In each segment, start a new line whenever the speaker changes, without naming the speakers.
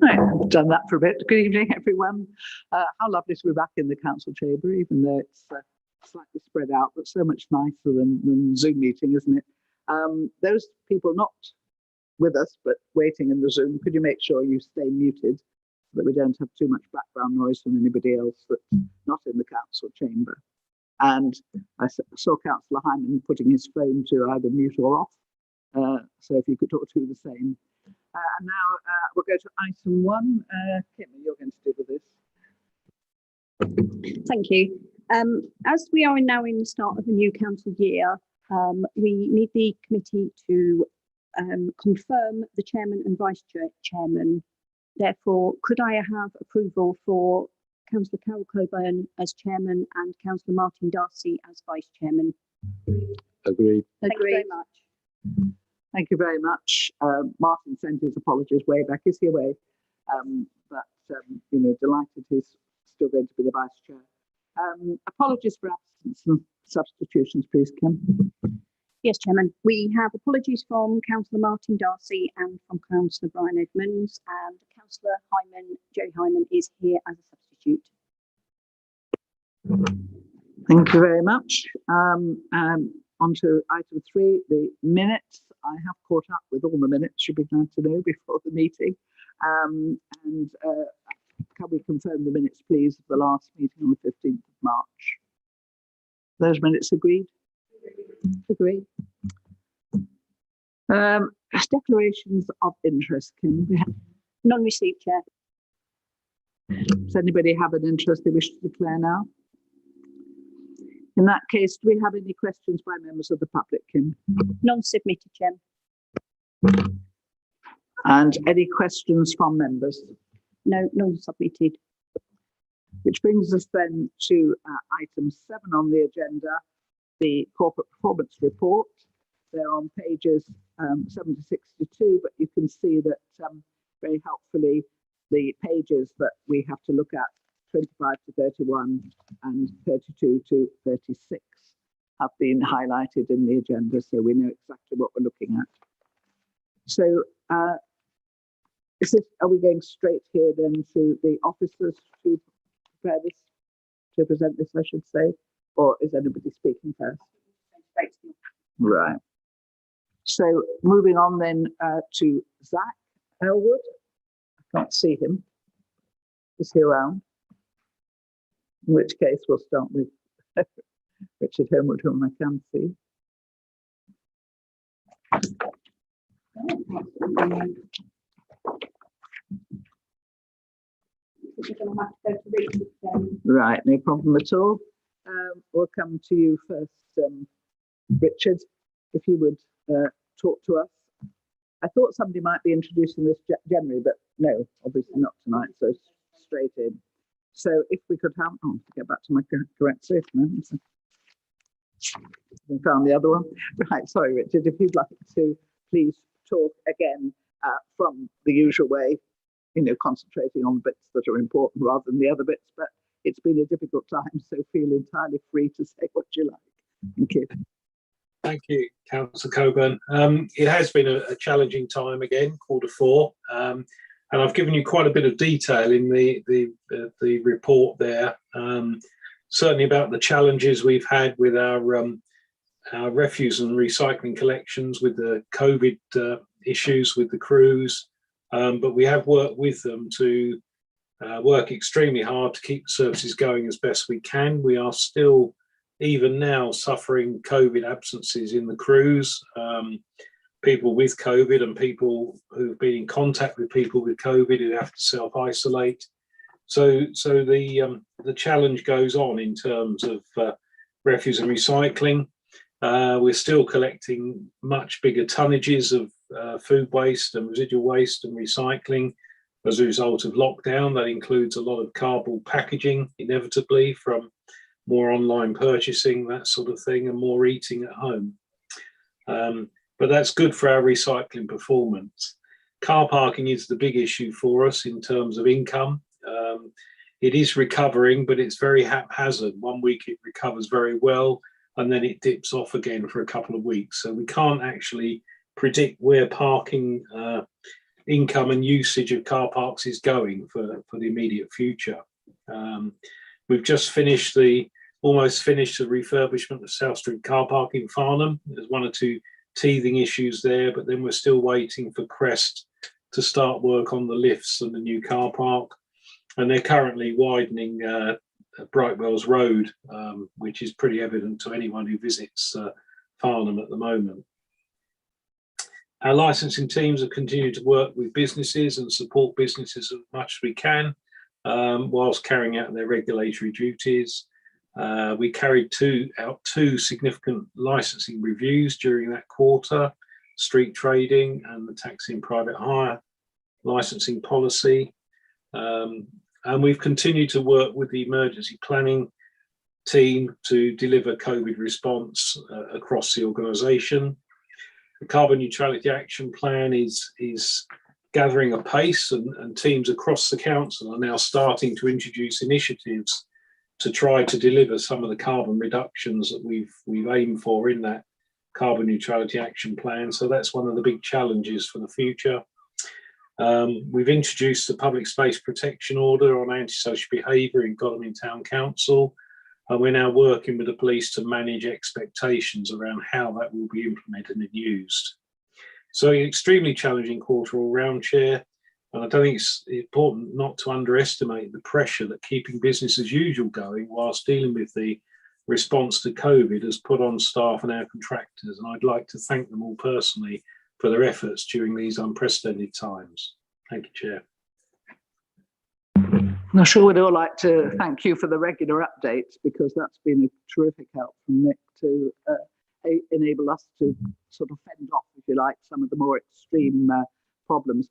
Right, I've done that for a bit. Good evening, everyone. How lovely to be back in the council chamber, even though it's slightly spread out, but so much nicer than Zoom meeting, isn't it? Those people not with us, but waiting in the Zoom, could you make sure you stay muted so that we don't have too much background noise from anybody else that's not in the council chamber? And I saw Councillor Hyman putting his phone to either mute or off. So if you could talk to the same. And now we'll go to item 1. Kim, you're going to deal with this.
Thank you. As we are now in the start of a new council year, we need the committee to confirm the chairman and vice chairman. Therefore, could I have approval for Councillor Carol Coburn as chairman and Councillor Martin Darcy as vice chairman?
Agreed.
Thank you very much.
Thank you very much. Martin sent his apologies way back. Is he away? But you know, delighted he's still going to be the vice chair. Apologies for absence and substitutions, please, Kim.
Yes, Chairman. We have apologies from Councillor Martin Darcy and from Councillor Brian Edmonds, and Councillor Hyman, Jerry Hyman, is here as a substitute.
Thank you very much. On to item 3, the minutes. I have caught up with all the minutes, you'll be glad to know, before the meeting. Can we confirm the minutes, please, of the last meeting on the 15th of March? Those minutes agreed? Agreed. Declarations of interest, Kim.
None received, Chair.
Does anybody have an interest they wish to declare now? In that case, do we have any questions by members of the public, Kim?
None submitted, Chair.
And any questions from members?
No, none submitted.
Which brings us then to item 7 on the agenda, the corporate performance report. They're on pages 7 to 62, but you can see that very helpfully the pages that we have to look at, 25 to 31 and 32 to 36, have been highlighted in the agenda, so we know exactly what we're looking at. So are we going straight here then to the officers to prepare this, to present this, I should say, or is anybody speaking first? Right. So moving on then to Zach Elwood. I can't see him. Is he around? In which case we'll start with Richard Homewood, whom I can see. Right, no problem at all. We'll come to you first, Richard, if you would talk to us. I thought somebody might be introducing this generally, but no, obviously not tonight, so straight in. So if we could have, to get back to my correct statement. We found the other one. Right, sorry, Richard, if you'd like to please talk again from the usual way, you know, concentrating on the bits that are important rather than the other bits, but it's been a difficult time, so feel entirely free to say what you like. Thank you.
Thank you, Councillor Coburn. It has been a challenging time again, Q4, and I've given you quite a bit of detail in the report there. Certainly about the challenges we've had with our refuse and recycling collections, with the COVID issues with the crews, but we have worked with them to work extremely hard to keep the services going as best we can. We are still, even now, suffering COVID absences in the crews, people with COVID and people who've been in contact with people with COVID who have to self-isolate. So the challenge goes on in terms of refuse and recycling. We're still collecting much bigger tonnages of food waste and residual waste and recycling as a result of lockdown. That includes a lot of cardboard packaging, inevitably, from more online purchasing, that sort of thing, and more eating at home. But that's good for our recycling performance. Car parking is the big issue for us in terms of income. It is recovering, but it's very haphazard. One week it recovers very well, and then it dips off again for a couple of weeks. So we can't actually predict where parking income and usage of car parks is going for the immediate future. We've just almost finished the refurbishment of South Street car park in Farnham. There's one or two teething issues there, but then we're still waiting for Crest to start work on the lifts and the new car park. And they're currently widening Brightwells Road, which is pretty evident to anyone who visits Farnham at the moment. Our licensing teams have continued to work with businesses and support businesses as much as we can, whilst carrying out their regulatory duties. We carried out two significant licensing reviews during that quarter: street trading and the taxi and private hire licensing policy. And we've continued to work with the emergency planning team to deliver COVID response across the organisation. The Carbon Neutrality Action Plan is gathering a pace, and teams across the council are now starting to introduce initiatives to try to deliver some of the carbon reductions that we've aimed for in that Carbon Neutrality Action Plan. So that's one of the big challenges for the future. We've introduced the Public Space Protection Order on antisocial behaviour in Godalming Town Council, and we're now working with the police to manage expectations around how that will be implemented and used. So an extremely challenging quarter all round, Chair, and I don't think it's important not to underestimate the pressure that keeping business as usual going whilst dealing with the response to COVID has put on staff and our contractors, and I'd like to thank them all personally for their efforts during these unprecedented times. Thank you, Chair.
I'm sure we'd all like to thank you for the regular updates, because that's been a terrific help from Nick to enable us to sort of fend off, if you like, some of the more extreme problems.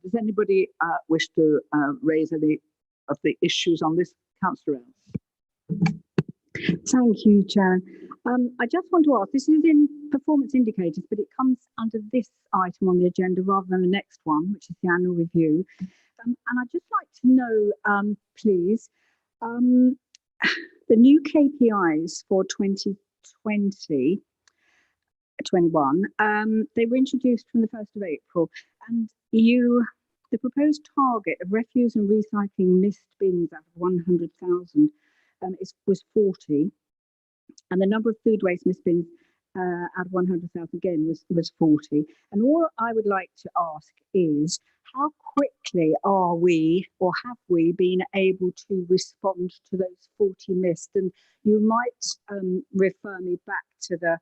Does anybody wish to raise any of the issues on this? Councillor Ellis.
Thank you, Chair. I just want to ask, this is in performance indicators, but it comes under this item on the agenda rather than the next one, which is the annual review. And I'd just like to know, please, the new KPIs for 2020, 21, they were introduced from the 1st of April, and the proposed target of refuse and recycling missed bins out of 100,000 was 40, and the number of food waste missed bins out of 100,000 again was 40. And all I would like to ask is, how quickly are we, or have we been able to respond to those 40 missed? And you might refer me back to the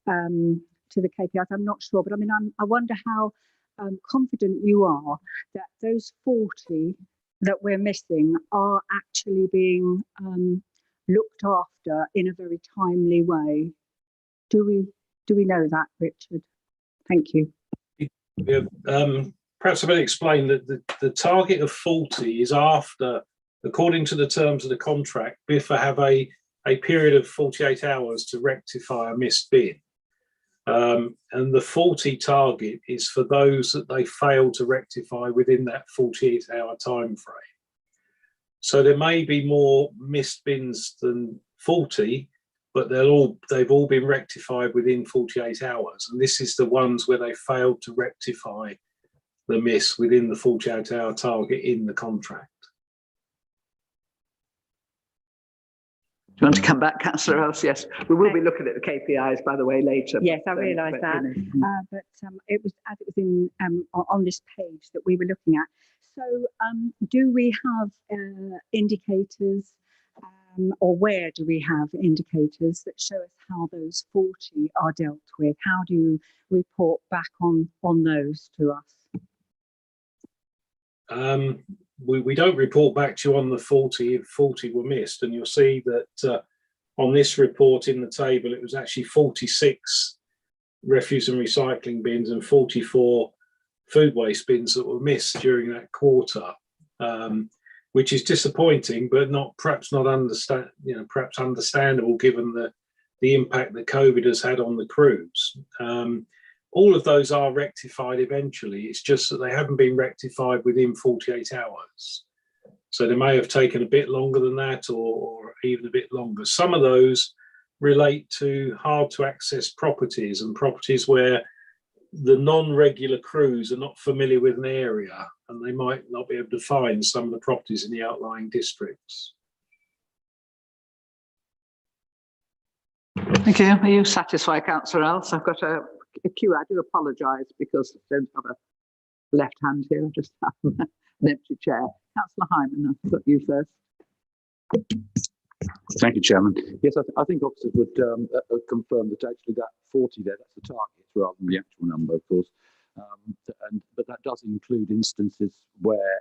KPIs. I'm not sure, but I mean, I wonder how confident you are that those 40 that we're missing are actually being looked after in a very timely way. Do we know that, Richard? Thank you.
Yeah, perhaps I better explain that the target of 40 is after, according to the terms of the contract, BIFA have a period of 48 hours to rectify a missed bin. And the 40 target is for those that they fail to rectify within that 48-hour time frame. So there may be more missed bins than 40, but they've all been rectified within 48 hours. And this is the ones where they failed to rectify the miss within the 48-hour target in the contract.
Do you want to come back, Councillor Ellis? Yes, we will be looking at the KPIs, by the way, later.
Yes, I realise that. But it was as it was in on this page that we were looking at. So, do we have indicators, or where do we have indicators that show us how those 40 are dealt with? How do you report back on those to us?
We don't report back to you on the 40 if 40 were missed, and you'll see that on this report in the table it was actually 46 refuse and recycling bins and 44 food waste bins that were missed during that quarter, which is disappointing, but perhaps understandable given the impact that COVID has had on the crews. All of those are rectified eventually. It's just that they haven't been rectified within 48 hours. So they may have taken a bit longer than that, or even a bit longer. Some of those relate to hard to access properties and properties where the non-regular crews are not familiar with an area and they might not be able to find some of the properties in the outlying districts.
Thank you. Are you satisfied, Councillor Else? I've got a queue. I do apologise because I don't have a left hand here. I just have an empty chair. Councillor Hyman, I've got you first.
Thank you, Chairman. Yes, I think officers would confirm that actually that 40 there, that's the target rather than the actual number, of course. But that does include instances where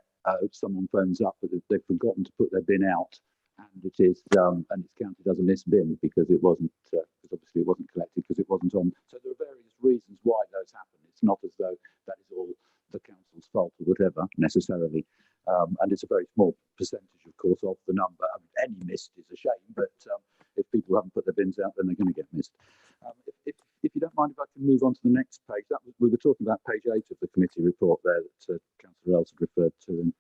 someone phones up that they've forgotten to put their bin out, and it is and it's counted as a missed bin because it wasn't because obviously it wasn't collected because it wasn't on. So there are various reasons why those happen. It's not as though that is all the council's fault or whatever necessarily. And it's a very small percentage, of course, of the number. I mean, any missed is a shame, but if people haven't put their bins out, then they're going to get missed. If you don't mind, if I can move on to the next page. We were talking about page 8 of the committee report there that Councillor Else had referred to. And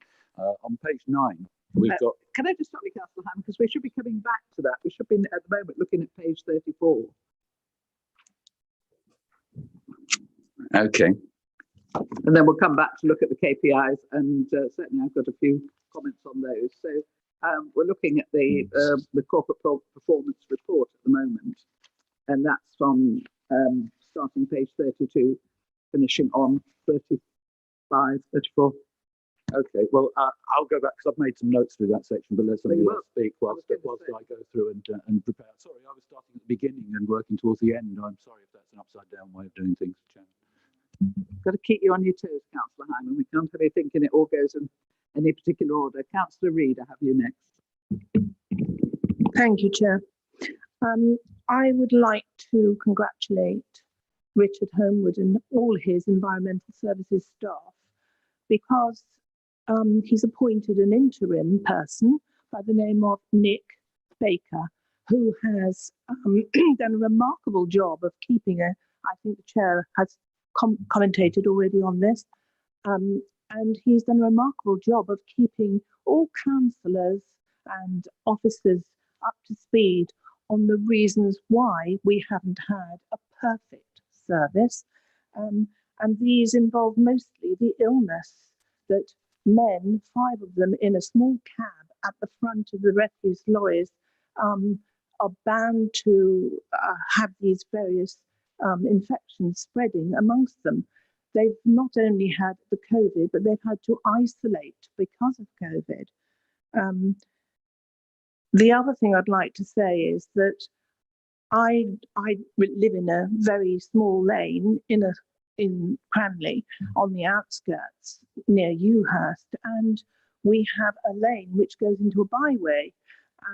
on page 9, we've got...
Can I just stop you, Councillor Ham, because we should be coming back to that. We should be, at the moment, looking at page 34.
Okay.
And then we'll come back to look at the KPIs, and certainly I've got a few comments on those. So we're looking at the corporate performance report at the moment, and that's from starting page 32, finishing on 35, 34.
Okay, well, I'll go back because I've made some notes through that section, but let somebody else speak whilst I go through and prepare. Sorry, I was starting at the beginning and working towards the end. I'm sorry if that's an upside down way of doing things, Chairman.
Got to keep you on your toes, Councillor Hyman. We can't have you thinking it all goes in any particular order. Councillor Reid, I have you next.
Thank you, Chair. I would like to congratulate Richard Homewood and all his environmental services staff because he's appointed an interim person by the name of Nick Baker, who has done a remarkable job of keeping I think the Chair has commentated already on this, and he's done a remarkable job of keeping all councillors and officers up to speed on the reasons why we haven't had a perfect service, and these involve mostly the illness that men, 5 of them in a small cab at the front of the refuse lorries, are bound to have these various infections spreading amongst them. They've not only had the COVID, but they've had to isolate because of COVID. The other thing I'd like to say is that I live in a very small lane in Cranley on the outskirts near Ewhurst, and we have a lane which goes into a byway,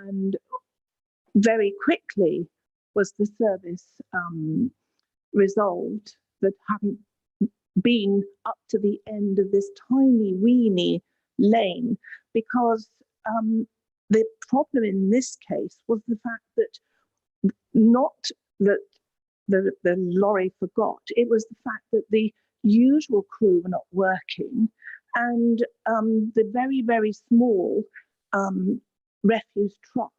and very quickly was the service resolved that hadn't been up to the end of this tiny weeny lane, because the problem in this case was the fact that not that the lorry forgot, it was the fact that the usual crew were not working, and the very, very small refuse truck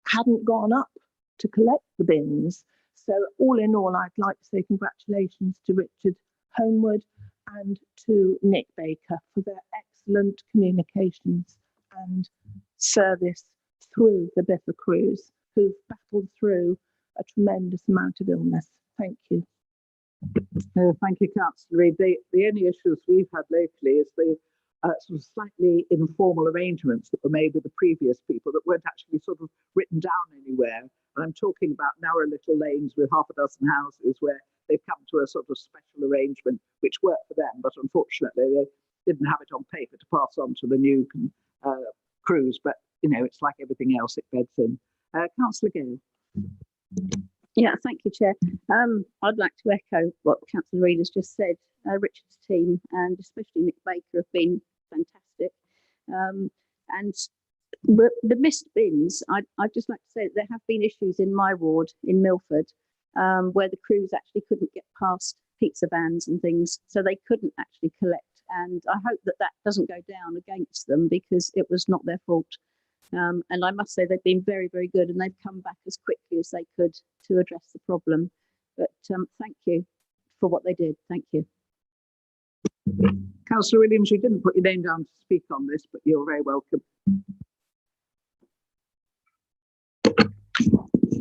hadn't gone up to collect the bins. So all in all, I'd like to say congratulations to Richard Homewood and to Nick Baker for their excellent communications and service through the Biffa crews, who've battled through a tremendous amount of illness. Thank you.
Thank you, Councillor Reid. The only issues we've had locally is the sort of slightly informal arrangements that were made with the previous people that weren't actually sort of written down anywhere. And I'm talking about narrow little lanes with half a dozen houses where they've come to a sort of special arrangement which worked for them, but unfortunately they didn't have it on paper to pass on to the new crews. But, you know, it's like everything else, it beds in. Councillor Gale.
Yeah, thank you, Chair. I'd like to echo what Councillor Reid has just said. Richard's team, and especially Nick Baker, have been fantastic. And the missed bins, I'd just like to say that there have been issues in my ward in Milford where the crews actually couldn't get past pizza vans and things, so they couldn't actually collect. And I hope that that doesn't go down against them, because it was not their fault. And I must say they've been very, very good, and they've come back as quickly as they could to address the problem. But thank you for what they did. Thank you.
Councillor Williams, you didn't put your name down to speak on this, but you're very welcome.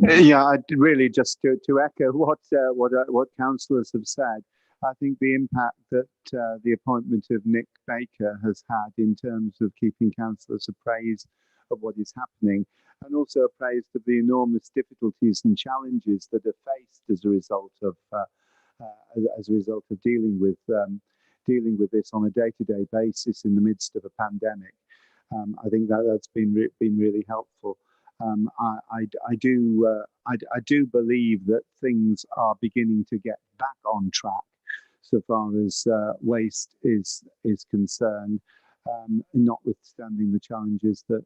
Yeah, really just to echo what councillors have said. I think the impact that the appointment of Nick Baker has had in terms of keeping councillors appraised of what is happening, and also appraised of the enormous difficulties and challenges that are faced as a result of dealing with this on a day-to-day basis in the midst of a pandemic. I think that's been really helpful. I do believe that things are beginning to get back on track so far as waste is concerned, notwithstanding the challenges that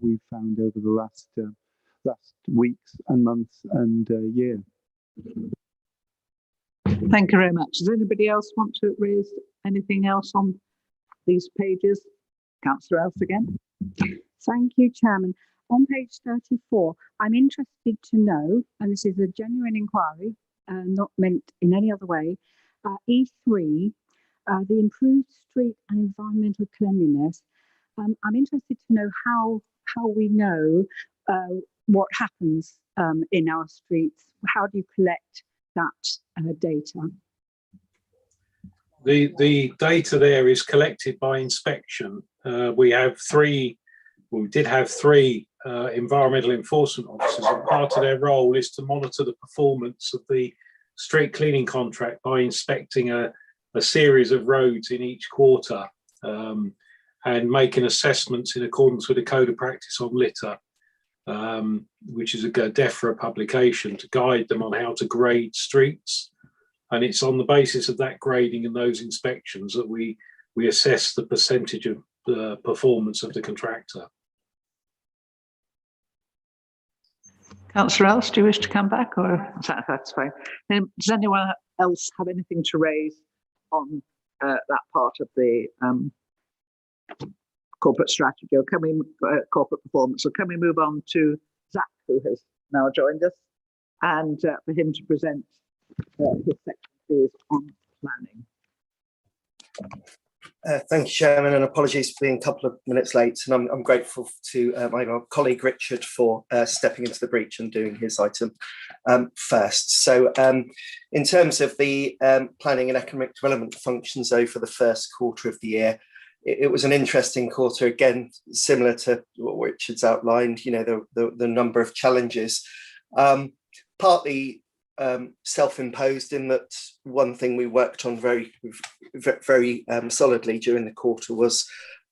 we've found over the last weeks and months and year.
Thank you very much. Does anybody else want to raise anything else on these pages? Councillor Else again.
Thank you, Chairman. On page 34, I'm interested to know, and this is a genuine inquiry, not meant in any other way, E3, the improved street and environmental cleanliness. I'm interested to know how we know what happens in our streets. How do you collect that data?
The data there is collected by inspection. We did have three environmental enforcement officers, and part of their role is to monitor the performance of the street cleaning contract by inspecting a series of roads in each quarter and making assessments in accordance with the Code of Practice on Litter, which is a DEFRA publication to guide them on how to grade streets. And it's on the basis of that grading and those inspections that we assess the percentage of the performance of the contractor.
Councillor Else, do you wish to come back, or that's fine? Does anyone else have anything to raise on that part of the corporate strategy, or can we corporate performance? Or can we move on to Zach, who has now joined us, and for him to present his section is on planning.
Thank you, Chairman, and apologies for being a couple of minutes late. And I'm grateful to my colleague Richard for stepping into the breach and doing his item first. So in terms of the planning and economic development functions over the first quarter of the year, it was an interesting quarter, again, similar to what Richard's outlined, you know, the number of challenges, partly self-imposed in that one thing we worked on very solidly during the quarter was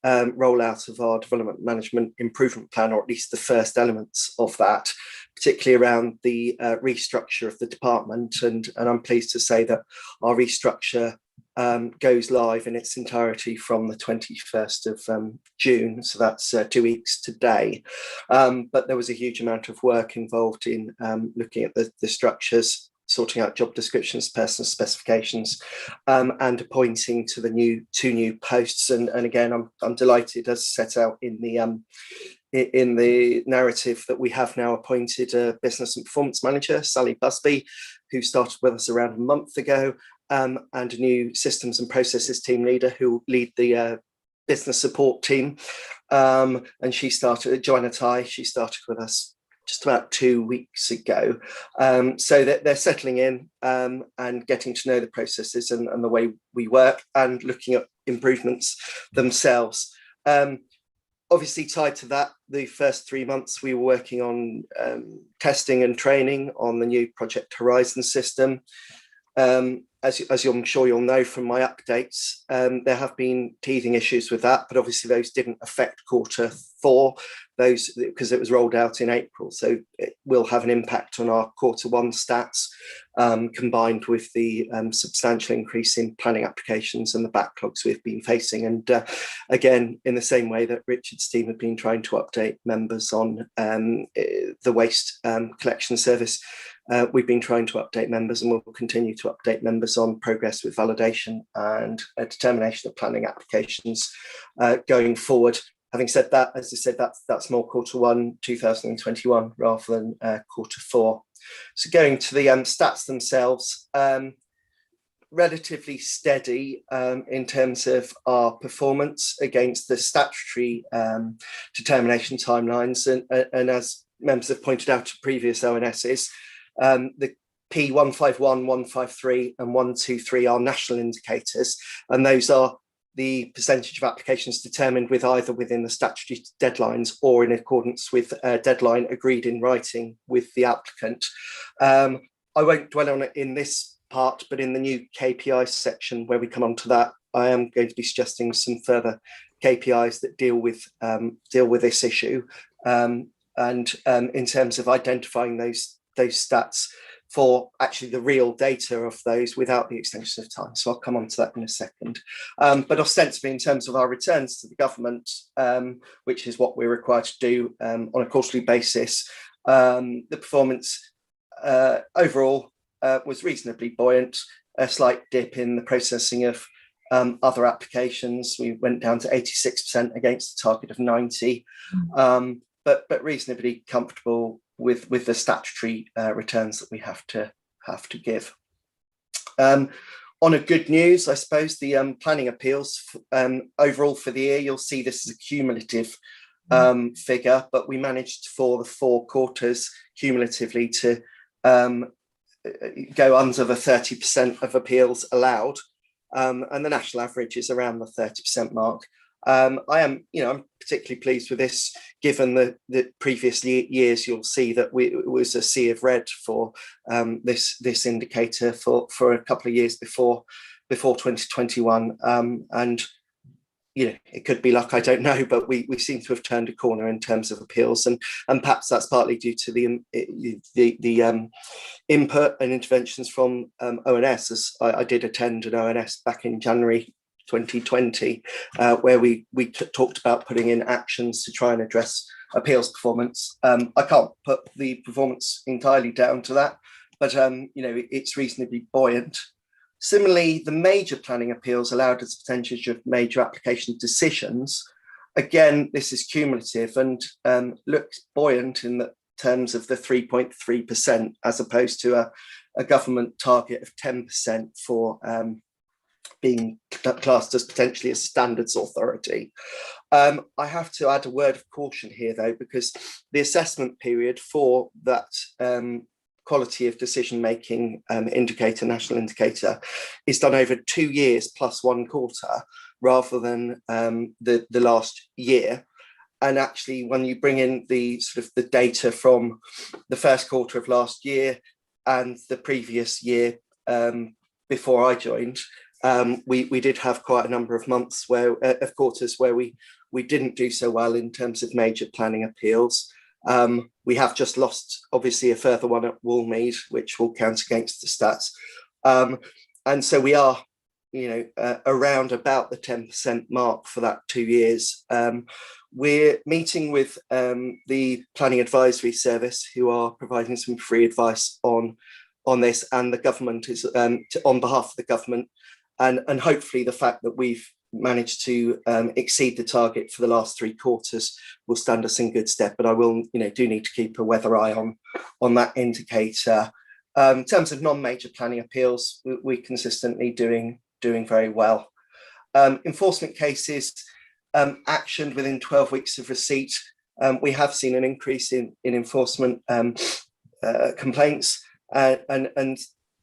rollout of our development management improvement plan, or at least the first elements of that, particularly around the restructure of the department. And I'm pleased to say that our restructure goes live in its entirety from the 21st of June, so that's 2 weeks today. But there was a huge amount of work involved in looking at the structures, sorting out job descriptions, personal specifications, and appointing to the two new posts. And again, I'm delighted, as set out in the narrative, that we have now appointed a business and performance manager, Sally Busby, who started with us around a month ago, and a new systems and processes team leader who will lead the business support team. And she started, Joanna Tai, she started with us just about 2 weeks ago. So they're settling in and getting to know the processes and the way we work, and looking at improvements themselves. Obviously tied to that, the first 3 months we were working on testing and training on the new Project Horizon system. As I'm sure you'll know from my updates, there have been teething issues with that, but obviously those didn't affect quarter 4, those because it was rolled out in April. So it will have an impact on our quarter 1 stats, combined with the substantial increase in planning applications and the backlogs we've been facing. And again, in the same way that Richard's team have been trying to update members on the waste collection service, we've been trying to update members, and we'll continue to update members on progress with validation and determination of planning applications going forward. Having said that, as I said, that's more quarter 1 2021 rather than quarter 4. So going to the stats themselves, relatively steady in terms of our performance against the statutory determination timelines. And as members have pointed out to previous ONSs, the P151, 153 and 123 are national indicators, and those are the percentage of applications determined with either within the statutory deadlines or in accordance with a deadline agreed in writing with the applicant. I won't dwell on it in this part, but in the new KPI section where we come on to that, I am going to be suggesting some further KPIs that deal with this issue, and in terms of identifying those stats for actually the real data of those without the extension of time. So I'll come on to that in a second. But ostensibly in terms of our returns to the government, which is what we're required to do on a quarterly basis, the performance overall was reasonably buoyant. A slight dip in the processing of other applications. We went down to 86% against the target of 90, but reasonably comfortable with the statutory returns that we have to give. On a good news, I suppose the planning appeals overall for the year, you'll see this is a cumulative figure, but we managed for the 4 quarters cumulatively to go under the 30% of appeals allowed, and the national average is around the 30% mark. I'm particularly pleased with this, given the previous years. You'll see that it was a sea of red for this indicator for a couple of years before 2021, and it could be luck, I don't know, but we seem to have turned a corner in terms of appeals, and perhaps that's partly due to the input and interventions from ONS, as I did attend an ONS back in January 2020, where we talked about putting in actions to try and address appeals performance. I can't put the performance entirely down to that, but it's reasonably buoyant. Similarly, the major planning appeals allowed as a percentage of major application decisions. Again, this is cumulative and looks buoyant in the terms of the 3.3%, as opposed to a government target of 10% for being classed as potentially a standards authority. I have to add a word of caution here, though, because the assessment period for that quality of decision-making national indicator, is done over 2 years plus 1 quarter, rather than the last year. And actually, when you bring in the data from the first quarter of last year and the previous year before I joined, we did have quite a number of months of quarters where we didn't do so well in terms of major planning appeals. We have just lost, obviously, a further one at Woolmead, which will count against the stats. And so we are, around about the 10% mark for that 2 years. We're meeting with the Planning Advisory Service, who are providing some free advice on this, and the government is on behalf of the government. And hopefully the fact that we've managed to exceed the target for the last 3 quarters will stand us in good stead. But I will, do need to keep a weather eye on that indicator. In terms of non-major planning appeals, we're consistently doing very well. Enforcement cases actioned within 12 weeks of receipt. We have seen an increase in enforcement complaints, and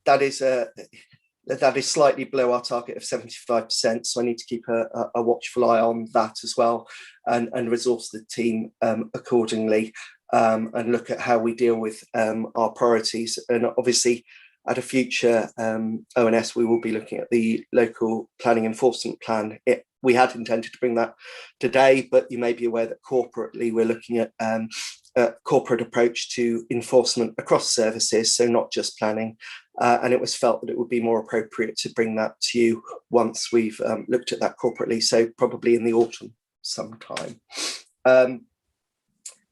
that is slightly below our target of 75%. So I need to keep a watchful eye on that as well, and resource the team accordingly, and look at how we deal with our priorities. And obviously, at a future ONS, we will be looking at the local planning enforcement plan. We had intended to bring that today, but you may be aware that corporately we're looking at a corporate approach to enforcement across services, so not just planning. And it was felt that it would be more appropriate to bring that to you once we've looked at that corporately, so probably in the autumn sometime.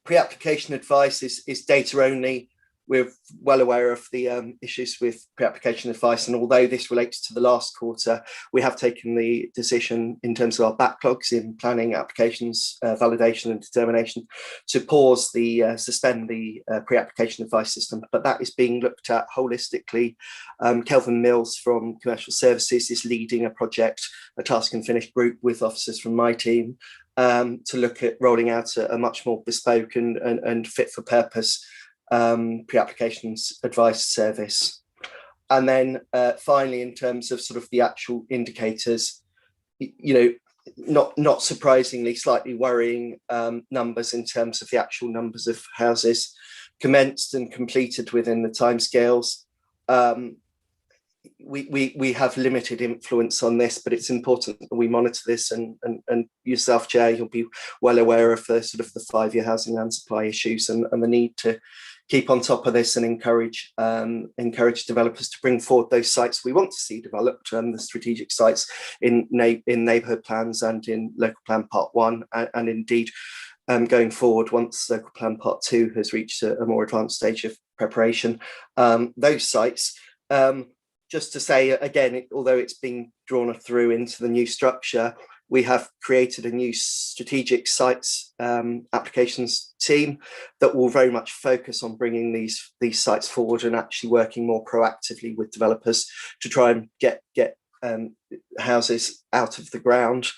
Pre-application advice is data only. we're well aware of the issues with pre-application advice, and although this relates to the last quarter, we have taken the decision in terms of our backlogs in planning, applications, validation and determination to pause suspend the pre-application advice system, but that is being looked at holistically. Kelvin Mills from Commercial Services is leading a project, a task and finish group with officers from my team to look at rolling out a much more bespoke and fit for purpose pre-applications advice service. And then finally, in terms of sort of the actual indicators, not surprisingly, slightly worrying numbers in terms of the actual numbers of houses commenced and completed within the timescales. We have limited influence on this, but it's important that we monitor this, and yourself, Chair, you'll be well aware of the sort of the 5-year housing land supply issues and the need to keep on top of this and encourage developers to bring forward those sites we want to see developed, the strategic sites in neighbourhood plans and in local plan part 1, and indeed going forward once local plan part 2 has reached a more advanced stage of preparation, those sites. Just to say again, although it's being drawn through into the new structure, we have created a new strategic sites applications team that will very much focus on bringing these sites forward and actually working more proactively with developers to try and get houses out of the ground.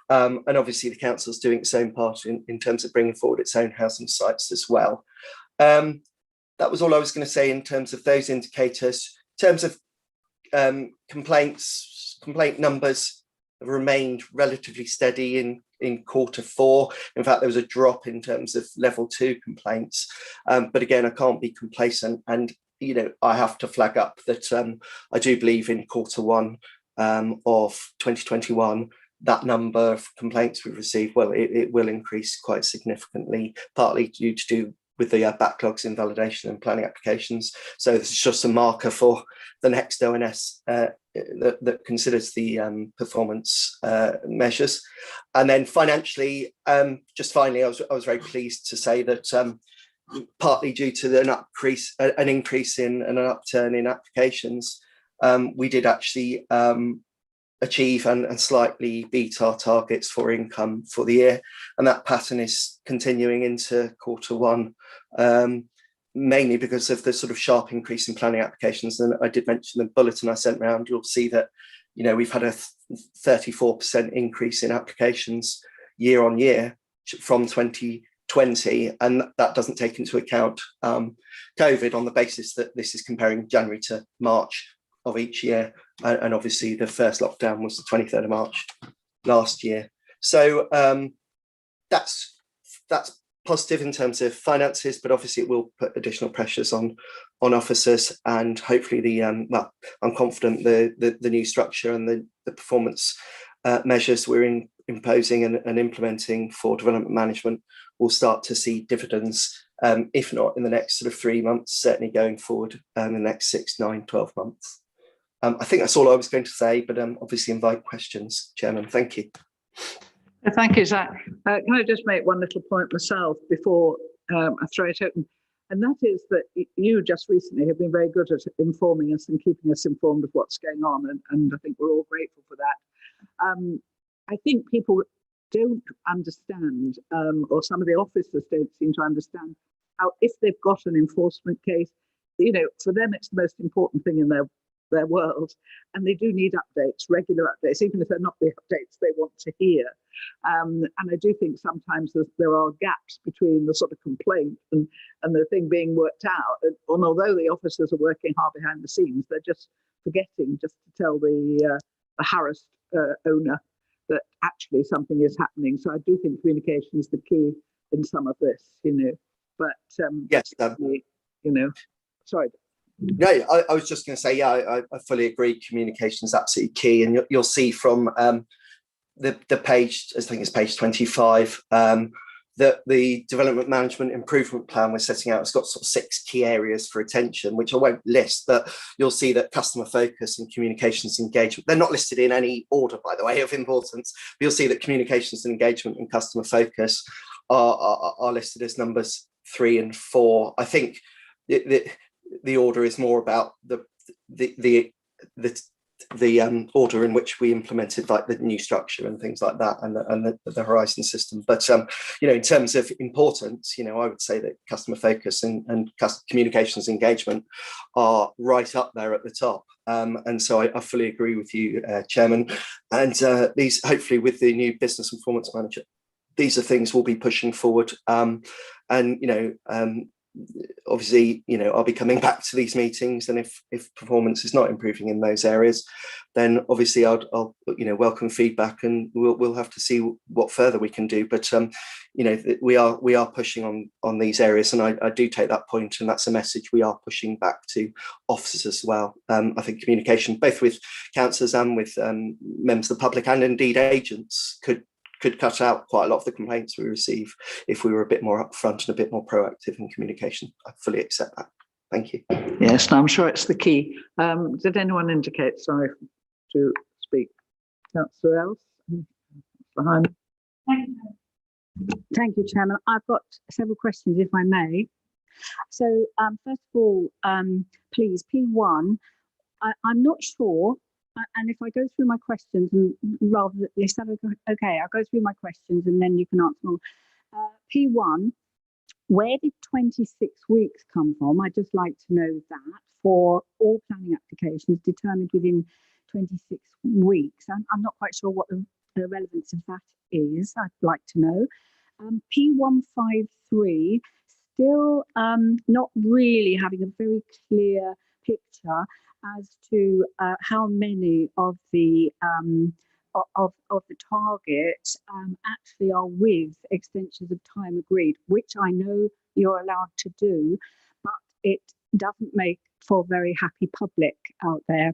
And obviously the council's doing its own part in terms of bringing forward its own housing sites as well. That was all I was going to say in terms of those indicators. In terms of complaint numbers have remained relatively steady in quarter 4. In fact, there was a drop in terms of level 2 complaints. But again, I can't be complacent, and I have to flag up that I do believe in quarter 1 of 2021, that number of complaints we've received, well, it will increase quite significantly, partly due to with the backlogs in validation and planning applications. So this is just a marker for the next ONS that considers the performance measures. And then financially, just finally, I was very pleased to say that partly due to an increase in and an upturn in applications, we did actually achieve and slightly beat our targets for income for the year, and that pattern is continuing into quarter 1, mainly because of the sort of sharp increase in planning applications. And I did mention the bulletin I sent around. You'll see that we've had a 34% increase in applications year on year from 2020, and that doesn't take into account COVID, on the basis that this is comparing January to March of each year, and obviously the first lockdown was the 23rd of March last year. So that's positive in terms of finances, but obviously it will put additional pressures on officers, and hopefully I'm confident the new structure and the performance measures we're imposing and implementing for development management will start to see dividends, if not in the next sort of 3 months, certainly going forward in the next 6, 9, 12 months. I think that's all I was going to say, but obviously invite questions, Chairman. Thank you.
Thank you, Zach. Can I just make one little point myself before I throw it open? And that is that you just recently have been very good at informing us and keeping us informed of what's going on. And I think we're all grateful for that. I think people don't understand, or some of the officers don't seem to understand, how if they've got an enforcement case, for them it's the most important thing in their world, and they do need updates, regular updates, even if they're not the updates they want to hear. And I do think sometimes there are gaps between the sort of complaint and the thing being worked out. And although the officers are working hard behind the scenes, they're just forgetting just to tell the harassed owner that actually something is happening. So I do think communication is the key in some of this, But
yes,
sorry.
No, I was just going to say, I fully agree. Communication is absolutely key, and you'll see from the page, I think it's page 25, that the development management improvement plan we're setting out has got sort of 6 key areas for attention, which I won't list, but you'll see that customer focus and communications engagement, they're not listed in any order, by the way, of importance, but you'll see that communications and engagement and customer focus are listed as numbers 3 and 4. I think the order is more about the order in which we implemented like the new structure and things like that, and the Horizon system. But you know, in terms of importance, you know, I would say that customer focus and communications engagement are right up there at the top. And so I fully agree with you, Chairman. And these, hopefully, with the new business and performance manager, these are things we'll be pushing forward. And you know, obviously, you know, I'll be coming back to these meetings, and if performance is not improving in those areas, then obviously I'll you know, welcome feedback, and we'll have to see what further we can do. But you know, we are pushing on these areas, and I do take that point, and that's a message we are pushing back to officers as well. I think communication, both with councillors and with members of the public, and indeed agents, could cut out quite a lot of the complaints we receive if we were a bit more upfront and a bit more proactive in communication. I fully accept that. Thank you.
Yes, no, I'm sure it's the key. Did anyone indicate, sorry, to speak? Councillor Ellis? Behind.
Thank you, Chairman. I've got several questions, if I may. So, first of all, please, P1, I'm not sure. And if I go through my questions, and rather than this, okay, I'll go through my questions and then you can answer more. P1, where did 26 weeks come from? I'd just like to know that for all planning applications determined within 26 weeks. I'm not quite sure what the relevance of that is. I'd like to know. P153, still not really having a very clear picture as to how many of the target actually are with extensions of time agreed, which I know you're allowed to do, but it doesn't make for a very happy public out there.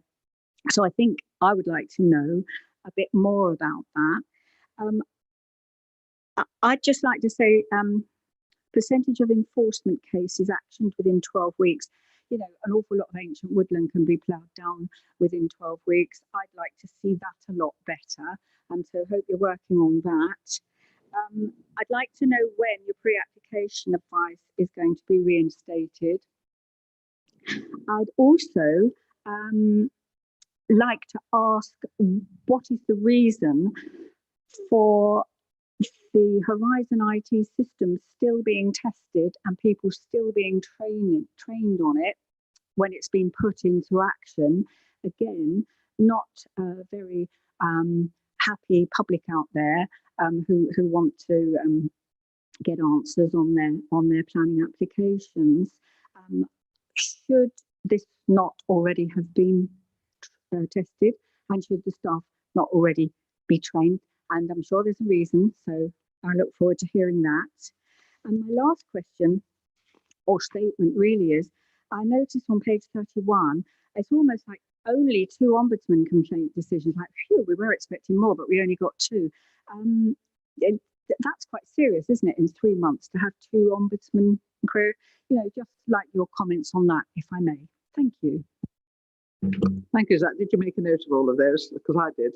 So I think I would like to know a bit more about that. I'd just like to say percentage of enforcement cases actioned within 12 weeks. You know, an awful lot of ancient woodland can be ploughed down within 12 weeks. I'd like to see that a lot better, and so hope you're working on that. I'd like to know when your pre-application advice is going to be reinstated. I'd also like to ask, what is the reason for the Horizon IT system still being tested and people still being trained on it when it's been put into action? Again, not a very happy public out there who want to get answers on their planning applications. Should this not already have been tested, and should the staff not already be trained? And I'm sure there's a reason, so I look forward to hearing that. And my last question or statement really is, I noticed on page 31, it's almost like only 2 ombudsman complaint decisions. Like, phew, we were expecting more, but we only got 2. That's quite serious, isn't it, in 3 months to have 2 ombudsman query? You know, just like your comments on that, if I may. Thank you.
Thank you, Zach. Did you make a note of all of those? Because I did.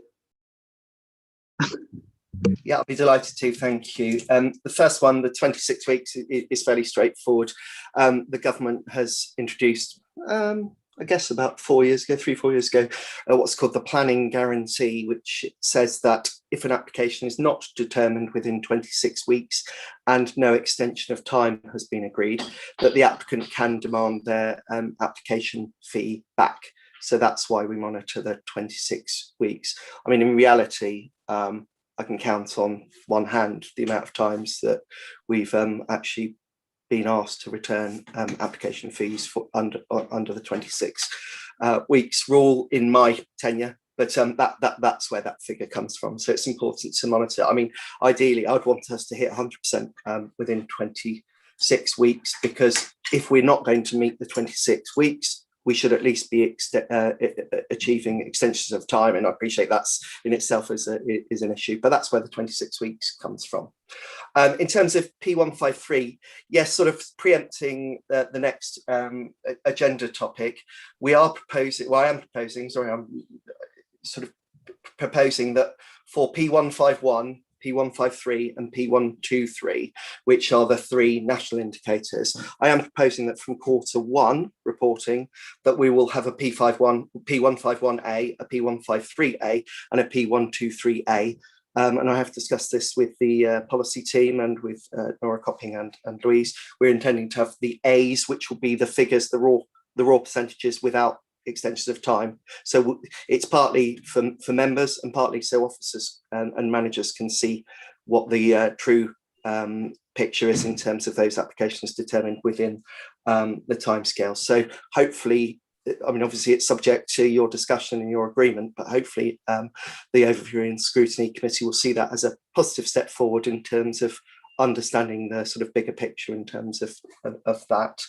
Yeah, I'll be delighted to. Thank you. The first one, the 26 weeks, is fairly straightforward. The government has introduced, I guess about 4 years ago, 3-4 years ago, what's called the planning guarantee, which says that if an application is not determined within 26 weeks and no extension of time has been agreed, that the applicant can demand their application fee back. So that's why we monitor the 26 weeks. I mean, in reality, I can count on one hand the amount of times that we've actually been asked to return application fees for under the 26 weeks rule in my tenure. But that's where that figure comes from. So it's important to monitor. I mean, ideally, I'd want us to hit 100% within 26 weeks, because if we're not going to meet the 26 weeks, we should at least be achieving extensions of time. And I appreciate that's in itself is an issue, but that's where the 26 weeks comes from. In terms of P153, yes, sort of preempting the next agenda topic, we are proposing, well, I am proposing, sorry, I'm sort of proposing that for P151, P153 and P123, which are the three national indicators. I am proposing that from Q1 reporting that we will have a P151A, a P153A and a P123A. And I have discussed this with the policy team and with Nora Copping and Louise. We're intending to have the A's, which will be the figures, the raw percentages without extensions of time. So it's partly for members and partly so officers and managers can see what the true picture is in terms of those applications determined within the timescale. So hopefully, I mean, obviously it's subject to your discussion and your agreement, but hopefully the Overview and Scrutiny Committee will see that as a positive step forward in terms of understanding the sort of bigger picture in terms of that.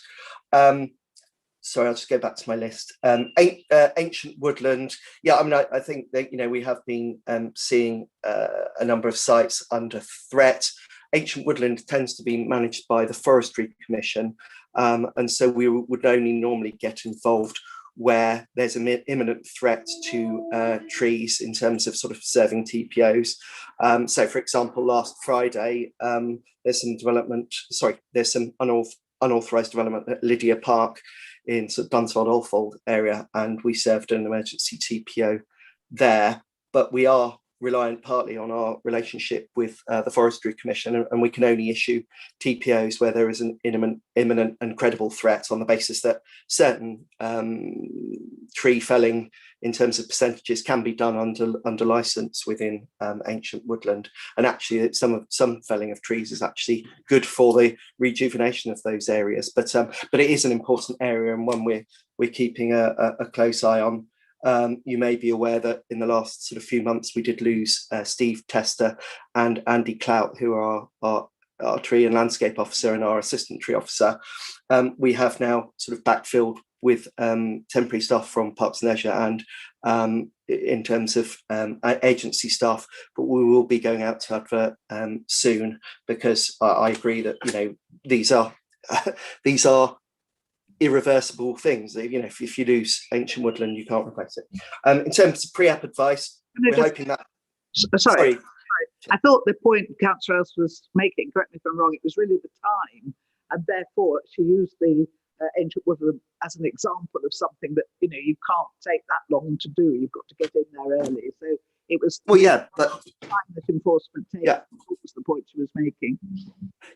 Sorry, I'll just go back to my list. Ancient Woodland. Yeah, I mean, I think that, you know, we have been seeing a number of sites under threat. Ancient Woodland tends to be managed by the Forestry Commission. And so we would only normally get involved where there's an imminent threat to trees in terms of sort of serving TPOs. So, for example, last Friday, there's some unauthorised development at Lydia Park in sort of Dunsfold-Alfold area, and we served an emergency TPO there. But we are reliant partly on our relationship with the Forestry Commission, and we can only issue TPOs where there is an imminent and credible threat on the basis that certain tree felling in terms of percentages can be done under license within Ancient Woodland. And actually some felling of trees is actually good for the rejuvenation of those areas. But it is an important area and one we're keeping a close eye on. You may be aware that in the last sort of few months, we did lose Steve Tester and Andy Clout, who are our tree and landscape officer and our assistant tree officer. We have now sort of backfilled with temporary staff from Parks and Leisure and in terms of agency staff, but we will be going out to advert soon, because I agree that, you know, these are irreversible things. You know, if you lose Ancient Woodland, you can't replace it. In terms of pre-app advice, we're hoping that.
Sorry. I thought the point Councillor Else was making, correct me if I'm wrong, it was really the time, and therefore she used the Ancient Woodland as an example of something that, you know, you can't take that long to do. You've got to get in there early. So it was
but
time that enforcement takes.
Yeah,
what was the point she was making?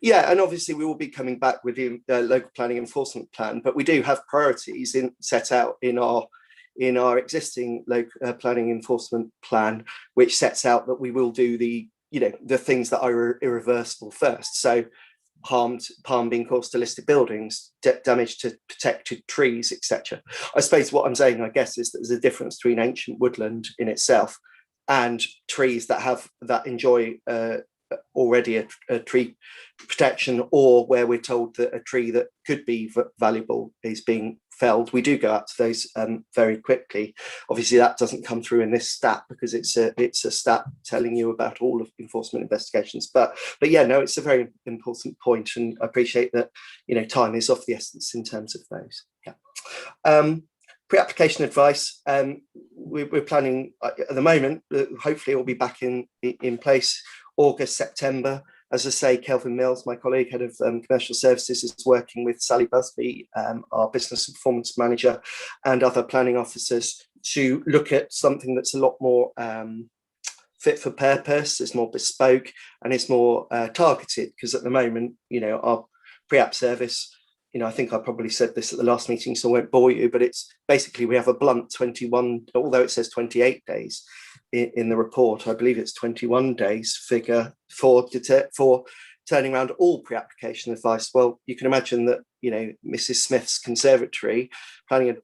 Yeah, and obviously we will be coming back with the local planning enforcement plan, but we do have priorities set out in our existing local planning enforcement plan, which sets out that we will do the things that are irreversible first. So harm being caused to listed buildings, damage to protected trees, etc. I suppose what I'm saying, I guess, is that there's a difference between Ancient Woodland in itself and trees that enjoy already a tree protection, or where we're told that a tree that could be valuable is being felled. We do go out to those very quickly. Obviously that doesn't come through in this stat because it's a stat telling you about all of enforcement investigations, but yeah, no, it's a very important point, and I appreciate that, you know, time is of the essence in terms of those. Yeah. Pre-application advice, we're planning at the moment, hopefully it will be back in place August, September. As I say, Kelvin Mills, my colleague, head of commercial services, is working with Sally Busby, our business and performance manager, and other planning officers to look at something that's a lot more fit for purpose, it's more bespoke, and it's more targeted, because at the moment, you know, our pre-app service, you know, I think I probably said this at the last meeting, so I won't bore you, but it's basically, we have a blunt 21, although it says 28 days in the report, I believe it's 21 days figure for turning around all pre-application advice. Well, you can imagine that, you know, Mrs. Smith's conservatory, planning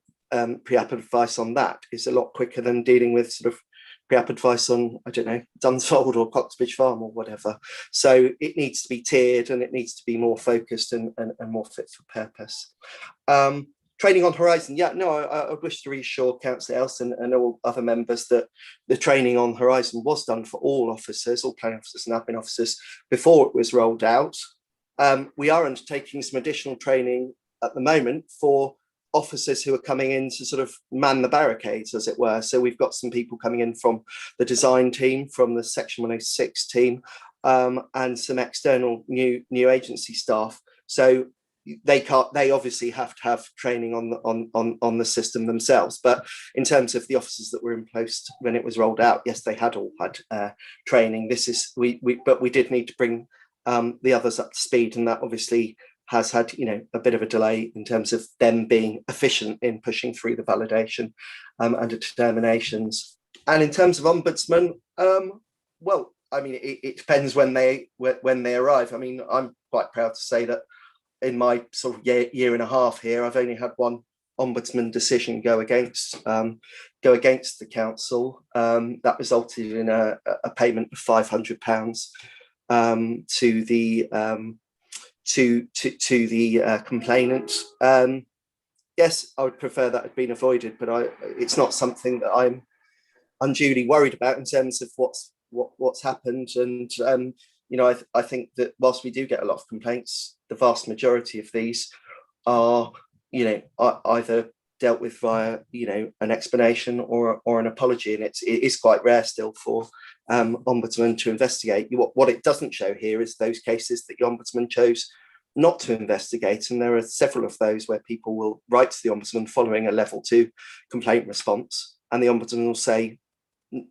pre-app advice on that is a lot quicker than dealing with sort of pre-app advice on, I don't know, Dunsfold or Coxbridge Farm or whatever. So it needs to be tiered and it needs to be more focused and more fit for purpose. Training on Horizon, yeah, no, I wish to reassure Councillor Else and all other members that the training on Horizon was done for all officers, all planning officers and admin officers, before it was rolled out. We are undertaking some additional training at the moment for officers who are coming in to sort of man the barricades, as it were. So we've got some people coming in from the design team, from the Section 106 team, and some external new agency staff. So they obviously have to have training on the system themselves. But in terms of the officers that were in post when it was rolled out, yes, they had all had training. But we did need to bring the others up to speed, and that obviously has had a bit of a delay in terms of them being efficient in pushing through the validation and determinations. And in terms of ombudsman, well, I mean, it depends when they arrive. I mean, I'm quite proud to say that in my sort of year and a half here, I've only had one ombudsman decision go against the council. That resulted in a payment of £500 to the complainant. Yes, I would prefer that had been avoided, but it's not something that I'm unduly worried about in terms of what's happened. And I think that whilst we do get a lot of complaints, the vast majority of these are either dealt with via an explanation or an apology, and it is quite rare still for ombudsman to investigate. What it doesn't show here is those cases that the ombudsman chose not to investigate, and there are several of those where people will write to the ombudsman following a level 2 complaint response, and the ombudsman will say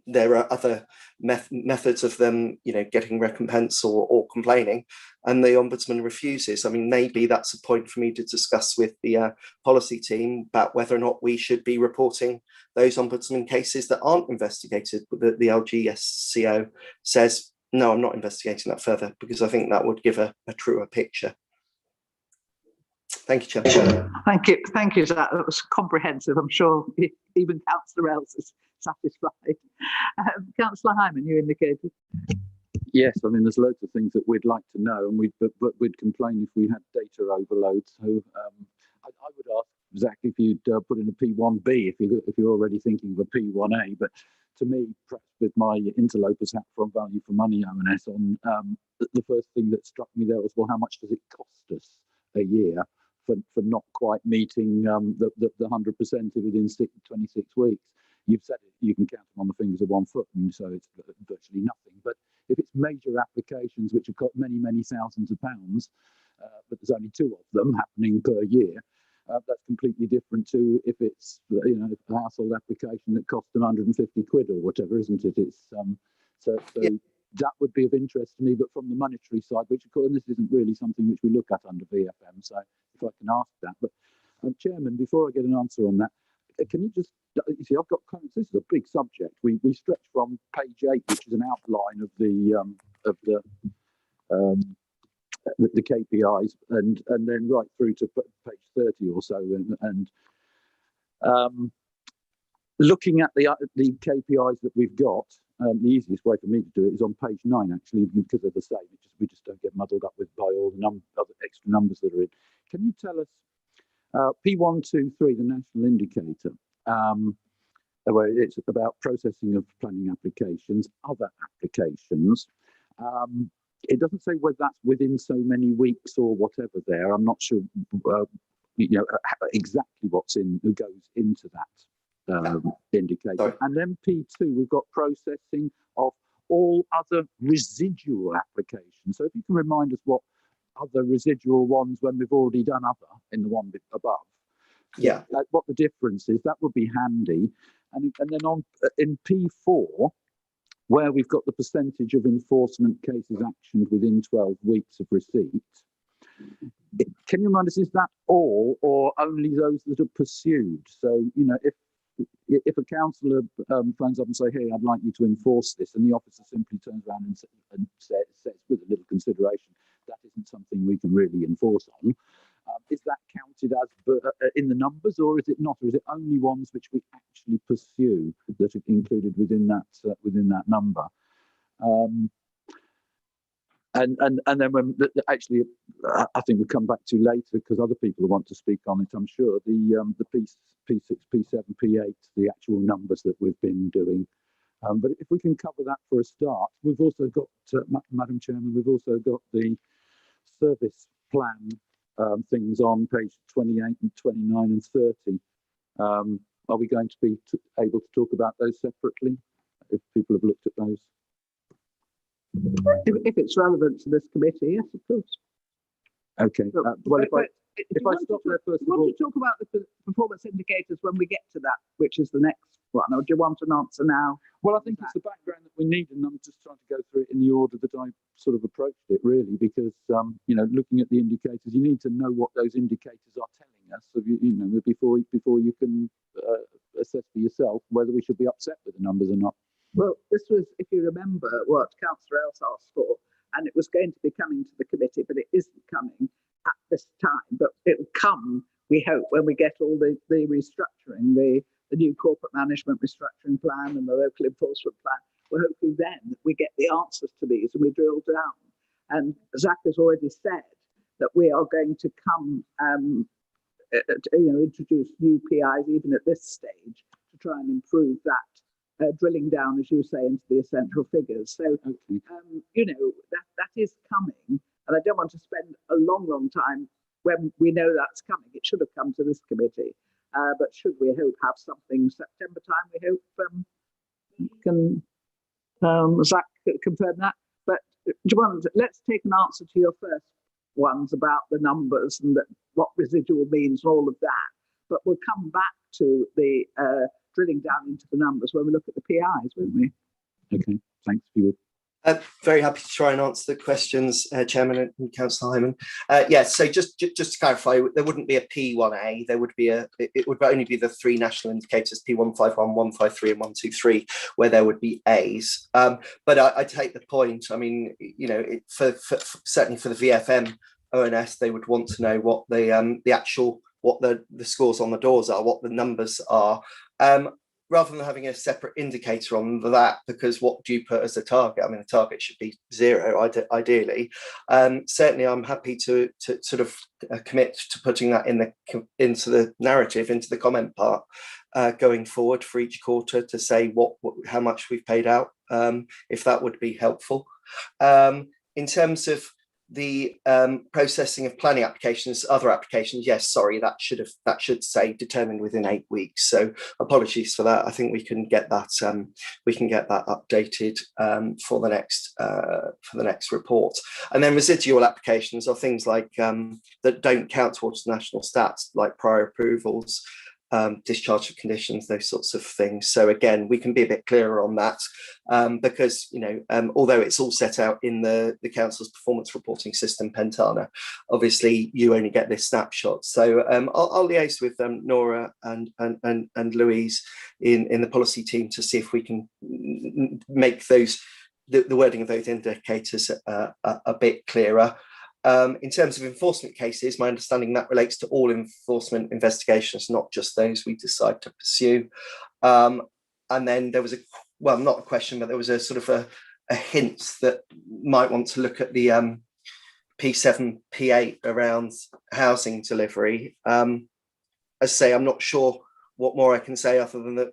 there are other methods of them getting recompense or complaining, and the ombudsman refuses. I mean, maybe that's a point for me to discuss with the policy team about whether or not we should be reporting those ombudsman cases that aren't investigated. But the LGSCO says, no, I'm not investigating that further, because I think that would give a truer picture. Thank you, Chair.
Thank you, Zach. That was comprehensive. I'm sure even Councillor Ells is satisfied. Councillor Hyman, you indicated.
Yes, I mean, there's loads of things that we'd like to know, and we'd complain if we had data overload. So I would ask Zach if you'd put in a P1B if you're already thinking of a P1A. But to me, perhaps with my interlopers hat from Value for Money ONS on, the first thing that struck me there was, well, how much does it cost us a year for not quite meeting the 100% within 26 weeks? You've said it, you can count them on the fingers of one foot, and so it's virtually nothing. But if it's major applications which have got many, many thousands of pounds, but there's only 2 of them happening per year, that's completely different to if it's a household application that costs them 150 quid or whatever, isn't it? It's so yeah. That would be of interest to me, but from the monetary side, which of course, and this isn't really something which we look at under VFM, so if I can ask that. But Chairman, before I get an answer on that, can you just, you see, I've got comments. This is a big subject. We stretch from page 8, which is an outline of the KPIs, and then right through to page 30 or so, and looking at the KPIs that we've got. The easiest way for me to do it is on page 9, actually, because of the same. We just don't get muddled up with by all the other extra numbers that are in. Can you tell us P123, the national indicator, where it's about processing of planning applications, other applications. It doesn't say whether that's within so many weeks or whatever there. I'm not sure exactly who goes into that indicator. Sorry. And then P2, we've got processing of all other residual applications. So if you can remind us what other residual ones, when we've already done other in the one above,
yeah,
what the difference is, that would be handy. And then in P4, where we've got the percentage of enforcement cases actioned within 12 weeks of receipt, can you remind us, is that all or only those that are pursued? So, if a councillor phones up and say, hey, I'd like you to enforce this, and the officer simply turns around and says with a little consideration, that isn't something we can really enforce on, is that counted as in the numbers, or is it not? Or is it only ones which we actually pursue that are included within that number? And then when actually, I think we'll come back to later because other people want to speak on it. I'm sure the P6, P7, P8, the actual numbers that we've been doing. But if we can cover that for a start, we've also got, Madam Chairman, we've also got the service plan things on page 28 and 29 and 30. Are we going to be able to talk about those separately if people have looked at those?
If it's relevant to this committee, yes, of course.
Okay. Well, if I
want
stop
to
there first
you
of
want
all,
to talk about the performance indicators when we get to that, which is the next one, or do you want an answer now?
well, I think it's the background that we need, and I'm just trying to go through it in the order that I sort of approached it, really, because looking at the indicators, you need to know what those indicators are telling us, so before you can assess for yourself whether we should be upset with the numbers or not.
Well, this was, if you remember, what Councillor Else asked for, and it was going to be coming to the committee, but it isn't coming at this time. But it will come, we hope, when we get all the restructuring, the new corporate management restructuring plan and the local enforcement plan. We're hoping then that we get the answers to these and we drill down. And Zach has already said that we are going to come, introduce new PIs even at this stage to try and improve that. Drilling down, as you say, into the essential figures. So, that is coming. And I don't want to spend a long time when we know that's coming. It should have come to this committee. But should we hope have something September time, we hope can Zach confirm that. But let's take an answer to your first ones about the numbers and what residual means and all of that. But we'll come back to the drilling down into the numbers when we look at the PIs, won't we?
Okay, thanks for your.
Very happy to try and answer the questions, Chairman and Councillor Hyman. So just to clarify, there wouldn't be a P1A. There would be it would only be the three national indicators P151, 153, and 123, where there would be A's. But I take the point. I mean, certainly for the VFM ONS, they would want to know what the actual what the scores on the doors are, what the numbers are. Rather than having a separate indicator on that, because what do you put as a target? I mean, the target should be 0, ideally. Certainly, I'm happy to sort of commit to putting that into the narrative, into the comment part, going forward for each quarter to say how much we've paid out, if that would be helpful. In terms of the processing of planning applications, other applications, yes, sorry, that should say determined within 8 weeks. So apologies for that. I think we can get that updated for the next report. And then residual applications are things like that don't count towards the national stats, like prior approvals, discharge of conditions, those sorts of things. So again, we can be a bit clearer on that, because although it's all set out in the council's performance reporting system, Pentana, obviously you only get this snapshot. So I'll liaise with Nora and Louise in the policy team to see if we can make those the wording of those indicators a bit clearer. In terms of enforcement cases, my understanding that relates to all enforcement investigations, not just those we decide to pursue. And then there was not a question, but there was a sort of a hint that might want to look at the P7, P8 around housing delivery. As I say, I'm not sure what more I can say other than that,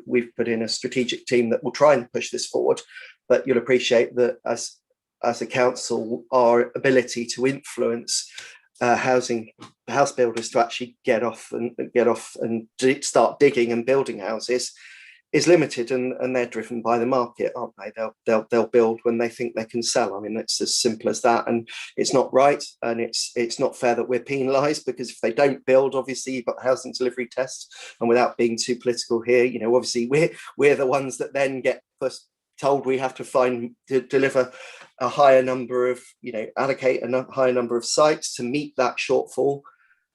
we've put in a strategic team that will try and push this forward, but you'll appreciate that as a council, our ability to influence house builders to actually get off and start digging and building houses is limited, and they're driven by the market, aren't they? They'll build when they think they can sell. I mean, it's as simple as that, and it's not right, and it's not fair that we're penalised, because if they don't build, obviously you've got housing delivery tests, and without being too political here, obviously we're the ones that then get told we have to deliver a higher number of, allocate a higher number of sites to meet that shortfall.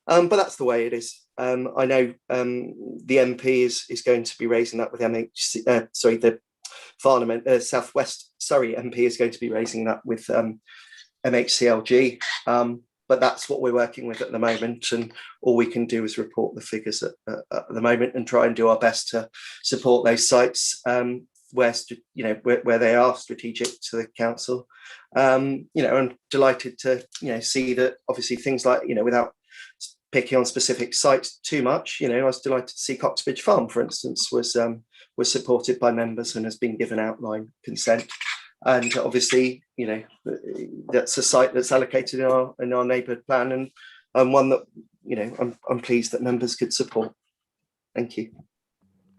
But that's the way it is. I know the MP is going to be raising that with the Farnham Southwest Surrey MP is going to be raising that with MHCLG. But that's what we're working with at the moment, and all we can do is report the figures at the moment and try and do our best to support those sites where they are strategic to the council. I'm delighted to see that obviously things like without picking on specific sites too much, I was delighted to see Coxbridge Farm, for instance, was supported by members and has been given outline consent. And obviously, that's a site that's allocated in our neighbourhood plan, and one that I'm pleased that members could support. Thank you.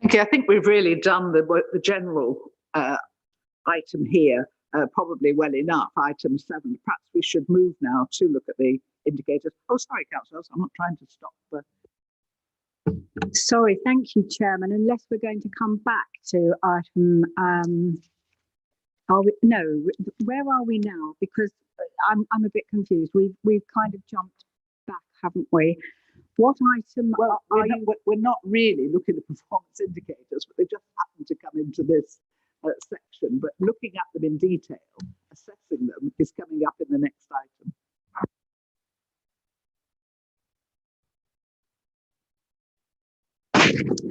Okay, I think we've really done the general item here. probably well enough. Item 7. Perhaps we should move now to look at the indicators. Oh, sorry, councillors, I'm not trying to stop.
Sorry, thank you, Chairman. Unless we're going to come back to item, where are we now? Because I'm a bit confused. We've kind of jumped back, haven't we? What item?
Well, we're not really looking at performance indicators, but they just happen to come into this section. But looking at them in detail, assessing them, is coming up in the next item.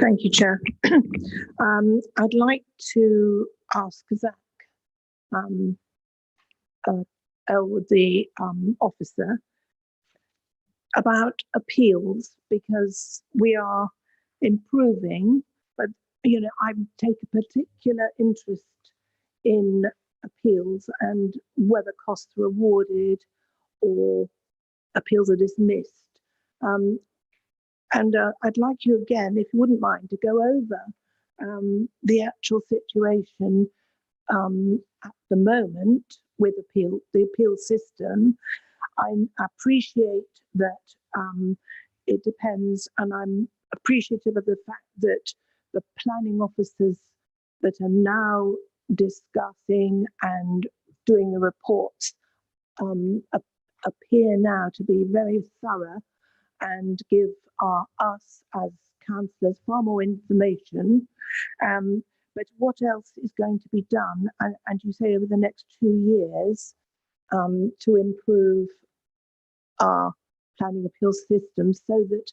Thank you, Chair. I'd like to ask Zach, Elwood, the officer, about appeals, because we are improving, but I take a particular interest in appeals and whether costs are awarded or appeals are dismissed. I'd like you again, if you wouldn't mind, to go over the actual situation at the moment with the appeal system. I appreciate that it depends, and I'm appreciative of the fact that the planning officers that are now discussing and doing the reports appear now to be very thorough and give us as councillors far more information. But what else is going to be done, and you say over the next 2 years, to improve our planning appeal system, so that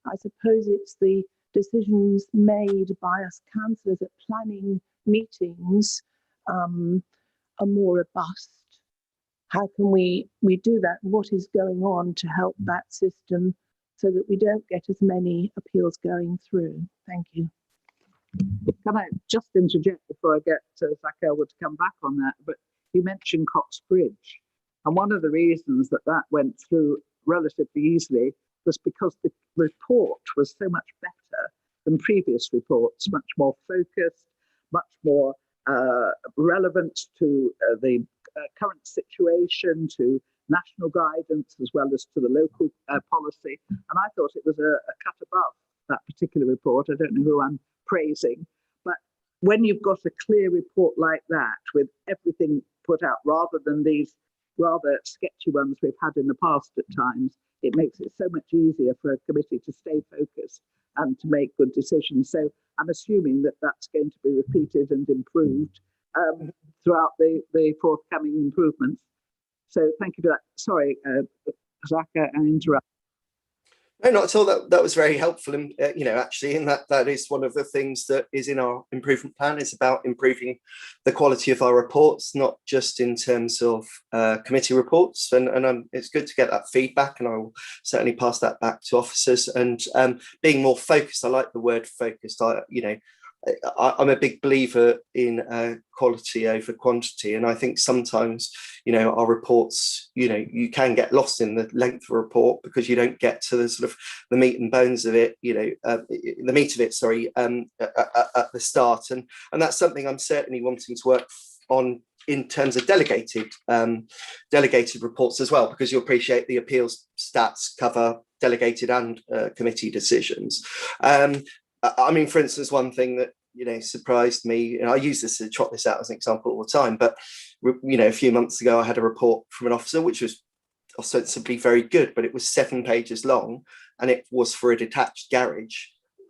I suppose it's the decisions made by us councillors at planning meetings are more robust. How can we do that? What is going on to help that system so that we don't get as many appeals going through? Thank you.
Can I just interject before I get Zach Elwood to come back on that? But you mentioned Cox Bridge, and one of the reasons that went through relatively easily was because the report was so much better than previous reports, much more focused, much more relevant to the current situation, to national guidance, as well as to the local policy. And I thought it was a cut above that particular report. I don't know who I'm praising, but when you've got a clear report like that with everything put out, rather than these rather sketchy ones we've had in the past at times, it makes it so much easier for a committee to stay focused and to make good decisions. So I'm assuming that that's going to be repeated and improved throughout the forthcoming improvements. So thank you for that. Sorry, Zach, I interrupt.
No, not at all. That was very helpful, and actually, in that is one of the things that is in our improvement plan. Is about improving the quality of our reports, not just in terms of committee reports. And it's good to get that feedback, and I will certainly pass that back to officers. And being more focused, I like the word focused. I'm a big believer in quality over quantity, and I think sometimes our reports, you can get lost in the length of a report because you don't get to the sort of the meat and bones of it, the meat of it, sorry, at the start, and that's something I'm certainly wanting to work on in terms of delegated reports as well, because you appreciate the appeals stats cover delegated and committee decisions. I mean, for instance, one thing that surprised me, and I use this to trot this out as an example all the time, but a few months ago I had a report from an officer which was ostensibly very good, but it was 7 pages long, and it was for a detached garage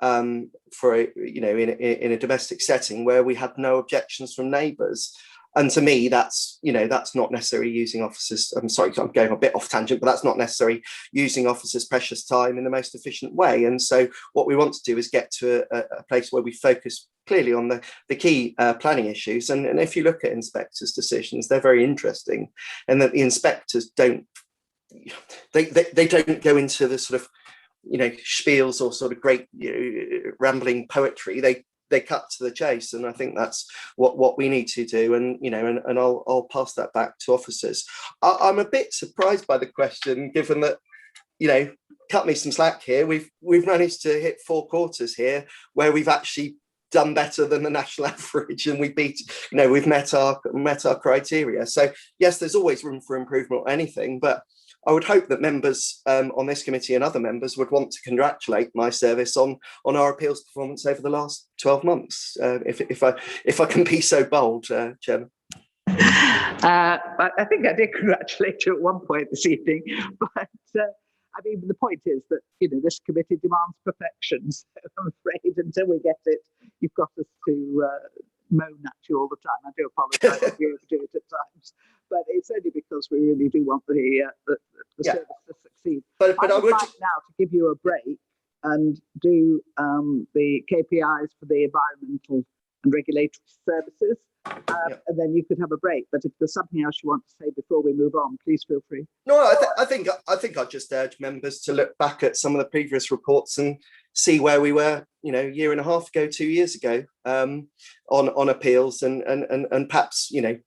for in a domestic setting where we had no objections from neighbours. And to me, that's not necessarily using officers. I'm sorry, I'm going a bit off tangent, but that's not necessarily using officers' precious time in the most efficient way. And so what we want to do is get to a place where we focus clearly on the key planning issues. And if you look at inspectors' decisions, they're very interesting, and that the inspectors don't go into the sort of spiels or sort of great rambling poetry. They cut to the chase, and I think that's what we need to do. And and I'll pass that back to officers. I'm a bit surprised by the question, given that cut me some slack here. We've managed to hit 4 quarters here where we've actually done better than the national average, and we beat, you know, we've met our criteria. So yes, there's always room for improvement on anything, but I would hope that members on this committee and other members would want to congratulate my service on our appeals performance over the last 12 months, if I can be so bold, Chairman.
I think I did congratulate you at one point this evening, but I mean, the point is that, you know, this committee demands perfection. So I'm afraid until we get it, you've got us to moan at you all the time. I do apologise if you overdo it at times, but it's only because we really do want the service to succeed.
But I would
like now to give you a break and do the KPIs for the environmental and regulatory services, and then you could have a break. But if there's something else you want to say before we move on, please feel free.
No, I think I'd just urge members to look back at some of the previous reports and see where we were, you know, a year and a half ago, 2 years ago, on appeals, and perhaps, you know,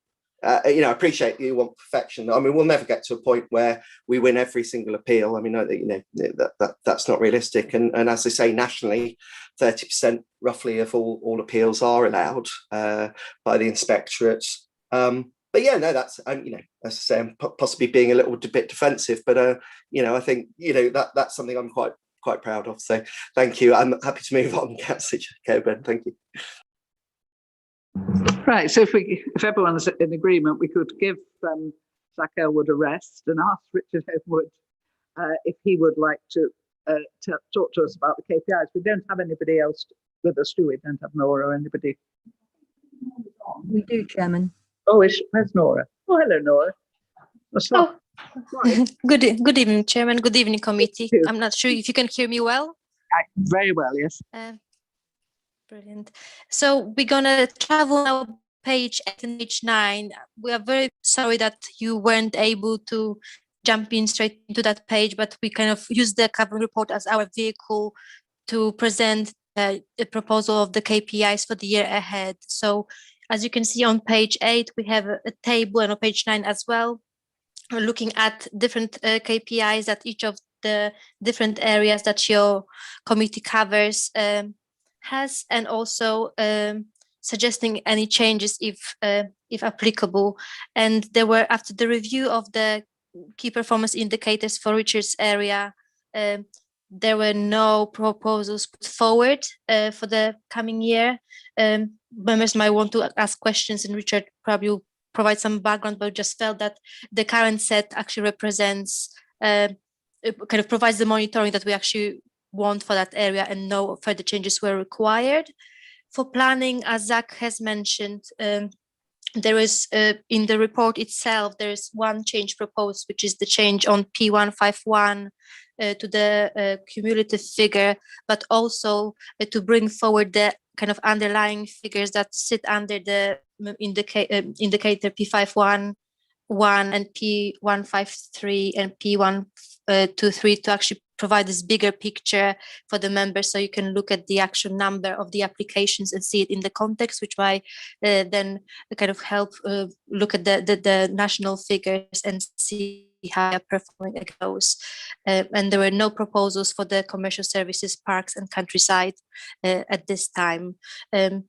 I appreciate you want perfection. I mean, we'll never get to a point where we win every single appeal. I mean, you know, that's not realistic. And as I say, nationally, 30% roughly of all appeals are allowed by the inspectorates. But yeah, no, that's, you know, as I say, I'm possibly being a little bit defensive, but you know, I think, you know, that's something I'm quite proud of. So thank you. I'm happy to move on, Councillor Coburn. Thank you.
Right, so if everyone's in agreement, we could give Zach Elwood a rest and ask Richard Homewood if he would like to talk to us about the KPIs. We don't have anybody else with us, do we? Don't have Nora or anybody?
We do, Chairman.
Oh, where's Nora? Oh, hello, Nora.
Good evening, Chairman. Good evening, committee. I'm not sure if you can hear me well.
Very well, yes.
Brilliant. So we're gonna travel now, page 8 and page 9. We are very sorry that you weren't able to jump in straight into that page, but we kind of use the covering report as our vehicle to present the proposal of the KPIs for the year ahead. So as you can see on page 8, we have a table, and on page 9 as well. We're looking at different KPIs at each of the different areas that your committee covers has, and also suggesting any changes if applicable. And there were, after the review of the key performance indicators for Richard's area, there were no proposals put forward for the coming year. Members might want to ask questions, and Richard probably will provide some background, but just felt that the current set actually represents, kind of provides the monitoring that we actually want for that area, and no further changes were required. For planning, as Zach has mentioned, there is in the report itself, there is one change proposed, which is the change on P151 to the cumulative figure, but also to bring forward the kind of underlying figures that sit under the indicator P511 and P153 and P123 to actually provide this bigger picture for the members, so you can look at the actual number of the applications and see it in the context, which might then kind of help look at the national figures and see how they're performing against those. And there were no proposals for the commercial services, parks and countryside at this time.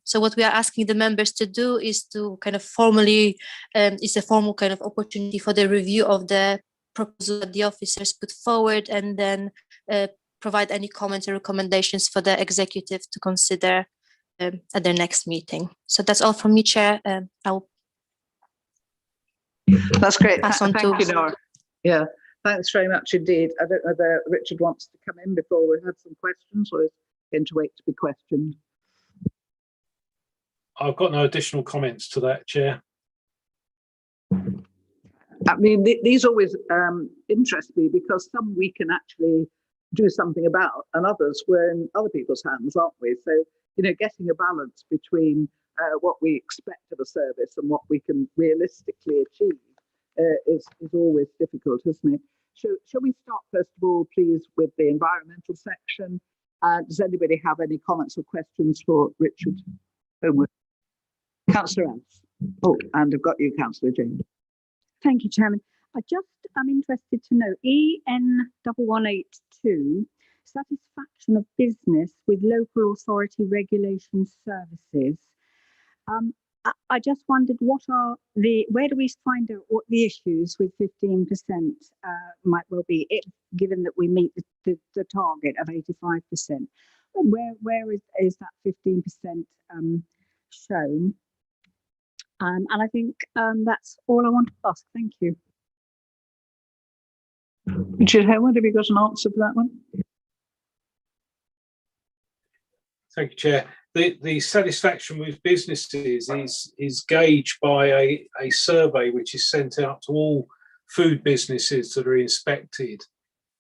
So what we are asking the members to do is to kind of formally, it's a formal kind of opportunity for the review of the proposal that the officers put forward, and then provide any comments or recommendations for the executive to consider at their next meeting. So that's all from me, Chair. I'll
That's great.
pass on
Thank
to
you, Nora. Yeah, thanks very much indeed. I don't know whether Richard wants to come in before we have some questions, or is going to wait to be questioned.
I've got no additional comments to that, Chair.
I mean, these always interest me, because some we can actually do something about, and others we're in other people's hands, aren't we? So, you know, getting a balance between what we expect of a service and what we can realistically achieve is always difficult, isn't it? Shall we start, first of all, please, with the environmental section? Does anybody have any comments or questions for Richard Homewood? Councillor Ants. Oh, and I've got you, Councillor James.
Thank you, Chairman. I just am interested to know, EN1182 satisfaction of business with local authority regulation services. I just wondered where do we find out what the issues with 15% might well be, given that we meet the target of 85%. Where is that 15% shown? And I think that's all I want to ask. Thank you.
Richard Howard, have you got an answer for that one?
Thank you, Chair. The satisfaction with businesses is gauged by a survey which is sent out to all food businesses that are inspected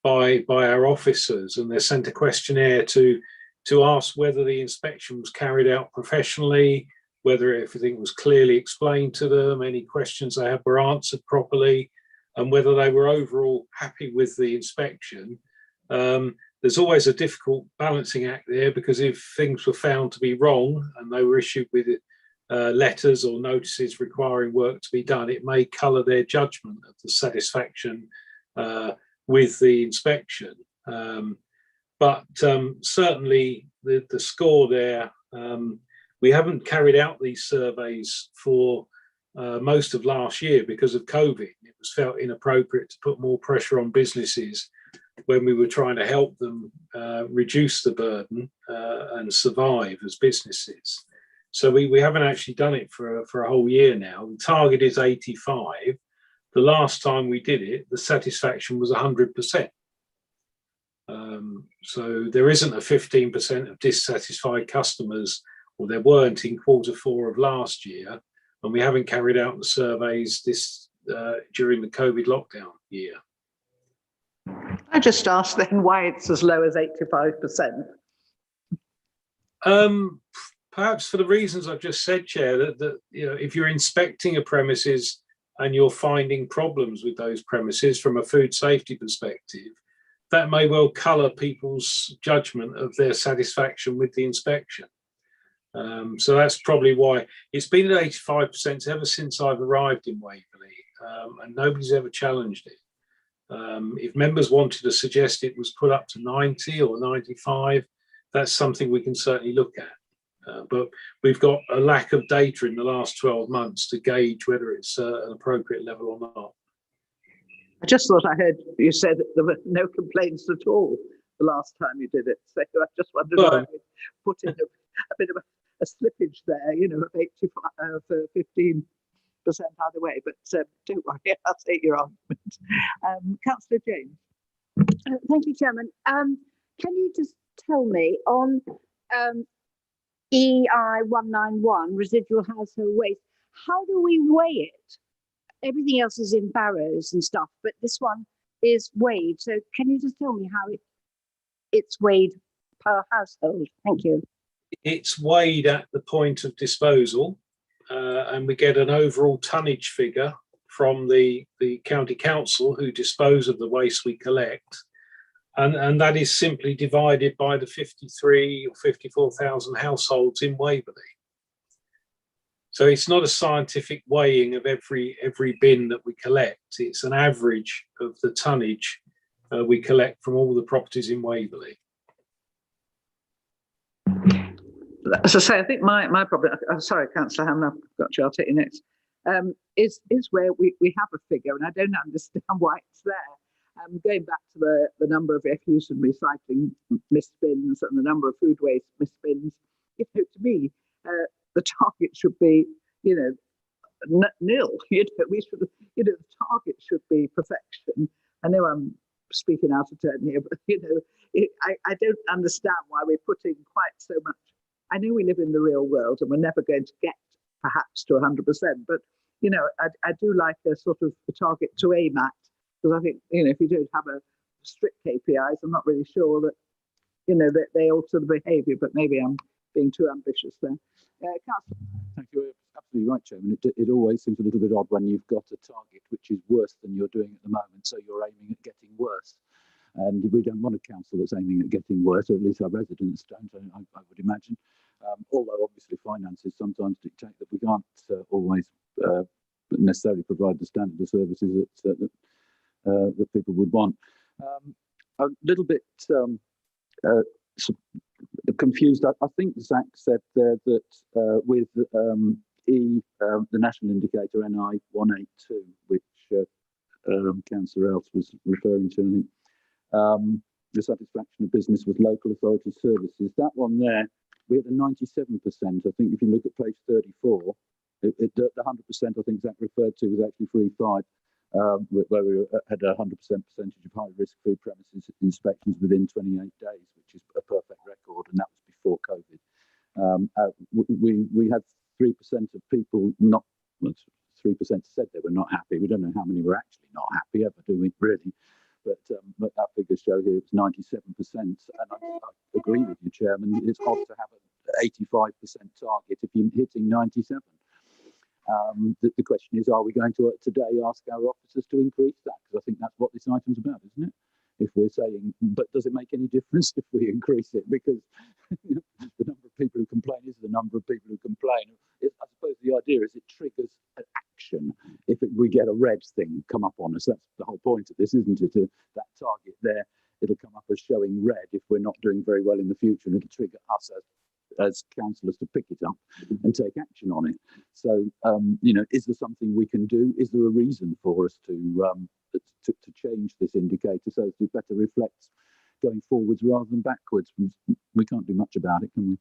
by our officers, and they're sent a questionnaire to ask whether the inspection was carried out professionally, whether everything was clearly explained to them, any questions they had were answered properly, and whether they were overall happy with the inspection. There's always a difficult balancing act there, because if things were found to be wrong and they were issued with letters or notices requiring work to be done, it may colour their judgment of the satisfaction with the inspection. But certainly the score there, we haven't carried out these surveys for most of last year because of COVID. It was felt inappropriate to put more pressure on businesses when we were trying to help them reduce the burden and survive as businesses. So we haven't actually done it for a whole year now. The target is 85. The last time we did it, the satisfaction was 100%. So there isn't a 15% of dissatisfied customers, or there weren't in Q4 of last year, and we haven't carried out the surveys during the COVID lockdown year.
I just asked then why it's as low as 85%.
Perhaps for the reasons I've just said, Chair, that if you're inspecting a premises and you're finding problems with those premises from a food safety perspective, that may well colour people's judgment of their satisfaction with the inspection. So that's probably why it's been at 85% ever since I've arrived in Waverley, and nobody's ever challenged it. If members wanted to suggest it was put up to 90 or 95, that's something we can certainly look at. But we've got a lack of data in the last 12 months to gauge whether it's an appropriate level or not.
I just thought I heard you said that there were no complaints at all the last time you did it. So I just wondered why we put in a bit of a slippage there, of 85 for 15% either way. But don't worry, I'll take your argument. Councillor James.
Thank you, Chairman. Can you just tell me on EI 191, residual household waste, how do we weigh it? Everything else is in barrows and stuff, but this one is weighed. So can you just tell me how it's weighed per household? Thank you.
It's weighed at the point of disposal, and we get an overall tonnage figure from the county council who dispose of the waste we collect. And that is simply divided by the 53 or 54,000 households in Waverley. So it's not a scientific weighing of every bin that we collect. It's an average of the tonnage we collect from all the properties in Waverley.
As I say, I think my problem, sorry, Councillor Hammond, I've got you, I'll take you next, is where we have a figure, and I don't understand why it's there. Going back to the number of refuse and recycling missed bins and the number of food waste missed bins, to me, the target should be, nil. We should, the target should be perfection. I know I'm speaking out of turn here, but I don't understand why we're putting quite so much. I know we live in the real world and we're never going to get perhaps to 100%, but I do like a sort of a target to aim at, because I think if you don't have a strict KPIs, I'm not really sure that that they alter the behaviour. But maybe I'm being too ambitious there.
Thank you. Absolutely right, Chairman. It always seems a little bit odd when you've got a target which is worse than you're doing at the moment, so you're aiming at getting worse. And we don't want a council that's aiming at getting worse, or at least our residents don't, I would imagine. Although obviously finances sometimes dictate that we can't always necessarily provide the standard of services that people would want. A little bit confused. I think Zach said there that with the national indicator NI 182, which Councillor Else was referring to, I think, the satisfaction of business with local authority services, that one there, we had a 97%. I think if you look at page 34, the 100% I think Zach referred to was actually 3.5. Where we had a 100% percentage of high-risk food premises inspections within 28 days, which is a perfect record, and that was before COVID. We had 3% of people not, well, 3% said they were not happy. We don't know how many were actually not happy, ever do we really? But our figures show here it's 97%, and I agree with you, Chairman. It's odd to have an 85% target if you're hitting 97%. The question is, are we going to today ask our officers to increase that? Because I think that's what this item's about, isn't it? If we're saying, but does it make any difference if we increase it? Because the number of people who complain is the number of people who complain. I suppose the idea is it triggers an action. If we get a red thing come up on us, that's the whole point of this, isn't it? That target there, it'll come up as showing red if we're not doing very well in the future, and it'll trigger us as councillors to pick it up and take action on it. So, is there something we can do? Is there a reason for us to change this indicator so as to better reflect going forwards rather than backwards? We can't do much about it, can we?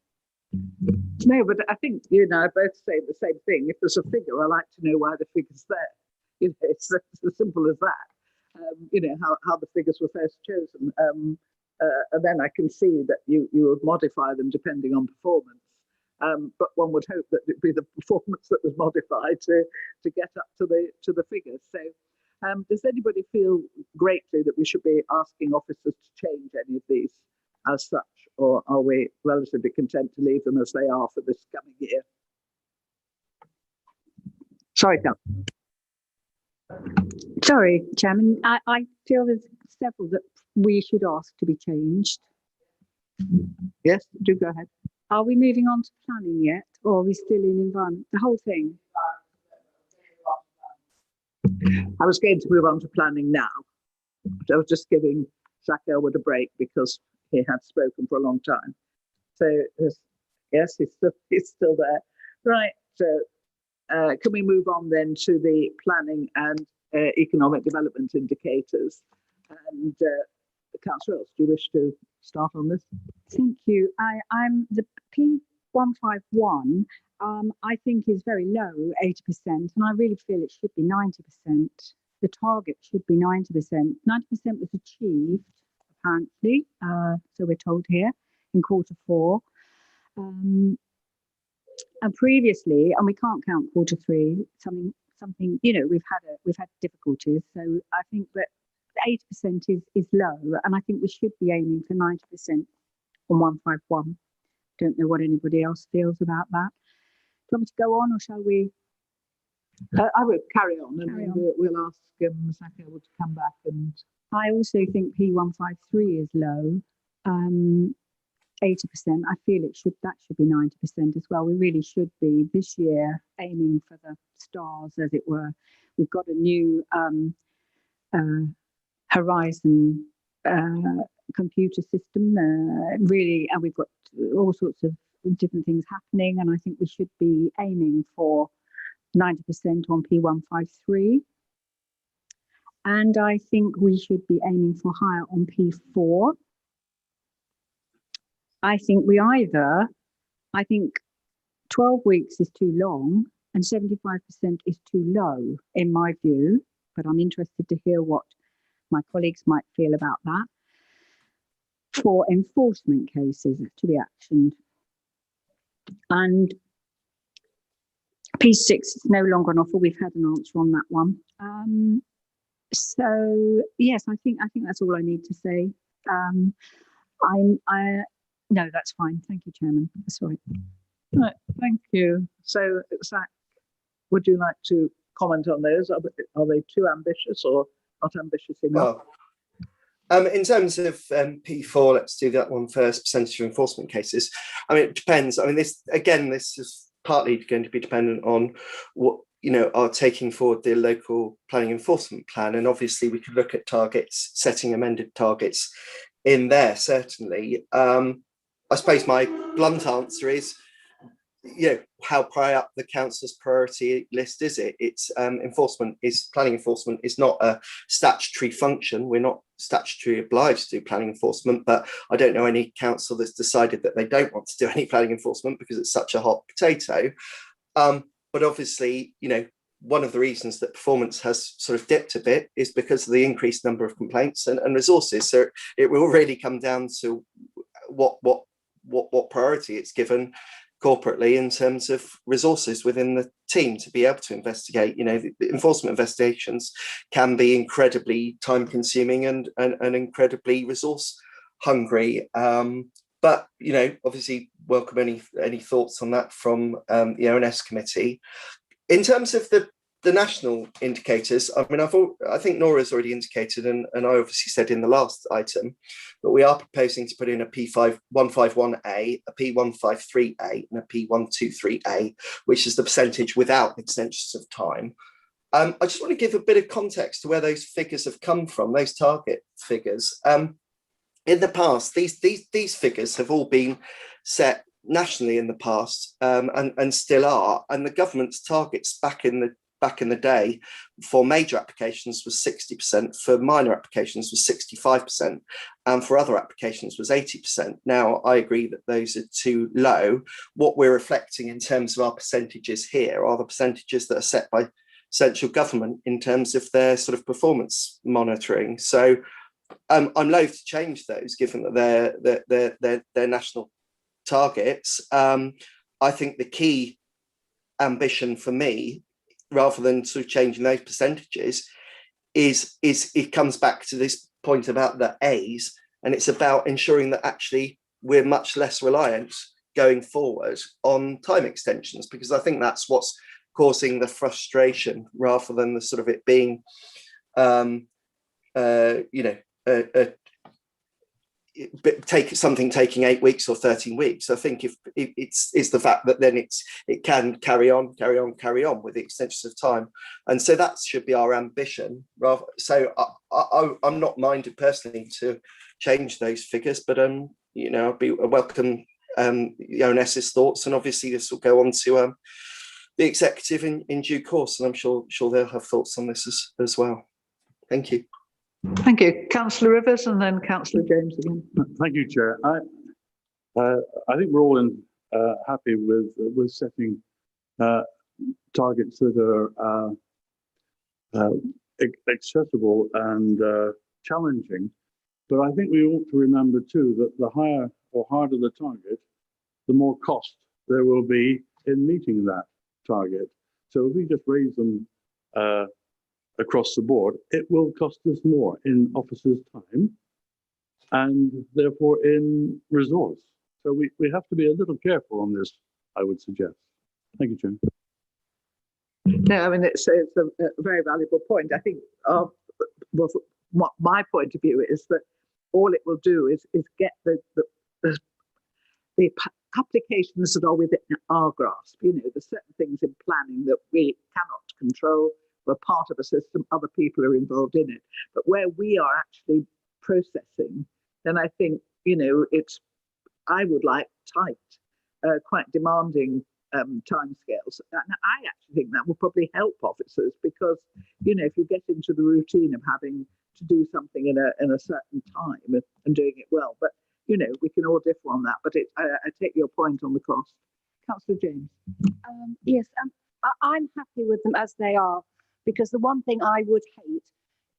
No, but I think you and I both say the same thing. If there's a figure, I like to know why the figure's there. It's as simple as that. How the figures were first chosen. And then I can see that you would modify them depending on performance. But one would hope that it'd be the performance that was modified to get up to the figures. So does anybody feel greatly that we should be asking officers to change any of these as such, or are we relatively content to leave them as they are for this coming year? Sorry, Cal.
Sorry, Chairman. I feel there's several that we should ask to be changed.
Yes, do go ahead.
Are we moving on to planning yet, or are we still in environment? The whole thing?
I was going to move on to planning now. I was just giving Zach Elwood a break because he had spoken for a long time. So yes, he's still there. Right. So can we move on then to the planning and economic development indicators? And Councillor Else, do you wish to start on this?
Thank you. I'm the P151. I think is very low, 80%, and I really feel it should be 90%. The target should be 90%. 90% was achieved, apparently, so we're told here, in Q4. And previously, and we can't count Q3, something, we've had difficulties. So I think that 80% is low, and I think we should be aiming for 90% on 151. Don't know what anybody else feels about that. Do you want me to go on, or shall we?
I will carry on, and we'll ask Zach Elwood to come back. And
I also think P153 is low, 80%. I feel that should be 90% as well. We really should be this year aiming for the stars, as it were. We've got a new Horizon computer system, really, and we've got all sorts of different things happening, and I think we should be aiming for 90% on P153, and I think we should be aiming for higher on P4. I think 12 weeks is too long and 75% is too low in my view, but I'm interested to hear what my colleagues might feel about that. For enforcement cases to be actioned. And P6 is no longer an offer. We've had an answer on that one. So yes, I think that's all I need to say. No, that's fine. Thank you, Chairman. That's all right.
Right, thank you. So, Zach, would you like to comment on those? Are they too ambitious or not ambitious enough?
In terms of P4, let's do that one first, percentage of enforcement cases. I mean, it depends. I mean, this is partly going to be dependent on what, are taking forward the local planning enforcement plan. And obviously we could look at targets, setting amended targets in there, certainly. I suppose my blunt answer is, how high up the council's priority list is it? It's planning enforcement is not a statutory function. We're not statutorily obliged to do planning enforcement, but I don't know any council that's decided that they don't want to do any planning enforcement because it's such a hot potato. But obviously, one of the reasons that performance has sort of dipped a bit is because of the increased number of complaints and resources. So it will really come down to what priority it's given corporately in terms of resources within the team to be able to investigate. The enforcement investigations can be incredibly time consuming and incredibly resource hungry. But obviously welcome any thoughts on that from the ONS committee. In terms of the national indicators, I think Nora's already indicated, and I obviously said in the last item, but we are proposing to put in a P151A, a P153A, and a P123A, which is the percentage without extensions of time. I just want to give a bit of context to where those figures have come from, those target figures. In the past, these figures have all been set nationally in the past, and still are, and the government's targets back in the day for major applications was 60%, for minor applications was 65%, and for other applications was 80%. Now, I agree that those are too low. What we're reflecting in terms of our percentages here are the percentages that are set by central government in terms of their sort of performance monitoring. So I'm loath to change those, given that they're national targets. I think the key ambition for me, rather than sort of changing those percentages, is it comes back to this point about the A's, and it's about ensuring that actually we're much less reliant going forward on time extensions, because I think that's what's causing the frustration, rather than the sort of it being taking 8 weeks or 13 weeks. I think if it's the fact that then it can carry on with the extensions of time, and so that should be our ambition. Rather, so I'm not minded personally to change those figures, but I'd be welcome the ONS's thoughts, and obviously this will go on to the executive in due course, and I'm sure they'll have thoughts on this as well. Thank you.
Thank you. Councillor Rivers and then Councillor James again.
Thank you, Chair. I think we're all happy with setting targets that are accessible and challenging. But I think we ought to remember too that the higher or harder the target, the more cost there will be in meeting that target. So if we just raise them across the board, it will cost us more in officers' time and therefore in resource. So we have to be a little careful on this, I would suggest. Thank you, Chair.
No, I mean, it's a very valuable point. I think what my point of view is that all it will do is get the applications that are within our grasp. There's certain things in planning that we cannot control. We're part of a system, other people are involved in it. But where we are actually processing, then I think, I would like tight, quite demanding timescales. And I actually think that will probably help officers because, if you get into the routine of having to do something in a certain time and doing it well, but, we can all differ on that. But I take your point on the cost. Councillor James.
Yes, I'm happy with them as they are, because the one thing I would hate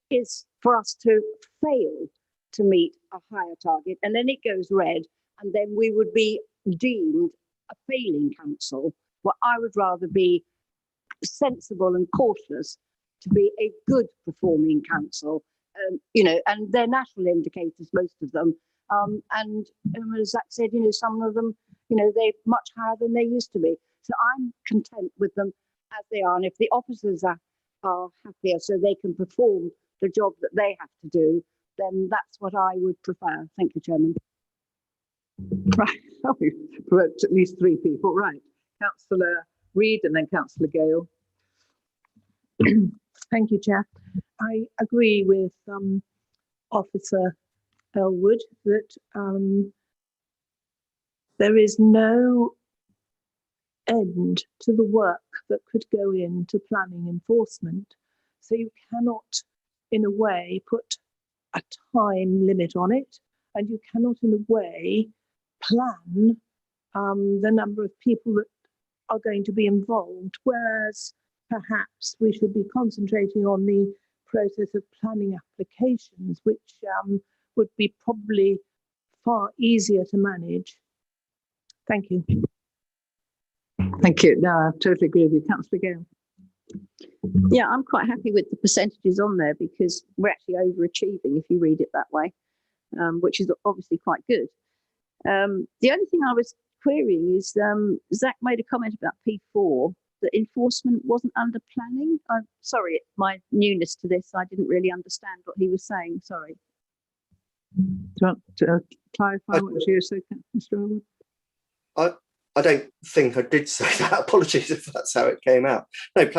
is for us to fail to meet a higher target and then it goes red and then we would be deemed a failing council. Well, I would rather be sensible and cautious to be a good performing council, and they're national indicators, most of them. And as Zach said, some of them, they're much higher than they used to be. So I'm content with them as they are. And if the officers are happier so they can perform the job that they have to do, then that's what I would prefer. Thank you, Chairman.
Right. Oh, we've provoked at least 3 people. Right. Councillor Reid and then Councillor Gale.
Thank you, Chair. I agree with Officer Elwood that there is no end to the work that could go into planning enforcement. So you cannot, in a way, put a time limit on it, and you cannot, in a way, plan the number of people that are going to be involved, whereas perhaps we should be concentrating on the process of planning applications, which would be probably far easier to manage. Thank you.
Thank you. No, I totally agree with you. Councillor Gale.
Yeah, I'm quite happy with the percentages on there because we're actually overachieving if you read it that way, which is obviously quite good. The only thing I was querying is Zach made a comment about P4, that enforcement wasn't under planning. I'm sorry, my newness to this, I didn't really understand what he was saying. Sorry.
Do you want to clarify what you said, Mr. Elwood?
I don't think I did say that. Apologies if that's how it came out. No,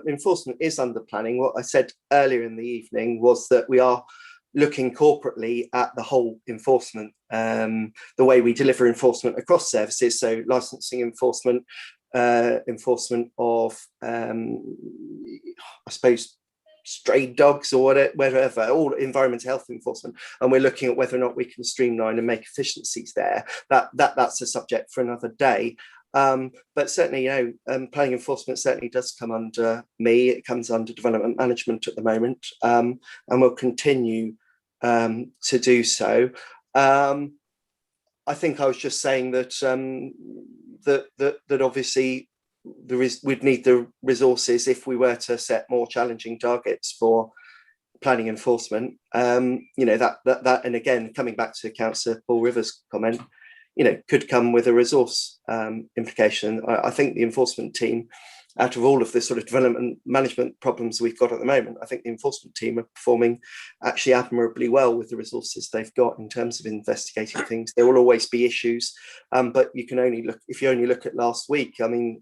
enforcement is under planning. What I said earlier in the evening was that we are looking corporately at the whole enforcement, the way we deliver enforcement across services. So licensing enforcement, enforcement of, I suppose, stray dogs or whatever, all environmental health enforcement, and we're looking at whether or not we can streamline and make efficiencies there. That's a subject for another day. But certainly, you know, planning enforcement certainly does come under me. It comes under development management at the moment, and will continue to do so. I think I was just saying that that obviously we'd need the resources if we were to set more challenging targets for planning enforcement. You know, that and again, coming back to Councillor Paul Rivers' comment, you know, could come with a resource implication. I think the enforcement team, out of all of the sort of development management problems we've got at the moment, I think the enforcement team are performing actually admirably well with the resources they've got in terms of investigating things. There will always be issues, but you can only look, if you only look at last week, I mean,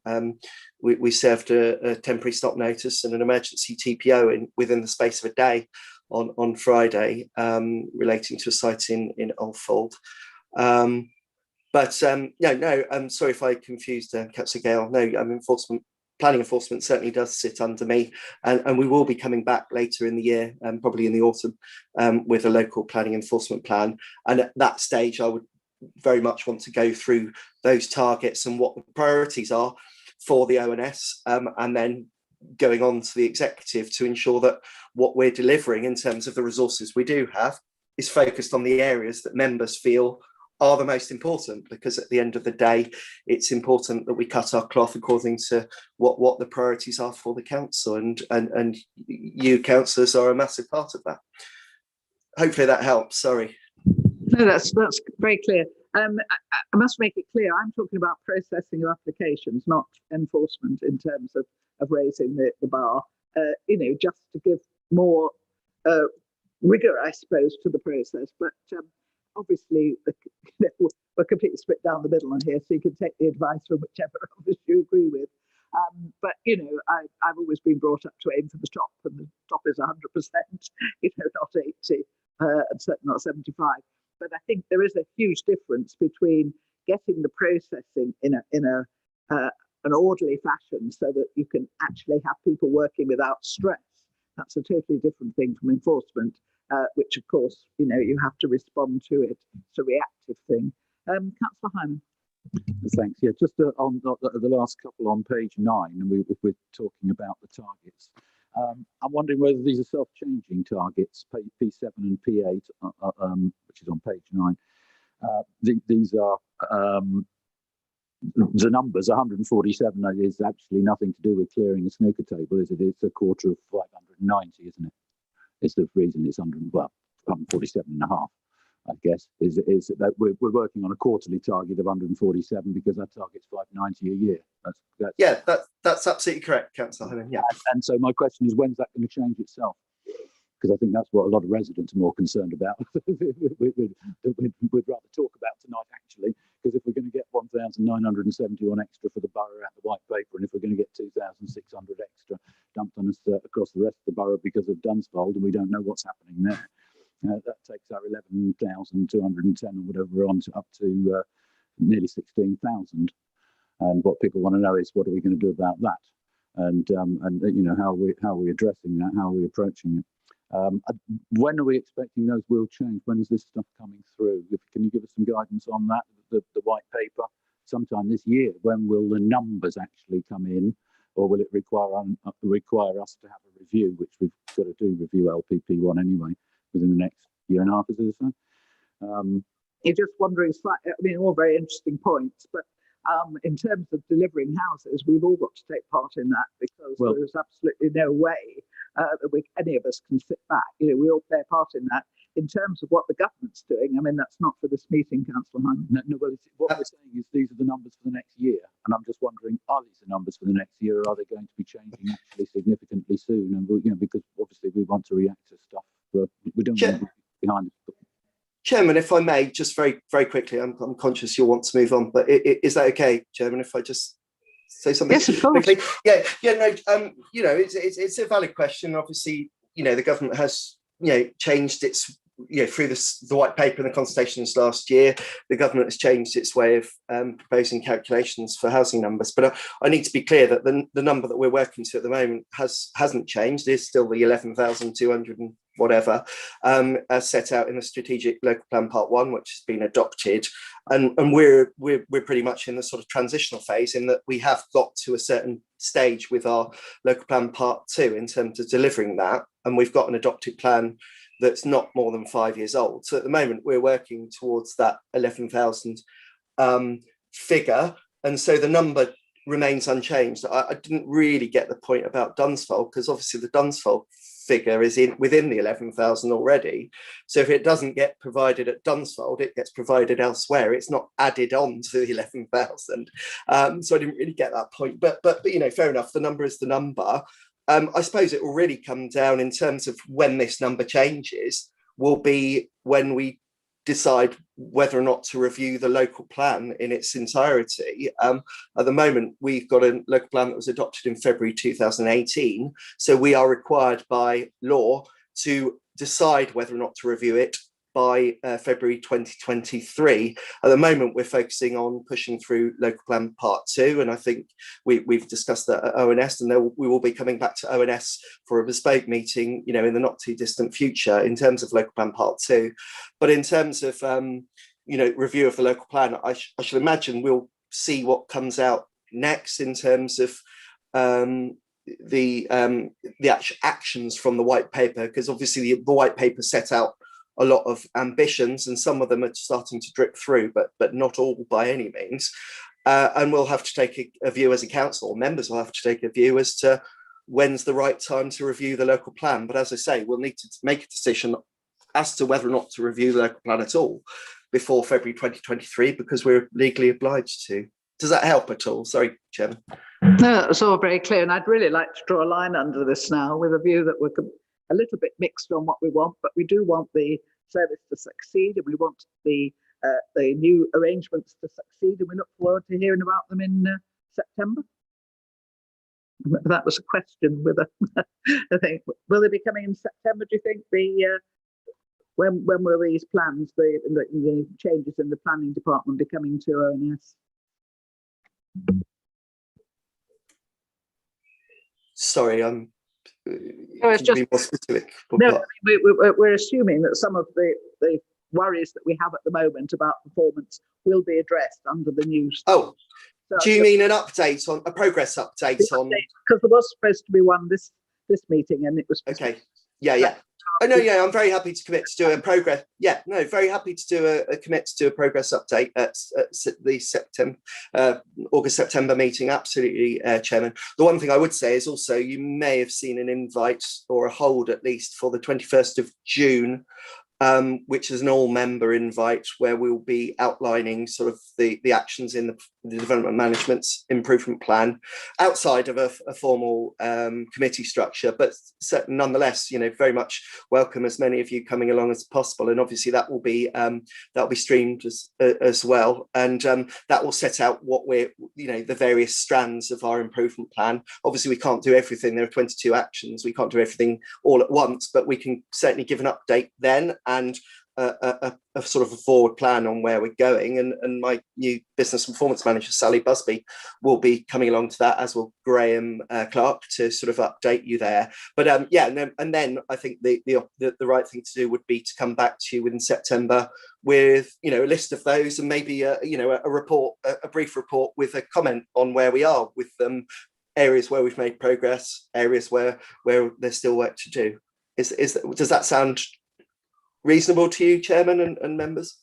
we served a temporary stop notice and an emergency TPO within the space of a day on Friday, relating to a site in Alfold. But no, I'm sorry if I confused Councillor Gale. No, planning enforcement certainly does sit under me, and we will be coming back later in the year, probably in the autumn, with a local planning enforcement plan. And at that stage, I would very much want to go through those targets and what the priorities are for the ONS, and then going on to the executive to ensure that what we're delivering in terms of the resources we do have is focused on the areas that members feel are the most important, because at the end of the day, it's important that we cut our cloth according to what the priorities are for the council, and you councillors are a massive part of that. Hopefully that helps. Sorry.
No, that's very clear. I must make it clear, I'm talking about processing of applications, not enforcement in terms of raising the bar, you know, just to give more rigor, I suppose, to the process. But obviously, we're completely split down the middle on here, so you can take the advice from whichever of us you agree with. But, you know, I've always been brought up to aim for the top, and the top is 100%, you know, not 80, and certainly not 75. But I think there is a huge difference between getting the processing in an orderly fashion so that you can actually have people working without stress. That's a totally different thing from enforcement, which of course, you know, you have to respond to it. It's a reactive thing. Councillor Hyman.
Thanks. Yeah, just on the last couple on page 9, and we're talking about the targets. I'm wondering whether these are self-changing targets, P7 and P8, which is on page 9. These are the numbers. 147 is actually nothing to do with clearing a snooker table, is it? It's a quarter of 590, isn't it? It's the reason it's 147 and a half, I guess, is that we're working on a quarterly target of 147 because our target's 590 a year.
Yeah, that's absolutely correct, Councillor Hyman. Yeah.
And so my question is, when's that going to change itself? Because I think that's what a lot of residents are more concerned about. we'd rather talk about tonight, actually, because if we're going to get 1,971 extra for the borough at the white paper, and if we're going to get 2,600 extra dumped on us across the rest of the borough because of Dunsfold, and we don't know what's happening there, That takes our 11,210 or whatever we're on to up to nearly 16,000. And what people want to know is, what are we going to do about that? And you know, how are we addressing that? How are we approaching it? When are we expecting those will change? When is this stuff coming through? Can you give us some guidance on that? The white paper sometime this year. When will the numbers actually come in, or will it require us to have a review, which we've got to do, review LPP1 anyway within the next year and a half, is it so?
You're just wondering slightly, I mean, all very interesting points, but in terms of delivering houses, we've all got to take part in that, because there's absolutely no way that any of us can sit back. You know, we all play a part in that. In terms of what the government's doing, I mean, that's not for this meeting, Councillor Hyman.
No, well, what we're saying is these are the numbers for the next year, and I'm just wondering, are these the numbers for the next year, or are they going to be changing actually significantly soon? And you know, because obviously we want to react to stuff, but we don't want to be behind it.
Chairman, if I may, just very, very quickly, I'm conscious you'll want to move on, but is that okay, Chairman, if I just say something?
Yes, of course.
Quickly? Yeah, no, you know, it's a valid question. Obviously, you know, the government has, you know, changed its, you know, through the white paper and the consultations last year, the government has changed its way of proposing calculations for housing numbers. But I need to be clear that the number that we're working to at the moment hasn't changed. It is still the 11,200 and whatever, as set out in the Strategic Local Plan Part 1, which has been adopted. And we're pretty much in the sort of transitional phase, in that we have got to a certain stage with our Local Plan Part 2 in terms of delivering that. And we've got an adopted plan that's not more than 5 years old. So at the moment, we're working towards that 11,000 figure. And so the number remains unchanged. I didn't really get the point about Dunsfold, because obviously the Dunsfold figure is within the 11,000 already. So if it doesn't get provided at Dunsfold, it gets provided elsewhere. It's not added on to the 11,000. So I didn't really get that point. But you know, fair enough. The number is the number. I suppose it will really come down, in terms of when this number changes, will be when we decide whether or not to review the local plan in its entirety. At the moment, we've got a local plan that was adopted in February 2018. So we are required by law to decide whether or not to review it by February 2023. At the moment, we're focusing on pushing through Local Plan Part 2, and I think we've discussed that at ONS, and we will be coming back to ONS for a bespoke meeting, you know, in the not too distant future, in terms of Local Plan Part 2. But in terms of you know, review of the local plan, I should imagine we'll see what comes out next in terms of the actual actions from the white paper, because obviously the white paper set out a lot of ambitions, and some of them are starting to drip through, but not all by any means. And we'll have to take a view as a council, members will have to take a view as to when's the right time to review the local plan. But as I say, we'll need to make a decision as to whether or not to review the local plan at all before February 2023, because we're legally obliged to. Does that help at all? Sorry, Chairman.
No, it's all very clear, and I'd really like to draw a line under this now, with a view that we're a little bit mixed on what we want, but we do want the service to succeed, and we want the new arrangements to succeed, and we look forward to hearing about them in September. That was a question with I think, will they be coming in September, do you think? When will these plans, the changes in the planning department, be coming to ONS?
Sorry, I'm
it's just
be more specific.
No, we're assuming that some of the worries that we have at the moment about performance will be addressed under the new.
Oh,
so
do you mean an update, on a progress update on?
Because there was supposed to be one this meeting, and it was
okay. Yeah. Oh no, yeah, I'm very happy to commit to do a progress. Yeah, no, very happy to do a commit to do a progress update at the August-September meeting. Absolutely, Chairman. The one thing I would say is also, you may have seen an invite, or a hold at least, for the 21st of June, which is an all-member invite, where we'll be outlining sort of the actions in the development management's improvement plan, outside of a formal committee structure, but nonetheless, you know, very much welcome as many of you coming along as possible. And obviously that will be streamed as well, and that will set out what we're, you know, the various strands of our improvement plan. Obviously we can't do everything. There are 22 actions. We can't do everything all at once, but we can certainly give an update then. and a sort of a forward plan on where we're going. And my new business performance manager, Sally Busby, will be coming along to that, as will Graham Clark, to sort of update you there. But and then I think the right thing to do would be to come back to you within September with a list of those, and maybe a report, a brief report with a comment on where we are with them, areas where we've made progress, areas where there's still work to do. Does that sound reasonable to you, Chairman and members?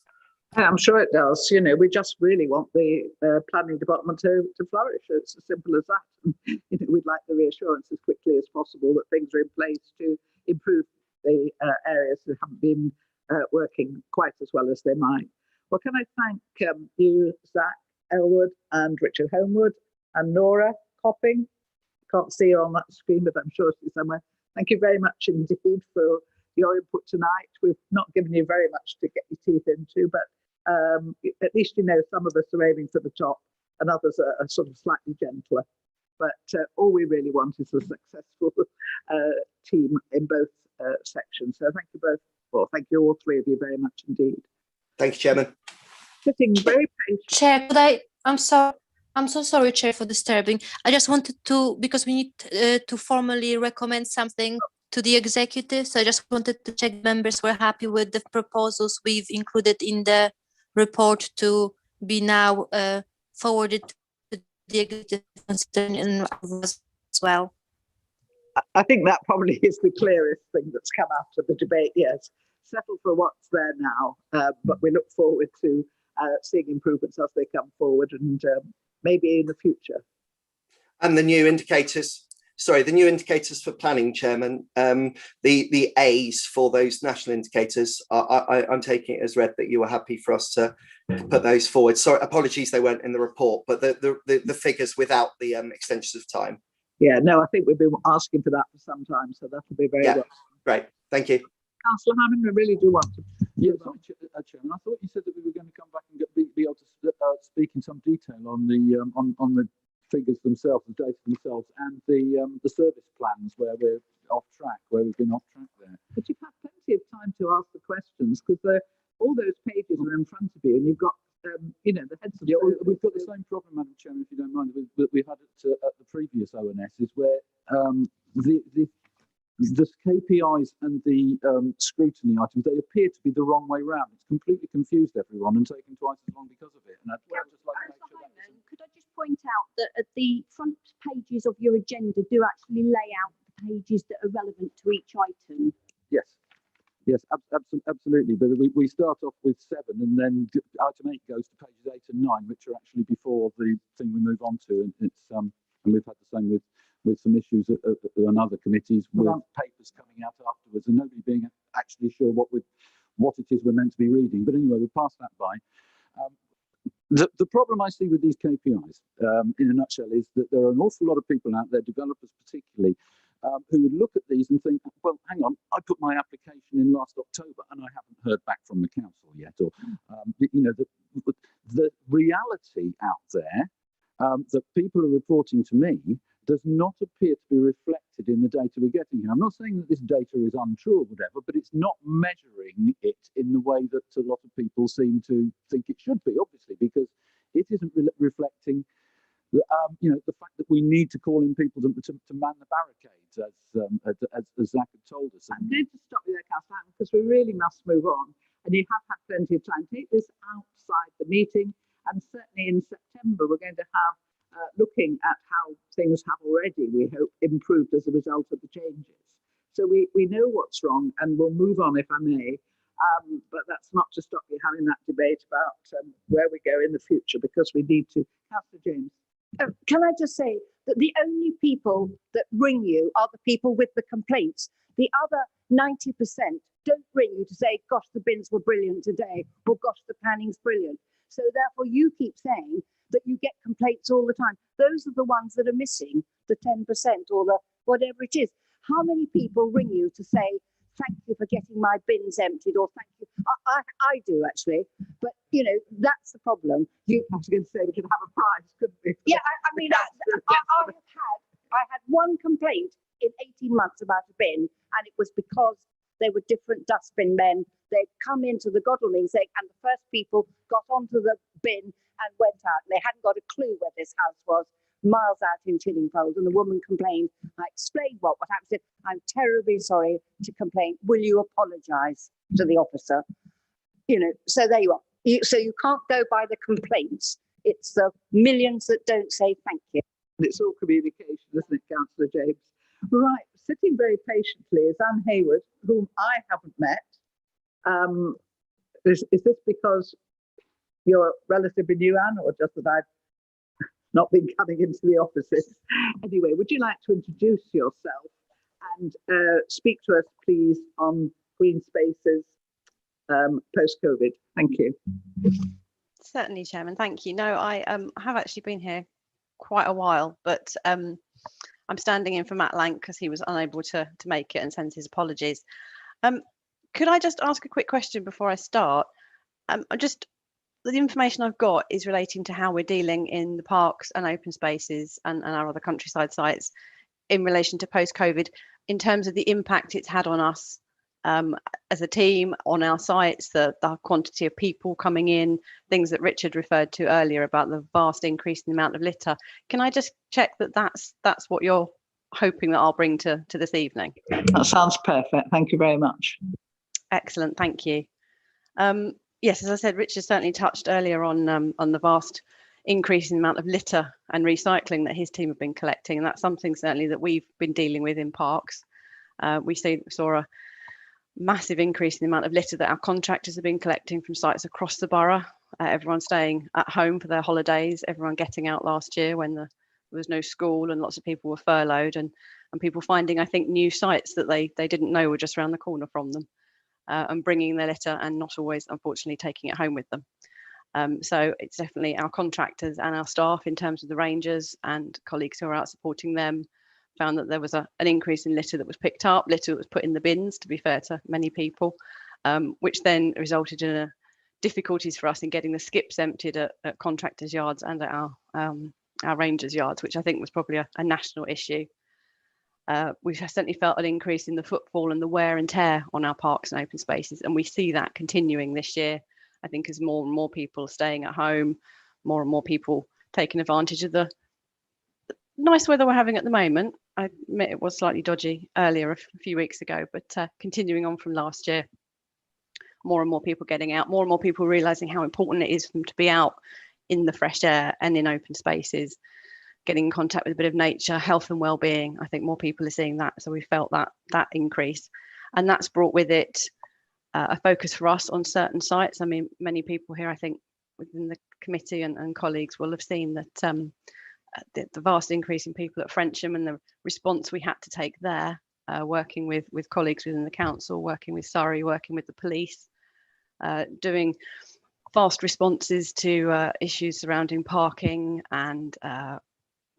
I'm sure it does. We just really want the planning department to flourish. It's as simple as that. We'd like the reassurance as quickly as possible that things are in place to improve the areas that haven't been working quite as well as they might. Well, can I thank you, Zach Elwood, and Richard Homewood, and Nora Copping. Can't see her on that screen, but I'm sure she's somewhere. Thank you very much indeed for your input tonight. We've not given you very much to get your teeth into, but at least some of us are aiming for the top and others are sort of slightly gentler. But all we really want is a successful team in both sections. So thank you both. Well, thank you all three of you very much indeed.
Thank you, Chairman.
Sitting very patient.
Chair, I'm so sorry, Chair, for disturbing. I just wanted to, because we need to formally recommend something to the executive. So I just wanted to check members were happy with the proposals we've included in the report to be now forwarded to the executive considering as well.
I think that probably is the clearest thing that's come out of the debate. Yes, settle for what's there now, but we look forward to seeing improvements as they come forward, and maybe in the future.
And the new indicators for planning, Chairman, the A's for those national indicators, I'm taking it as read that you were happy for us to put those forward. Sorry, apologies they weren't in the report, but the figures without the extensions of time.
Yeah, no, I think we've been asking for that for some time, so that'll be very well.
Great, thank you.
Councillor Hammond, I really do want to.
Yeah, sorry, Chairman. I thought you said that we were going to come back and be able to speak in some detail on the figures themselves, the data themselves, and the service plans where we're off track, where we've been off track there.
But you've had plenty of time to ask the questions, because all those pages are in front of you, and you've got the heads of.
Yeah, we've got the same problem, Madam Chairman, if you don't mind, that we had at the previous ONS, is where the KPIs and the scrutiny items, they appear to be the wrong way round. It's completely confused everyone and taken twice as long because of it. And I'd just like to make sure that
could I just point out that at the front pages of your agenda do actually lay out the pages that are relevant to each item?
Yes, absolutely. But we start off with 7, and then item 8 goes to pages 8 and 9, which are actually before the thing we move on to. And it's and we've had the same with some issues on other committees with papers coming out afterwards and nobody being actually sure what it is we're meant to be reading. But anyway, we'll pass that by. The problem I see with these KPIs, in a nutshell, is that there are an awful lot of people out there, developers particularly, who would look at these and think, well, hang on, I put my application in last October and I haven't heard back from the council yet. Or, the reality out there that people are reporting to me does not appear to be reflected in the data we're getting here. I'm not saying that this data is untrue or whatever, but it's not measuring it in the way that a lot of people seem to think it should be, obviously, because it isn't reflecting the fact that we need to call in people to man the barricades, as Zach had told us.
I'm going to stop you there, Councillor, because we really must move on. And you have had plenty of time. Take this outside the meeting, and certainly in September we're going to have looking at how things have already, we hope, improved as a result of the changes. So we know what's wrong, and we'll move on, if I may. But that's not to stop you having that debate about where we go in the future, because we need to. Councillor James.
Can I just say that the only people that ring you are the people with the complaints. The other 90% don't ring you to say, gosh, the bins were brilliant today, or gosh, the planning's brilliant. So therefore you keep saying that you get complaints all the time. Those are the ones that are missing, the 10% or the whatever it is. How many people ring you to say, thank you for getting my bins emptied, or thank you? I do, actually, but that's the problem.
I was going to say we could have a prize, couldn't we?
Yeah, I had one complaint in 18 months about a bin, and it was because they were different dustbin men. They'd come into the Godalming thing, and the first people got onto the bin and went out. They hadn't got a clue where this house was, miles out in Chiddingfold, and the woman complained. I explained what happened. Said, I'm terribly sorry to complain. Will you apologise to the officer? You know, so there you are. So you can't go by the complaints. It's the millions that don't say thank you.
And it's all communication, isn't it, Councillor James? Right, sitting very patiently is Anne Hayward, whom I haven't met. Is this because you're relatively new, Anne, or just that I've not been coming into the offices? Anyway, would you like to introduce yourself and speak to us, please, on green spaces post-COVID? Thank you.
Certainly, Chairman. Thank you. No, I have actually been here quite a while, but I'm standing in for Matt Lank because he was unable to make it and sends his apologies. Could I just ask a quick question before I start? The information I've got is relating to how we're dealing in the parks and open spaces and our other countryside sites in relation to post-COVID, in terms of the impact it's had on us as a team, on our sites, the quantity of people coming in, things that Richard referred to earlier about the vast increase in the amount of litter. Can I just check that that's what you're hoping that I'll bring to this evening?
That sounds perfect. Thank you very much.
Excellent, thank you. Yes, as I said, Richard certainly touched earlier on the vast increase in the amount of litter and recycling that his team have been collecting, and that's something certainly that we've been dealing with in parks. We saw a massive increase in the amount of litter that our contractors have been collecting from sites across the borough. Everyone staying at home for their holidays, everyone getting out last year when there was no school and lots of people were furloughed, and people finding, I think, new sites that they didn't know were just around the corner from them. And bringing their litter and not always, unfortunately, taking it home with them. So it's definitely our contractors and our staff in terms of the rangers and colleagues who are out supporting them found that there was an increase in litter that was picked up, litter that was put in the bins, to be fair to many people, which then resulted in difficulties for us in getting the skips emptied at contractors' yards and at our rangers' yards, which I think was probably a national issue. We've certainly felt an increase in the footfall and the wear and tear on our parks and open spaces, and we see that continuing this year. I think as more and more people are staying at home, more and more people taking advantage of the nice weather we're having at the moment. I admit it was slightly dodgy earlier a few weeks ago, but continuing on from last year, more and more people getting out, more and more people realising how important it is for them to be out in the fresh air and in open spaces, getting in contact with a bit of nature, health and well-being. I think more people are seeing that, so we felt that increase, and that's brought with it a focus for us on certain sites. I mean, many people here, I think, within the committee and colleagues will have seen that the vast increase in people at Frensham and the response we had to take there, working with colleagues within the council, working with Surrey, working with the police, doing fast responses to issues surrounding parking and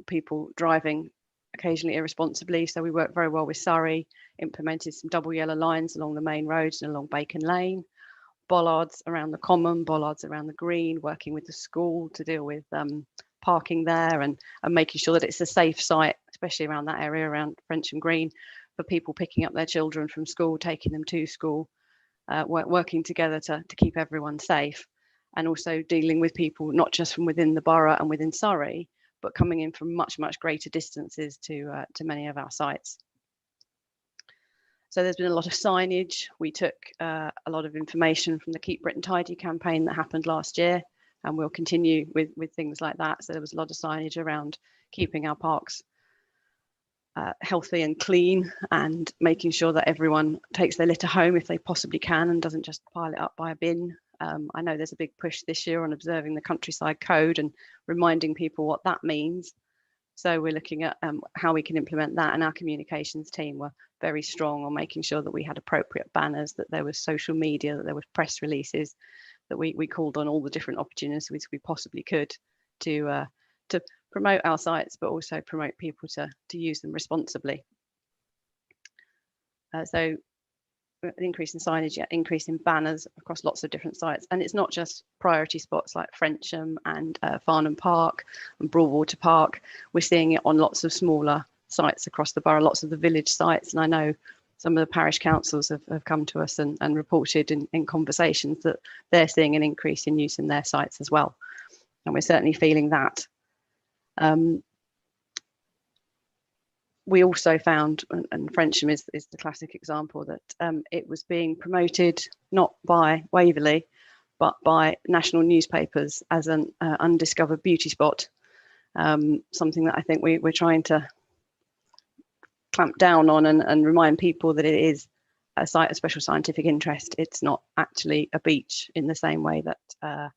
people driving occasionally irresponsibly. So we worked very well with Surrey, implemented some double yellow lines along the main roads and along Bacon Lane, bollards around the common, bollards around the green, working with the school to deal with parking there and making sure that it's a safe site, especially around that area around Frensham Green, for people picking up their children from school, taking them to school, working together to keep everyone safe, and also dealing with people not just from within the borough and within Surrey, but coming in from much greater distances to many of our sites. So there's been a lot of signage. We took a lot of information from the Keep Britain Tidy campaign that happened last year, and we'll continue with things like that. So there was a lot of signage around keeping our parks healthy and clean, and making sure that everyone takes their litter home if they possibly can and doesn't just pile it up by a bin. I know there's a big push this year on observing the countryside code and reminding people what that means. So we're looking at how we can implement that, and our communications team were very strong on making sure that we had appropriate banners, that there was social media, that there was press releases, that we called on all the different opportunities we possibly could to promote our sites, but also promote people to use them responsibly. So an increase in signage, increase in banners across lots of different sites. And it's not just priority spots like Frensham and Farnham Park and Broadwater Park. We're seeing it on lots of smaller sites across the borough, lots of the village sites. And I know some of the parish councils have come to us and reported in conversations that they're seeing an increase in use in their sites as well. And we're certainly feeling that. We also found, and Frensham is the classic example, that it was being promoted not by Waverley, but by national newspapers as an undiscovered beauty spot. Something that I think we're trying to clamp down on and remind people that it is a site of special scientific interest. It's not actually a beach in the same way that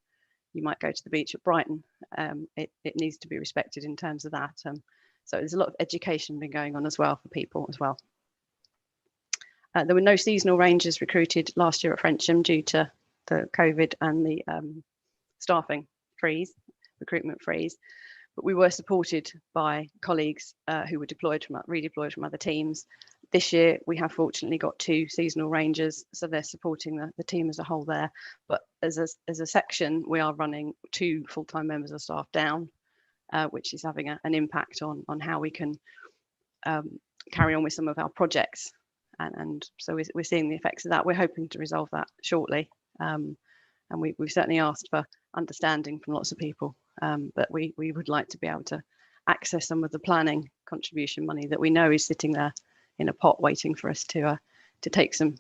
you might go to the beach at Brighton. It needs to be respected in terms of that. So there's a lot of education been going on as well for people as well. There were no seasonal rangers recruited last year at Frensham due to the COVID and the staffing freeze, recruitment freeze. But we were supported by colleagues who were redeployed from other teams. This year, we have fortunately got 2 seasonal rangers, so they're supporting the team as a whole there. But as a section, we are running 2 full-time members of staff down, which is having an impact on how we can carry on with some of our projects. And so we're seeing the effects of that. We're hoping to resolve that shortly. And we've certainly asked for understanding from lots of people. But we would like to be able to access some of the planning contribution money that we know is sitting there in a pot waiting for us to take some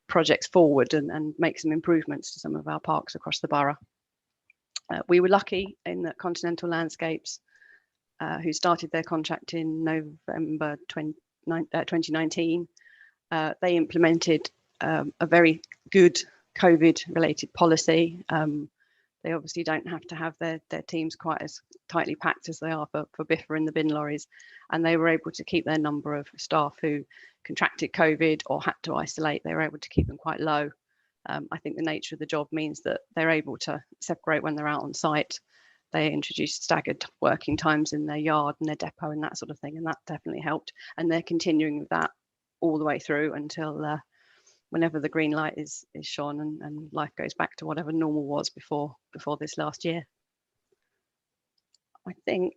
projects forward and make some improvements to some of our parks across the borough. We were lucky in that Continental Landscapes, who started their contract in November 2019, they implemented a very good COVID-related policy. They obviously don't have to have their teams quite as tightly packed as they are for Biffa and the bin lorries, and they were able to keep their number of staff who contracted COVID or had to isolate. They were able to keep them quite low. I think the nature of the job means that they're able to separate when they're out on site. They introduced staggered working times in their yard and their depot and that sort of thing, and that definitely helped. And they're continuing with that all the way through until whenever the green light is shone and life goes back to whatever normal was before this last year. I think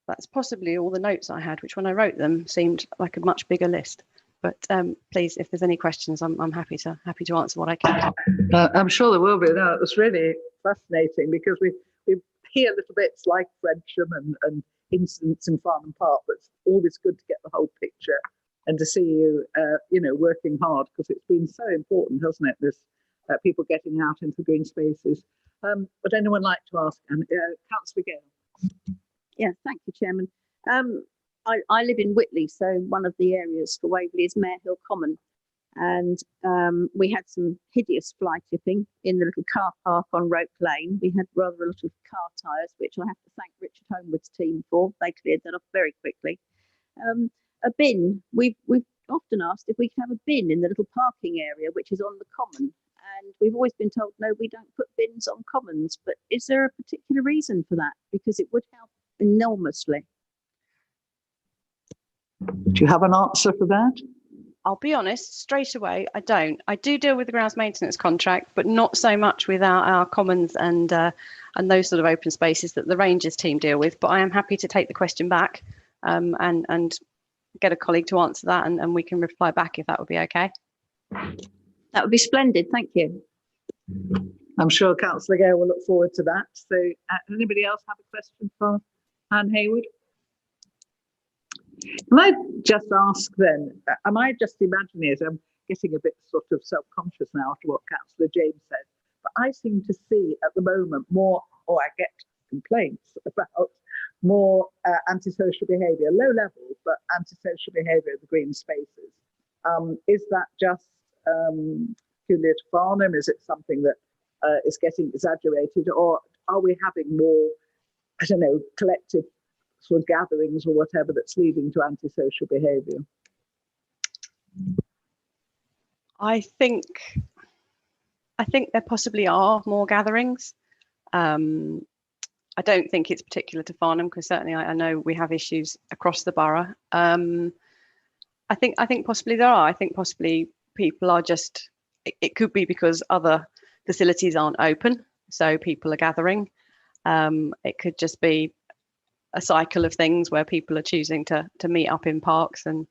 that's possibly all the notes I had, which when I wrote them seemed like a much bigger list. But please, if there's any questions, I'm happy to answer what I can.
I'm sure there will be. No, it was really fascinating because we hear little bits like Frensham and incidents in Farnham Park, but it's always good to get the whole picture and to see you, working hard, because it's been so important, hasn't it? This people getting out into green spaces. Would anyone like to ask? Councillor Gale.
Yeah, thank you, Chairman. I live in Whitley, so one of the areas for Waverley is Mare Hill Common. And we had some hideous fly tipping in the little car park on Rope Lane. We had rather a lot of car tyres, which I have to thank Richard Homewood's team for. They cleared that off very quickly. A bin, we've often asked if we can have a bin in the little parking area, which is on the common. And we've always been told, no, we don't put bins on commons. But is there a particular reason for that? Because it would help enormously.
Do you have an answer for that?
I'll be honest, straight away, I don't. I do deal with the grounds maintenance contract, but not so much with our commons and those sort of open spaces that the Rangers team deal with. But I am happy to take the question back and get a colleague to answer that, and we can reply back if that would be okay.
That would be splendid. Thank you.
I'm sure Councillor Gale will look forward to that. So anybody else have a question for Anne Hayward? Can I just ask then, am I just imagining it? I'm getting a bit sort of self-conscious now after what Councillor James said, but I seem to see at the moment more, or I get complaints about more antisocial behaviour, low level, but antisocial behaviour in the green spaces. Is that just peculiar to Farnham? Is it something that is getting exaggerated, or are we having more, I don't know, collective sort of gatherings or whatever that's leading to antisocial behaviour?
I think there possibly are more gatherings. I don't think it's particular to Farnham, because certainly I know we have issues across the borough. I think possibly there are. I think possibly people are just, it could be because other facilities aren't open, so people are gathering. It could just be a cycle of things where people are choosing to meet up in parks, and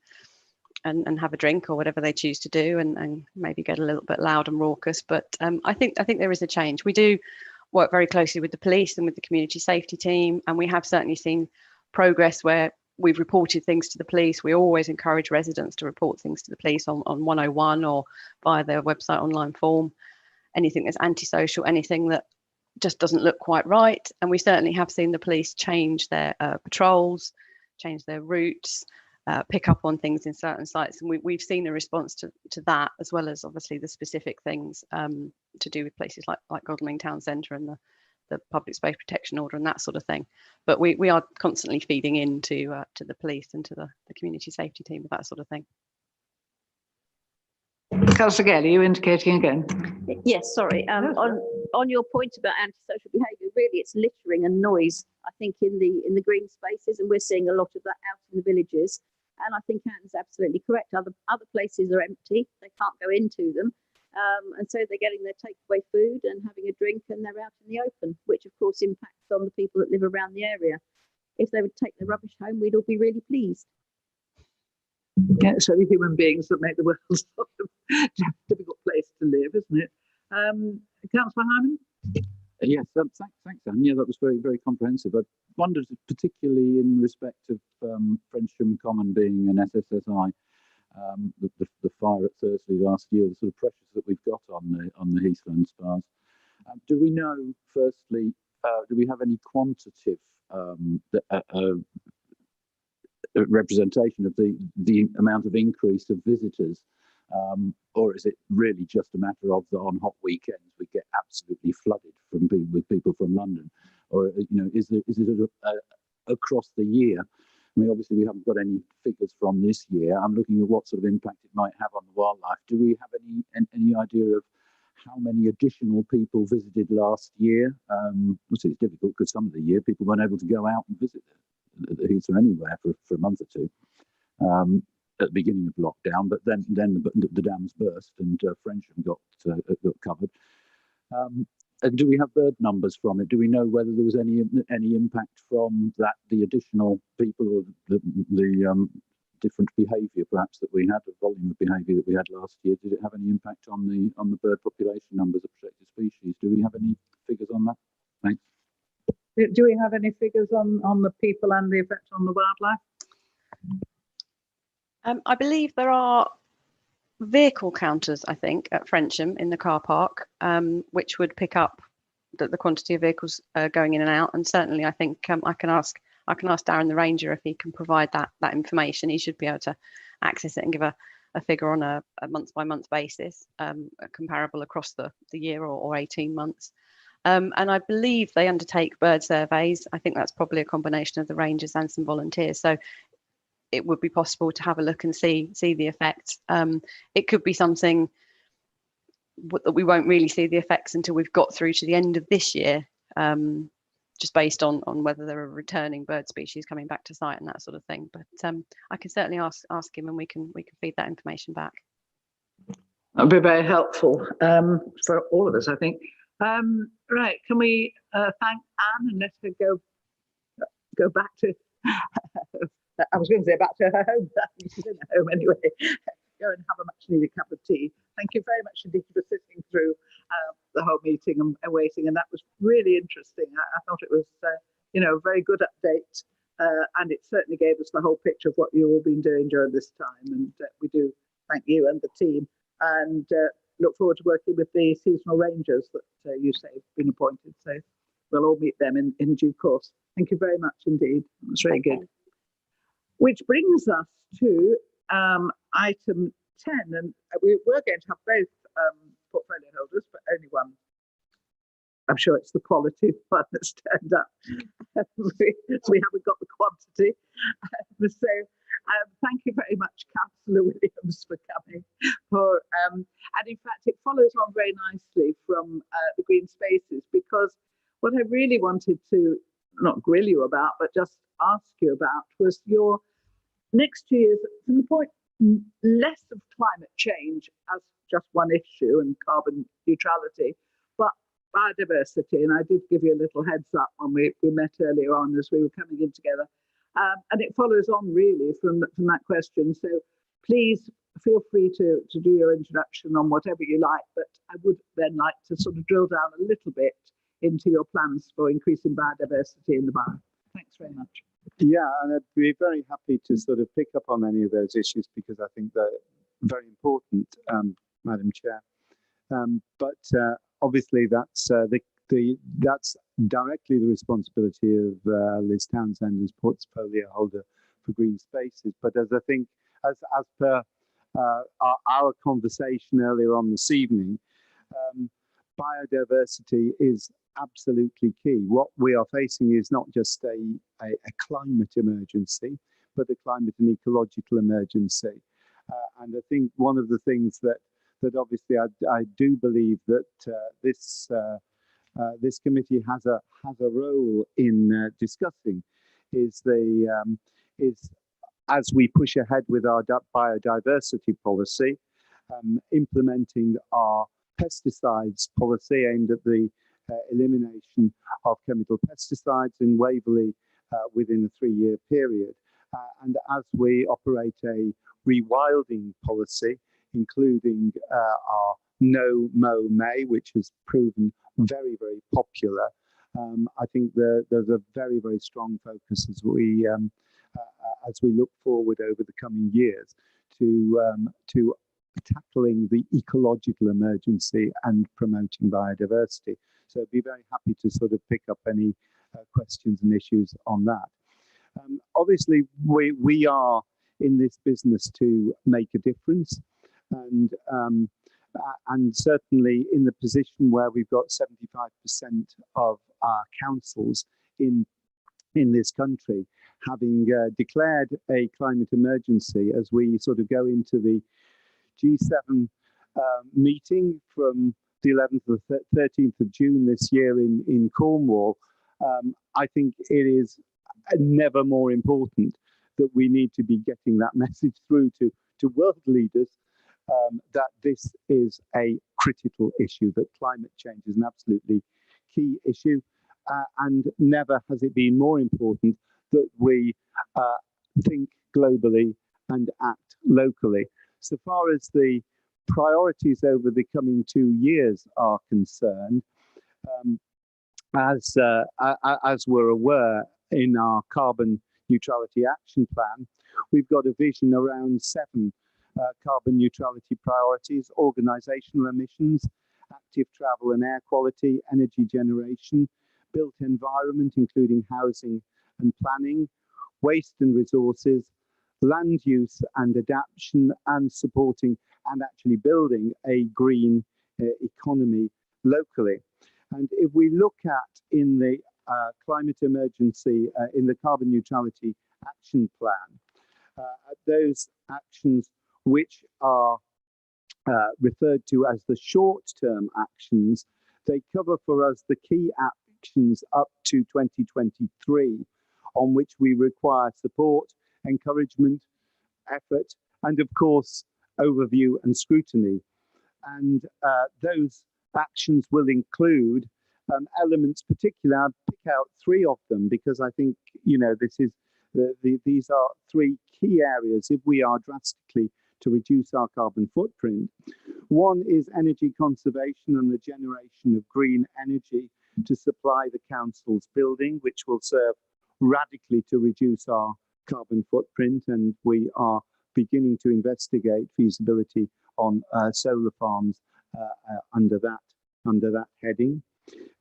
and have a drink or whatever they choose to do, and maybe get a little bit loud and raucous. But I think there is a change. We do work very closely with the police and with the community safety team, and we have certainly seen progress where we've reported things to the police. We always encourage residents to report things to the police on 101 or via their website online form. Anything that's antisocial, anything that just doesn't look quite right. And we certainly have seen the police change their patrols, change their routes, pick up on things in certain sites. And we've seen a response to that, as well as obviously the specific things to do with places like Godalming Town Centre and the public space protection order and that sort of thing. But we are constantly feeding into to the police and to the community safety team with that sort of thing.
Councillor Gale, are you indicating again?
Yes, sorry. On your point about antisocial behaviour, really it's littering and noise, I think, in the green spaces, and we're seeing a lot of that out in the villages. And I think Anne's absolutely correct. Other places are empty, they can't go into them. And so they're getting their takeaway food and having a drink, and they're out in the open, which of course impacts on the people that live around the area. If they would take their rubbish home, we'd all be really pleased.
Yeah, it's only human beings that make the world sort of a difficult place to live, isn't it? Councillor Hyman?
Yes, thanks, Anne. Yeah, that was very, very comprehensive. I wondered, particularly in respect of Frensham Common being an SSSI, the fire at Thursley last year, the sort of pressures that we've got on the Heathland Spars. Do we know, firstly, do we have any quantitative representation of the amount of increase of visitors, or is it really just a matter of on hot weekends we get absolutely flooded with people from London, or is it across the year? I mean, obviously we haven't got any figures from this year. I'm looking at what sort of impact it might have on the wildlife. Do we have any idea of how many additional people visited last year? Obviously it's difficult because some of the year people weren't able to go out and visit the Heath or anywhere for a month or two at the beginning of lockdown, but then the dams burst and Frensham got covered. And do we have bird numbers from it? Do we know whether there was any impact from that, the additional people, or the different behaviour perhaps that we had, the volume of behaviour that we had last year? Did it have any impact on the bird population numbers of protected species? Do we have any figures on that? Thanks.
Do we have any figures on the people and the effect on the wildlife?
I believe there are vehicle counters, I think, at Frensham in the car park, which would pick up the quantity of vehicles going in and out. And certainly, I think I can ask Darren the Ranger if he can provide that information. He should be able to access it and give a figure on a month-by-month basis, comparable across the year or 18 months. And I believe they undertake bird surveys. I think that's probably a combination of the rangers and some volunteers. So it would be possible to have a look and see the effects. It could be something that we won't really see the effects until we've got through to the end of this year, just based on whether there are returning bird species coming back to site and that sort of thing. But I can certainly ask him, and we can feed that information back.
That would be very helpful for all of us, I think. Right, can we thank Anne and let her go back to I was going to say back to her home. She's in her home anyway. Go and have a much needed cup of tea. Thank you very much indeed for sitting through the whole meeting and waiting. And that was really interesting. I thought it was, a very good update. And it certainly gave us the whole picture of what you've all been doing during this time. And we do thank you and the team, and look forward to working with the seasonal rangers that you say have been appointed. So we'll all meet them in due course. Thank you very much indeed. It was really good. Which brings us to item 10, and we were going to have both portfolio holders, but only one. I'm sure it's the quality one that's turned up. we haven't got the quantity. So thank you very much, Councillor Williams, for coming. And in fact, it follows on very nicely from the green spaces, because what I really wanted to not grill you about, but just ask you about was your next 2 years from the point less of climate change as just one issue and carbon neutrality, but biodiversity. And I did give you a little heads up when we met earlier on as we were coming in together. And it follows on really from that question. So please feel free to do your introduction on whatever you like, but I would then like to sort of drill down a little bit into your plans for increasing biodiversity in the borough. Thanks very much.
Yeah, and I'd be very happy to sort of pick up on any of those issues because I think they're very important, Madam Chair. But obviously, that's that's directly the responsibility of Liz Townsend as portfolio holder for green spaces. But as I think, as per our conversation earlier on this evening, biodiversity is absolutely key. What we are facing is not just a climate emergency, but a climate and ecological emergency. And I think one of the things that obviously I do believe that this committee has a role in discussing is as we push ahead with our biodiversity policy, implementing our pesticides policy aimed at the elimination of chemical pesticides in Waverley within a 3-year period. And as we operate a rewilding policy, including our No Mow May, which has proven very, very popular, I think there's a very, very strong focus as we look forward over the coming years to tackling the ecological emergency and promoting biodiversity. So I'd be very happy to sort of pick up any questions and issues on that. Obviously, we are in this business to make a difference, and certainly in the position where we've got 75% of our councils in this country having declared a climate emergency as we sort of go into the G7 meeting from the 11th to the 13th of June this year in Cornwall. I think it is never more important that we need to be getting that message through to world leaders that this is a critical issue, that climate change is an absolutely key issue, and never has it been more important that we think globally and act locally. So far as the priorities over the coming 2 years are concerned, as we're aware in our carbon neutrality action plan, we've got a vision around 7 carbon neutrality priorities: organisational emissions, active travel and air quality, energy generation, built environment, including housing and planning, waste and resources, land use and adaptation, and supporting and actually building a green economy locally. And if we look at in the climate emergency, in the carbon neutrality action plan, those actions which are referred to as the short-term actions, they cover for us the key actions up to 2023 on which we require support, encouragement, effort, and of course, overview and scrutiny. And those actions will include elements, particularly, I'll pick out 3 of them because I think, you know, this is these are 3 key areas if we are drastically to reduce our carbon footprint. One is energy conservation and the generation of green energy to supply the council's building, which will serve radically to reduce our carbon footprint, and we are beginning to investigate feasibility on solar farms under that heading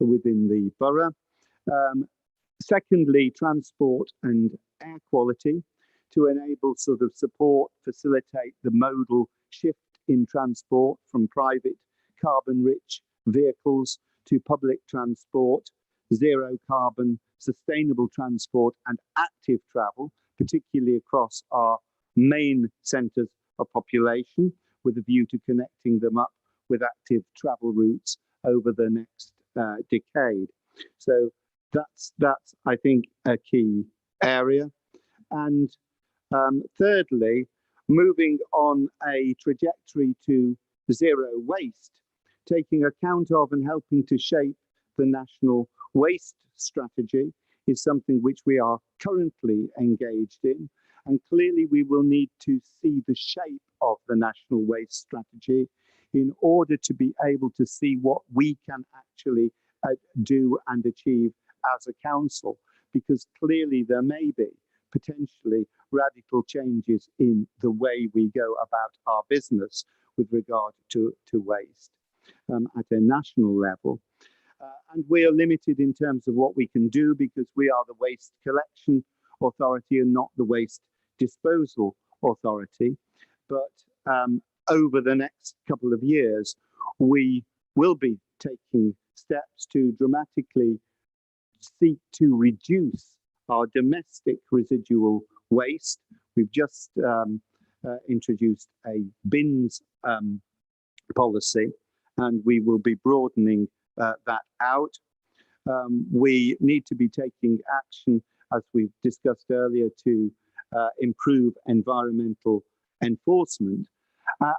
within the borough. Secondly, transport and air quality to enable sort of support, facilitate the modal shift in transport from private carbon-rich vehicles to public transport, zero carbon, sustainable transport and active travel, particularly across our main centres of population, with a view to connecting them up with active travel routes over the next decade. So that's I think a key area. And thirdly, moving on a trajectory to zero waste, taking account of and helping to shape the national waste strategy is something which we are currently engaged in. And clearly we will need to see the shape of the national waste strategy in order to be able to see what we can actually do and achieve as a council, because clearly there may be potentially radical changes in the way we go about our business with regard to waste at a national level. And we are limited in terms of what we can do because we are the waste collection authority and not the waste disposal authority. But over the next couple of years, we will be taking steps to dramatically seek to reduce our domestic residual waste. We've just introduced a bins policy, and we will be broadening that out. We need to be taking action, as we've discussed earlier, to improve environmental enforcement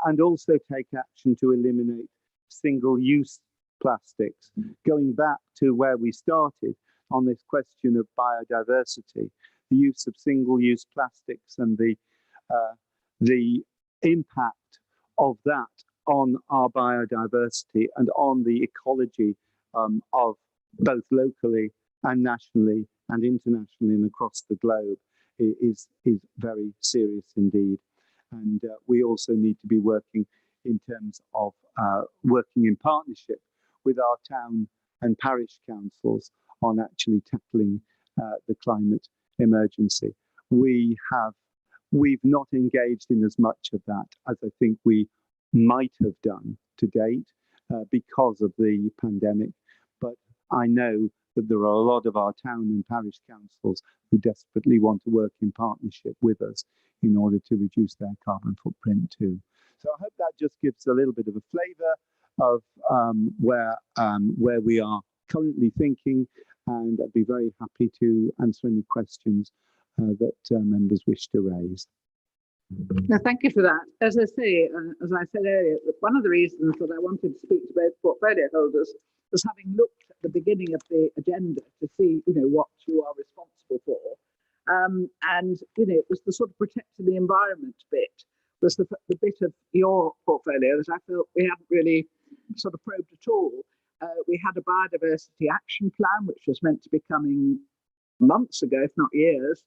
and also take action to eliminate single-use plastics. Going back to where we started on this question of biodiversity, the use of single-use plastics and the impact of that on our biodiversity and on the ecology of both locally and nationally and internationally and across the globe is very serious indeed. And we also need to be working in terms of working in partnership with our town and parish councils on actually tackling the climate emergency. We've not engaged in as much of that as I think we might have done to date because of the pandemic. But I know that there are a lot of our town and parish councils who desperately want to work in partnership with us in order to reduce their carbon footprint too. So I hope that just gives a little bit of a flavour of where we are currently thinking, and I'd be very happy to answer any questions that members wish to raise.
No, thank you for that. As I say, as I said earlier, one of the reasons that I wanted to speak to both portfolio holders was having looked at the beginning of the agenda to see, what you are responsible for. And, it was the sort of protecting the environment bit was the bit of your portfolio that I felt we hadn't really sort of probed at all. We had a biodiversity action plan, which was meant to be coming months ago, if not years,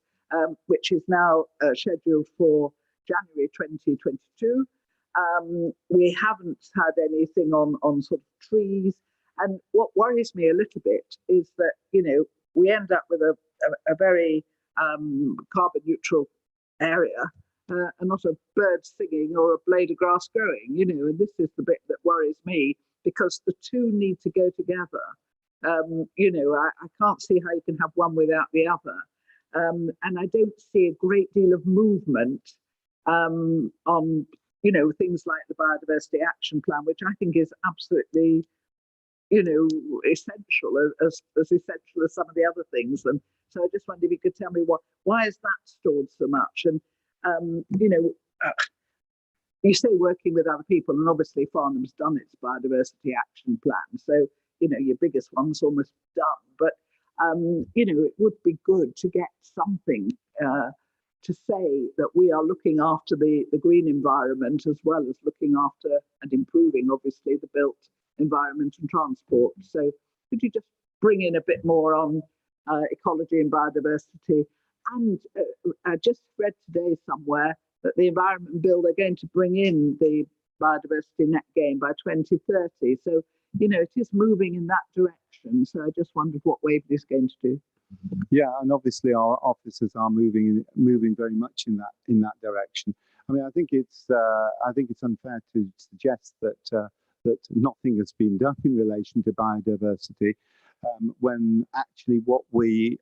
which is now scheduled for January 2022. We haven't had anything on sort of trees. And what worries me a little bit is that, we end up with a very carbon neutral area and not a bird singing or a blade of grass growing, and this is the bit that worries me because the two need to go together. I can't see how you can have one without the other. And I don't see a great deal of movement on, things like the Biodiversity Action Plan, which I think is absolutely, essential, as essential as some of the other things. And so I just wondered if you could tell me why is that stalled so much? And, you say working with other people, and obviously Farnham's done its Biodiversity Action Plan. So, your biggest one's almost done. But, it would be good to get something to say that we are looking after the green environment as well as looking after and improving, obviously, the built environment and transport. So could you just bring in a bit more on ecology and biodiversity? And I just read today somewhere that the Environment Bill, they're going to bring in the biodiversity net gain by 2030. So, it is moving in that direction. So I just wondered what Waverley is going to do.
Yeah, and obviously our officers are moving very much in that direction. I mean, I think it's unfair to suggest that nothing has been done in relation to biodiversity, when actually what we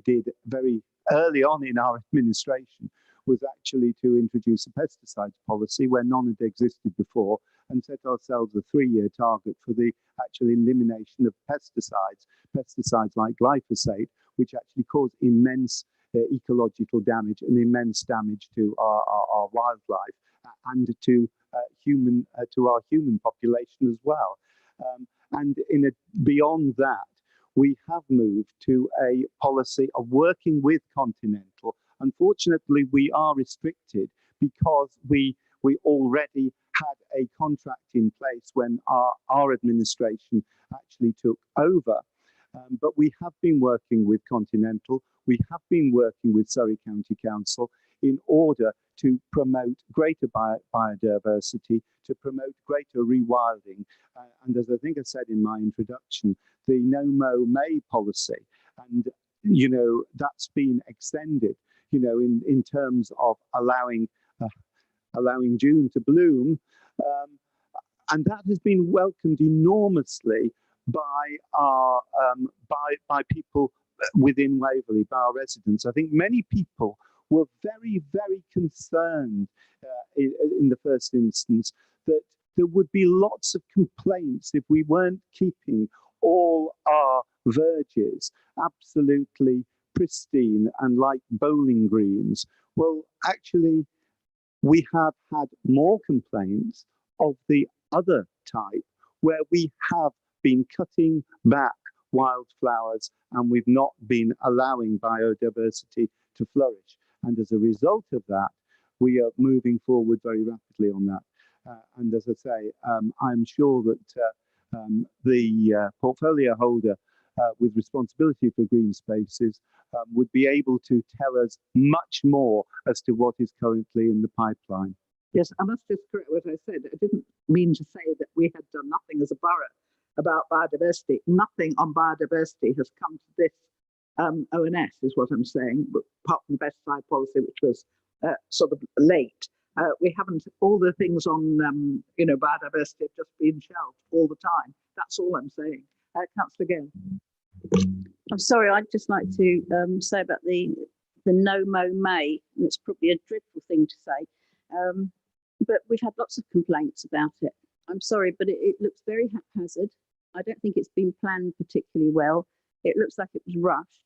did very early on in our administration was actually to introduce a pesticides policy where none had existed before, and set ourselves a 3-year target for the actual elimination of pesticides like glyphosate, which actually cause immense ecological damage and immense damage to our wildlife and to our human population as well. And beyond that, we have moved to a policy of working with Continental. Unfortunately, we are restricted because we already had a contract in place when our administration actually took over. But we have been working with Continental, we have been working with Surrey County Council in order to promote greater biodiversity, to promote greater rewilding. And as I think I said in my introduction, the No Mow May policy, and you know, that's been extended, you know, in terms of allowing June to bloom. And that has been welcomed enormously by our by people within Waverley, by our residents. I think many people were very, very concerned in the first instance that there would be lots of complaints if we weren't keeping all our verges absolutely pristine and like bowling greens. Well, actually, we have had more complaints of the other type, where we have been cutting back wildflowers and we've not been allowing biodiversity to flourish. And as a result of that, we are moving forward very rapidly on that. And as I say, I'm sure that the portfolio holder with responsibility for green spaces would be able to tell us much more as to what is currently in the pipeline.
Yes, I must just correct what I said. I didn't mean to say that we had done nothing as a borough about biodiversity. Nothing on biodiversity has come to this ONS, is what I'm saying, apart from the pesticide policy, which was sort of late. We haven't, all the things on, you know, biodiversity have just been shelved all the time. That's all I'm saying. Councillor Gale.
I'm sorry, I'd just like to say about the No Mow May, and it's probably a dreadful thing to say, but we've had lots of complaints about it. I'm sorry, but it looks very haphazard. I don't think it's been planned particularly well. It looks like it was rushed.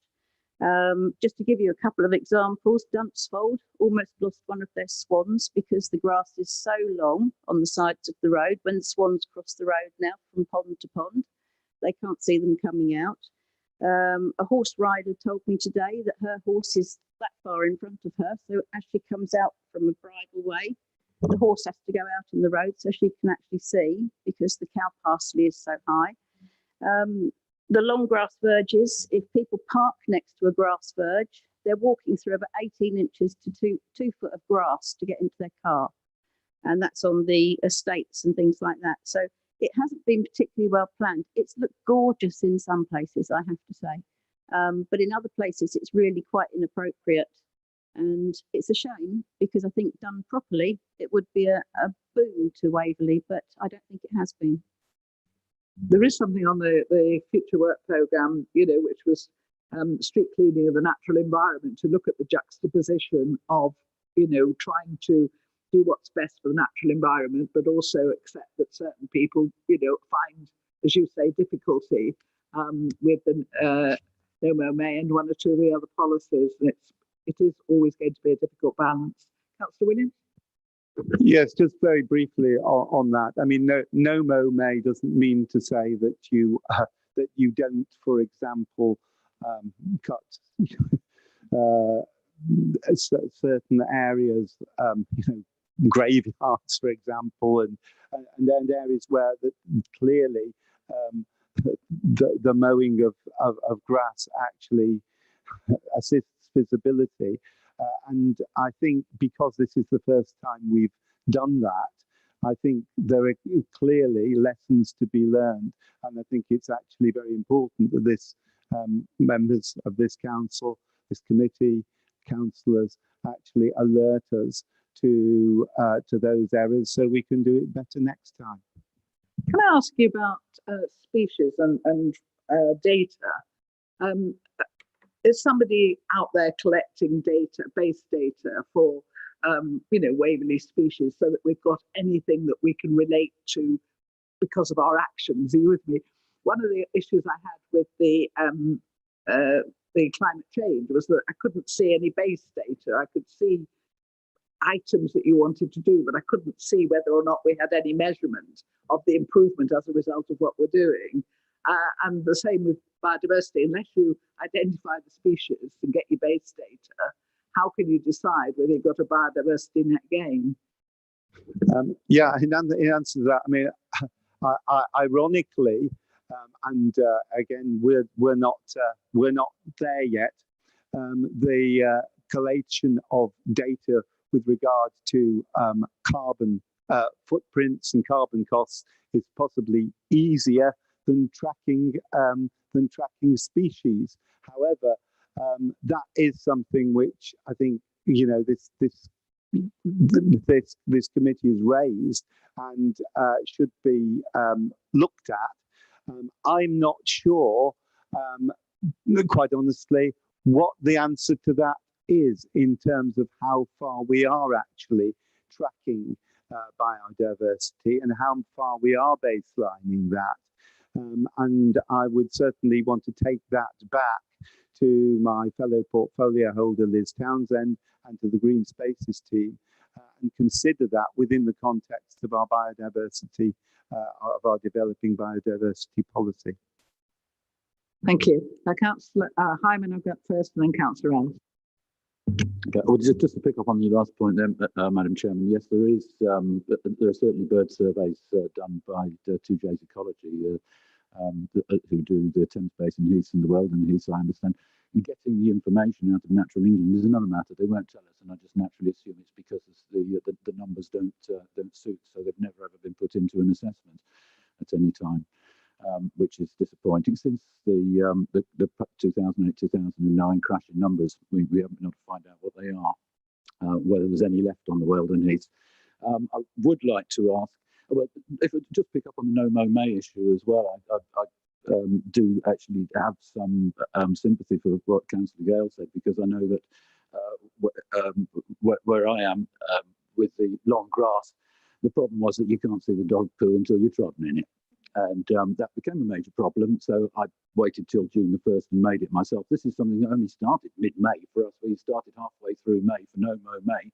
Just to give you a couple of examples, Dunsfold almost lost one of their swans because the grass is so long on the sides of the road. When the swans cross the road now from pond to pond, they can't see them coming out. A horse rider told me today that her horse is that far in front of her, so as she comes out from a bridle way, the horse has to go out in the road so she can actually see, because the cow parsley is so high. The long grass verges, if people park next to a grass verge, they're walking through about 18 inches to 2 foot of grass to get into their car. And that's on the estates and things like that. So it hasn't been particularly well planned. It's looked gorgeous in some places, I have to say. But in other places, it's really quite inappropriate. And it's a shame, because I think done properly, it would be a boon to Waverley, but I don't think it has been.
There is something on the future work programme, you know, which was street cleaning of the natural environment, to look at the juxtaposition of, you know, trying to do what's best for the natural environment, but also accept that certain people, you know, find, as you say, difficulty with the No Mow May and one or two of the other policies. And it is always going to be a difficult balance. Councillor Williams?
Yes, just very briefly on that. I mean, no Mow May doesn't mean to say that you don't, for example, cut certain areas, you know, graveyards, for example, and areas where clearly the mowing of grass actually assists visibility. And I think because this is the first time we've done that, I think there are clearly lessons to be learned. And I think it's actually very important that this members of this council, this committee, councillors actually alert us to those errors so we can do it better next time.
Can I ask you about species and data? Is somebody out there collecting data, base data for, you know, Waverley species, so that we've got anything that we can relate to because of our actions? Are you with me? One of the issues I had with the climate change was that I couldn't see any base data. I could see items that you wanted to do, but I couldn't see whether or not we had any measurement of the improvement as a result of what we're doing. And the same with biodiversity. Unless you identify the species and get your base data, how can you decide whether you've got a biodiversity net gain?
Yeah, in answer to that, I mean, ironically, and again, we're not there yet. The collation of data with regard to carbon footprints and carbon costs is possibly easier than tracking species. However, that is something which I think, you know, this committee has raised and should be looked at. I'm not sure, quite honestly, what the answer to that is in terms of how far we are actually tracking biodiversity and how far we are baselining that. And I would certainly want to take that back to my fellow portfolio holder, Liz Townsend, and to the Green Spaces team, and consider that within the context of our biodiversity, of our developing biodiversity policy.
Thank you. Councillor Hyman, I've got first, and then Councillor Ellis.
Okay. Well, just to pick up on the last point there, Madam Chairman, yes, there are certainly bird surveys done by 2J's Ecology, who do the Thames Basin heaths and the Weldon heaths, I understand. And getting the information out of Natural England is another matter. They won't tell us, and I just naturally assume it's because the numbers don't suit, so they've never ever been put into an assessment at any time. Which is disappointing. Since the 2008-2009 crash in numbers, we haven't been able to find out what they are, whether there's any left on the Weldon heaths. I would like to ask, well, if I just pick up on the No Mow May issue as well, I do actually have some sympathy for what Councillor Gale said, because I know that where I am with the long grass, the problem was that you can't see the dog poo until you're trodden in it. And that became a major problem. So I waited till June the 1st and made it myself. This is something that only started mid-May for us. We started halfway through May for No Mow May.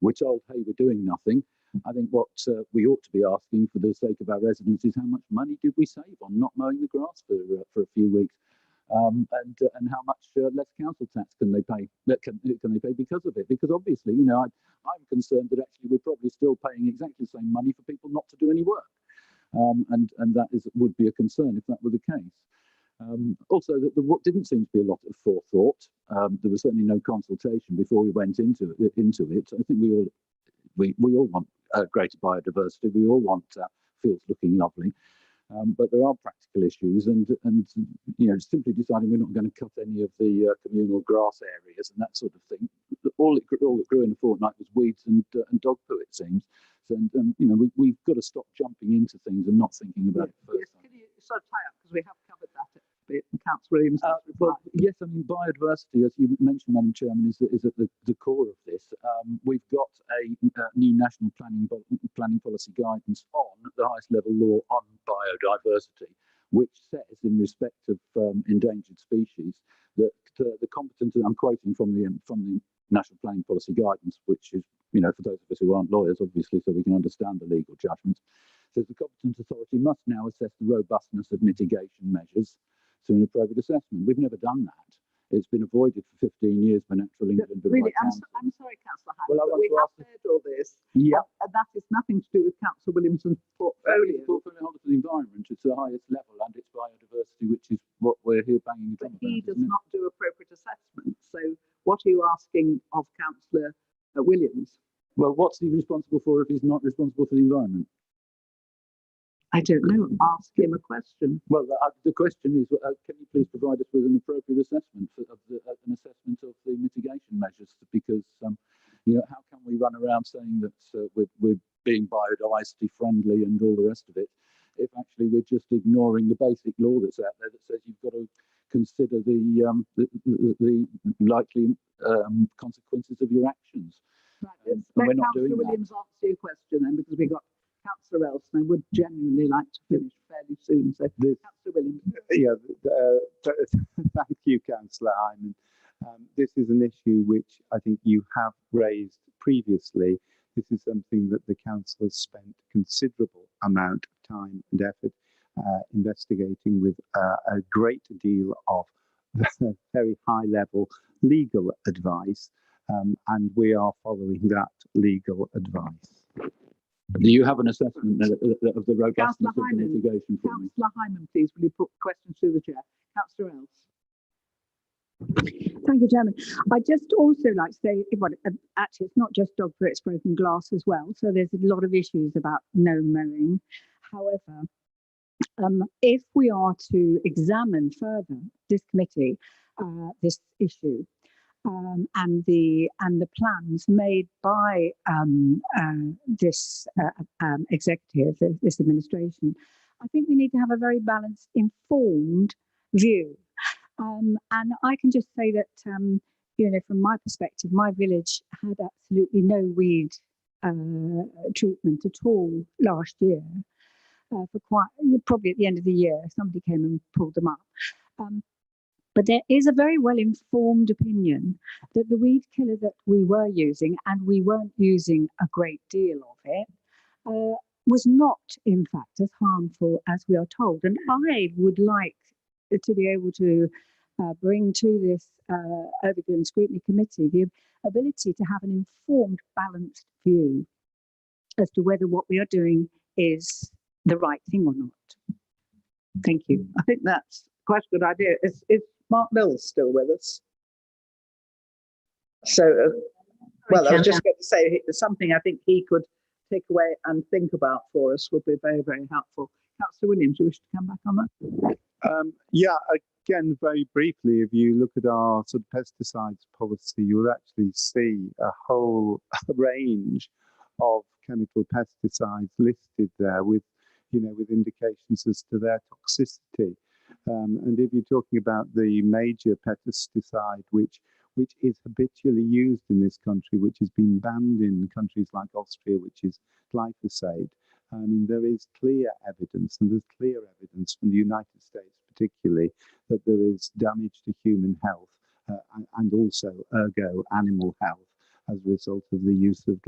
We're told, hey, we're doing nothing. I think what we ought to be asking for the sake of our residents is how much money did we save on not mowing the grass for a few weeks? And how much less council tax can they pay? Can they pay because of it? Because obviously, you know, I'm concerned that actually we're probably still paying exactly the same money for people not to do any work. And that would be a concern if that were the case. Also, there didn't seem to be a lot of forethought. There was certainly no consultation before we went into it. I think we all want greater biodiversity. We all want fields looking lovely. But there are practical issues, and you know, simply deciding we're not going to cut any of the communal grass areas and that sort of thing. All that grew in a fortnight was weeds and dog poo, it seems. And you know, we've got to stop jumping into things and not thinking about it first.
Yes, can you sort of tie up, because we have covered that a bit, Councillor Williams?
Well, yes, I mean, biodiversity, as you mentioned, Madam Chairman, is at the core of this. We've got a new national planning policy guidance on the highest level law on biodiversity, which says, in respect of endangered species, that the competent, I'm quoting from the National Planning Policy Guidance, which is, you know, for those of us who aren't lawyers, obviously, so we can understand the legal judgments, says the competent authority must now assess the robustness of mitigation measures through an appropriate assessment. We've never done that. It's been avoided for 15 years by Natural England.
Really, I'm sorry, Councillor Hyman,
well,
but we have heard all this.
Yeah.
And that is nothing to do with Councillor Williamson's portfolio.
Portfolio holder for the environment. It's the highest level, and it's biodiversity, which is what we're here banging the drum about.
But he does not do appropriate assessment. So what are you asking of Councillor Williams?
Well, what's he responsible for if he's not responsible for the environment?
I don't know. Ask him a question.
Well, the question is, can you please provide us with an appropriate assessment an assessment of the mitigation measures? Because you know, how can we run around saying that we're being biodiversity friendly and all the rest of it, if actually we're just ignoring the basic law that's out there that says you've got to consider the likely consequences of your actions.
Right,
and we're not doing
Councillor Williams answer your question then, because we've got Councillor Ellis, and I would genuinely like to finish fairly soon. So, Councillor Williams.
Yeah, thank you, Councillor Hyman. This is an issue which I think you have raised previously. This is something that the council has spent considerable amount of time and effort investigating with a great deal of very high level legal advice, and we are following that legal advice.
Do you have an assessment of the robustness
Councillor
of the
Hyman,
mitigation for me?
Councillor Hyman, please, will you put questions to the chair? Councillor Ells.
Thank you, Chairman. I just also like to say, well, actually, it's not just dog bricks, broken glass as well. So there's a lot of issues about no mowing. However, if we are to examine further this committee, this issue, and the plans made by this executive, this administration, I think we need to have a very balanced, informed view. And I can just say that, you know, from my perspective, my village had absolutely no weed treatment at all last year. For probably at the end of the year, somebody came and pulled them up. But there is a very well-informed opinion that the weed killer that we were using, and we weren't using a great deal of it, was not, in fact, as harmful as we are told. And I would like to be able to bring to this Overview and Scrutiny Committee the ability to have an informed, balanced view as to whether what we are doing is the right thing or not. Thank you.
I think that's quite a good idea. Is Mark Mills still with us? So, well, I was just going to say something I think he could take away and think about for us would be very, very helpful. Councillor Williams, you wish to come back on that?
Yeah, again, very briefly, if you look at our sort of pesticides policy, you'll actually see a whole range of chemical pesticides listed there with, you know, with indications as to their toxicity. And if you're talking about the major pesticide, which is habitually used in this country, which has been banned in countries like Austria, which is glyphosate, I mean, there is clear evidence, and there's clear evidence from the United States particularly, that there is damage to human health and also, ergo, animal health as a result of the use of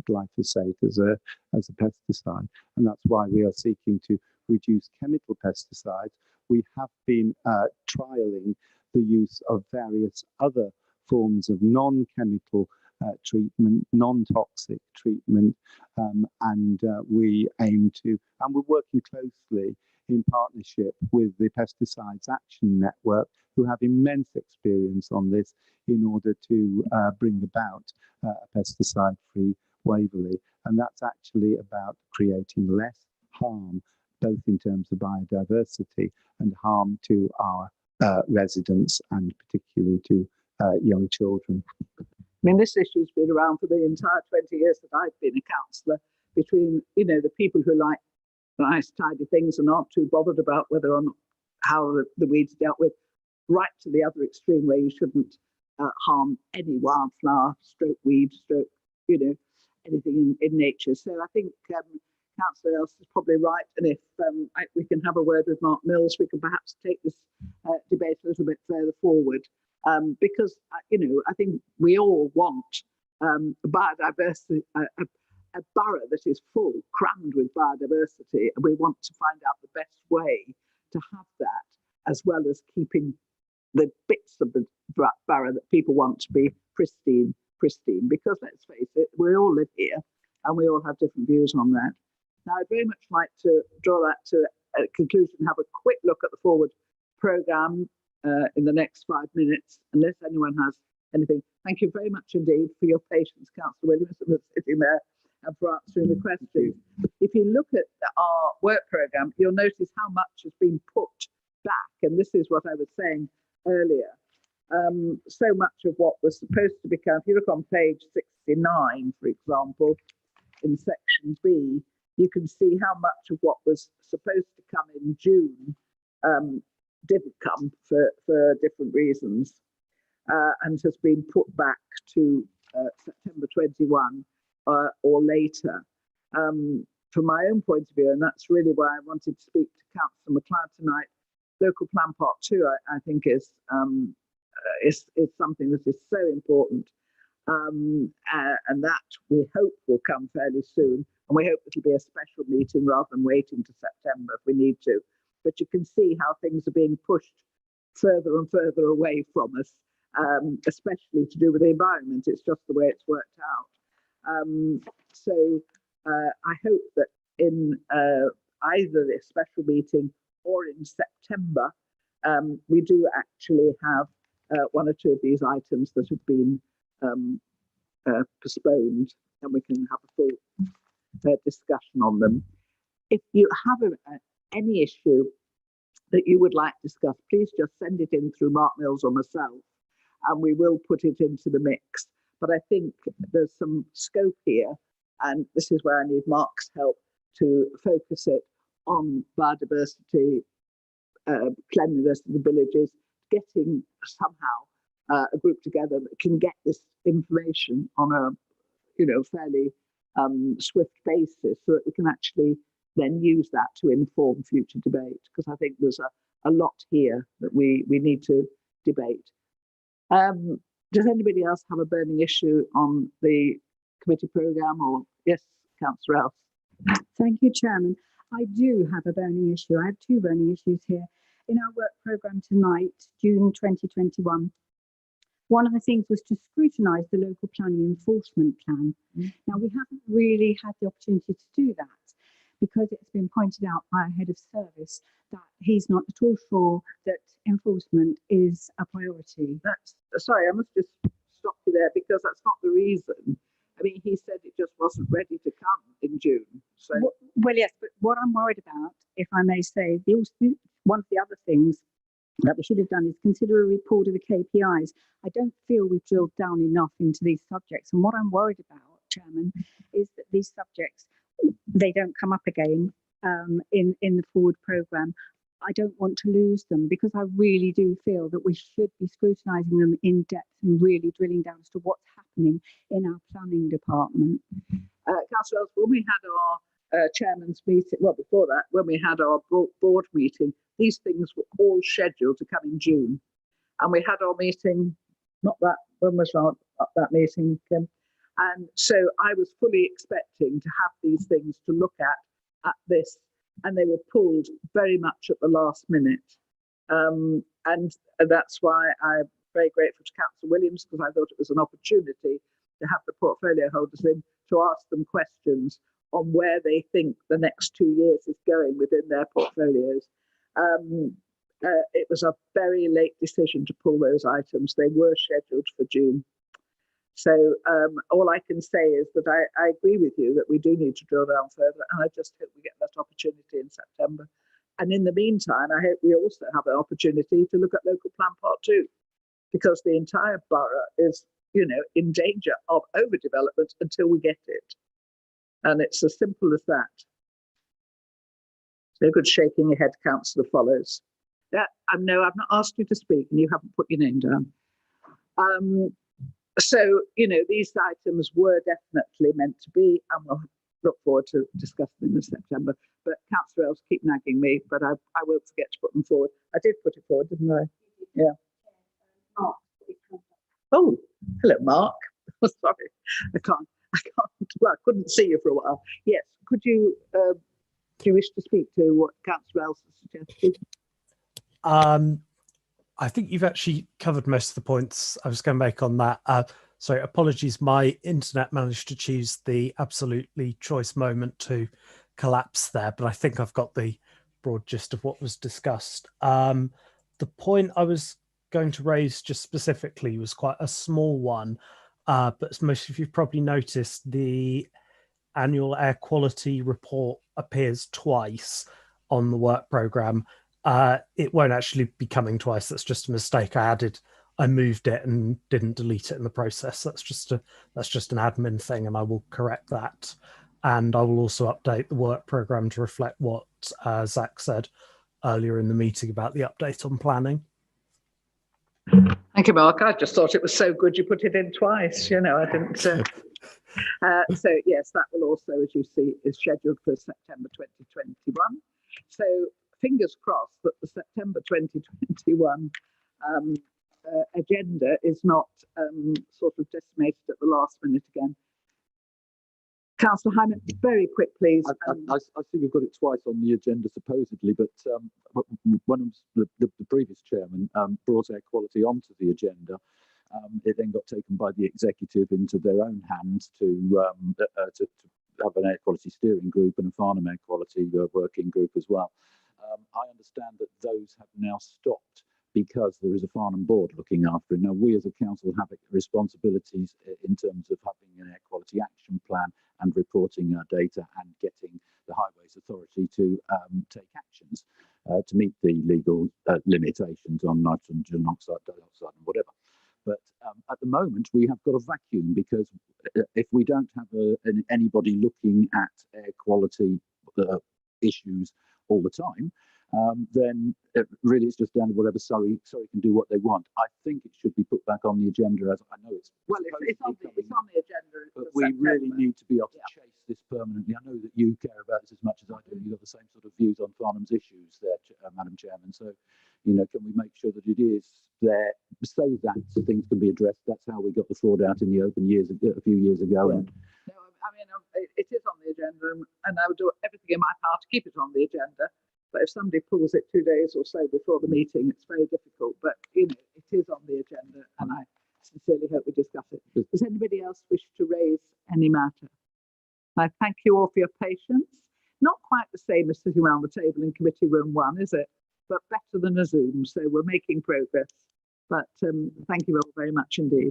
glyphosate as a pesticide. And that's why we are seeking to reduce chemical pesticides. We have been trialling the use of various other forms of non-chemical treatment, non-toxic treatment, and we aim to, and we're working closely in partnership with the Pesticides Action Network, who have immense experience on this in order to bring about a pesticide-free Waverley. And that's actually about creating less harm, both in terms of biodiversity and harm to our residents, and particularly to young children.
I mean, this issue's been around for the entire 20 years that I've been a councillor, between, you know, the people who like nice, tidy things and aren't too bothered about whether or not how the weeds dealt with, right to the other extreme where you shouldn't harm any wildflower, stroke weed, stroke, you know, anything in nature. So I think Councillor Ells is probably right. And if we can have a word with Mark Mills, we can perhaps take this debate a little bit further forward. Because, you know, I think we all want biodiversity, a borough that is full, crammed with biodiversity, and we want to find out the best way to have that, as well as keeping the bits of the borough that people want to be pristine, because let's face it, we all live here and we all have different views on that. Now, I'd very much like to draw that to a conclusion, have a quick look at the forward programme in the next 5 minutes, unless anyone has anything. Thank you very much indeed for your patience, Councillor Williams, for sitting there and for answering the questions. If you look at our work programme, you'll notice how much has been put back, and this is what I was saying earlier. So much of what was supposed to become, if you look on page 69, for example, in section B, you can see how much of what was supposed to come in June didn't come for different reasons, and has been put back to September 21 or later. From my own point of view, and that's really why I wanted to speak to Councillor MacLeod tonight, local plan part 2, I think is something that is so important. and that we hope will come fairly soon. And we hope it'll be a special meeting rather than waiting to September if we need to. But you can see how things are being pushed further and further away from us, especially to do with the environment. It's just the way it's worked out. So I hope that in either this special meeting or in September, we do actually have one or two of these items that have been postponed, and we can have a full discussion on them. If you have any issue that you would like discussed, please just send it in through Mark Mills or myself, and we will put it into the mix. But I think there's some scope here, and this is where I need Mark's help to focus it on biodiversity, cleanliness in the villages, getting somehow a group together that can get this information on a fairly swift basis, so that we can actually then use that to inform future debate, because I think there's a lot here that we need to debate. Does anybody else have a burning issue on the committee programme? Or yes, Councillor Else.
Thank you, Chairman. I do have a burning issue. I have two burning issues here. In our work programme tonight, June 2021, one of the things was to scrutinise the local planning enforcement plan. Now, we haven't really had the opportunity to do that because it's been pointed out by a head of service that he's not at all sure that enforcement is a priority.
Sorry, I must just stop you there, because that's not the reason. I mean, he said it just wasn't ready to come in June. So,
well, yes, but what I'm worried about, if I may say, one of the other things that we should have done is consider a report of the KPIs. I don't feel we've drilled down enough into these subjects. And what I'm worried about, Chairman, is that these subjects, they don't come up again in the forward programme. I don't want to lose them, because I really do feel that we should be scrutinising them in depth and really drilling down as to what's happening in our planning department.
Councillor Else, when we had our chairman's meeting, well, before that, when we had our board meeting, these things were all scheduled to come in June. And we had our meeting, when was that meeting, Kim? And so I was fully expecting to have these things to look at this, and they were pulled very much at the last minute. And that's why I'm very grateful to Councillor Williams, because I thought it was an opportunity to have the portfolio holders in to ask them questions on where they think the next 2 years is going within their portfolios. It was a very late decision to pull those items. They were scheduled for June. So all I can say is that I agree with you that we do need to drill down further, and I just hope we get that opportunity in September. And in the meantime, I hope we also have an opportunity to look at local plan part 2, because the entire borough is, in danger of overdevelopment until we get it. And it's as simple as that. No good shaking your head, Councillor follows. No, I've not asked you to speak, and you haven't put your name down. So, these items were definitely meant to be, and we'll look forward to discussing them in September. But Councillor Else, keep nagging me, but I won't forget to put them forward. I did put it forward, didn't I? Yeah. Oh, hello, Mark. Sorry, I can't. Well, I couldn't see you for a while. Yes, could you, do you wish to speak to what Councillor Else has suggested?
I think you've actually covered most of the points I was going to make on that. Sorry, apologies. My internet managed to choose the absolutely choice moment to collapse there, but I think I've got the broad gist of what was discussed. The point I was going to raise just specifically was quite a small one, but as most of you probably noticed, the annual air quality report appears twice on the work programme. It won't actually be coming twice. That's just a mistake. I moved it and didn't delete it in the process. That's just an admin thing, and I will correct that. And I will also update the work programme to reflect what Zach said earlier in the meeting about the update on planning.
Thank you, Mark. I just thought it was so good you put it in twice. I didn't. So yes, that will also, as you see, is scheduled for September 2021. So fingers crossed that the September 2021 agenda is not sort of decimated at the last minute again. Councillor Hyman, very quick, please.
I see we've got it twice on the agenda supposedly, but when the previous chairman brought air quality onto the agenda, it then got taken by the executive into their own hands to have an air quality steering group and a Farnham air quality working group as well. I understand that those have now stopped because there is a Farnham board looking after it. Now, we as a council have responsibilities in terms of having an air quality action plan and reporting our data and getting the Highways Authority to take actions to meet the legal limitations on nitrogen oxide, dioxide and whatever. But at the moment, we have got a vacuum because if we don't have anybody looking at air quality issues all the time, then it really is just down to whatever Surrey can do what they want. I think it should be put back on the agenda, as I know it's
it's on the agenda.
but we really need to be able to chase this permanently. I know that you care about this as much as I do. You've got the same sort of views on Farnham's issues there, Madam Chairman. So, can we make sure that it is there so that things can be addressed? That's how we got the fraud out in the open a few years ago. And
no, I mean, it is on the agenda, and I would do everything in my power to keep it on the agenda. But if somebody pulls it 2 days or so before the meeting, it's very difficult. But, it is on the agenda, and I sincerely hope we discuss it. Does anybody else wish to raise any matter? I thank you all for your patience. Not quite the same as sitting around the table in committee room 1, is it? But better than a Zoom, so we're making progress. But thank you all very much indeed.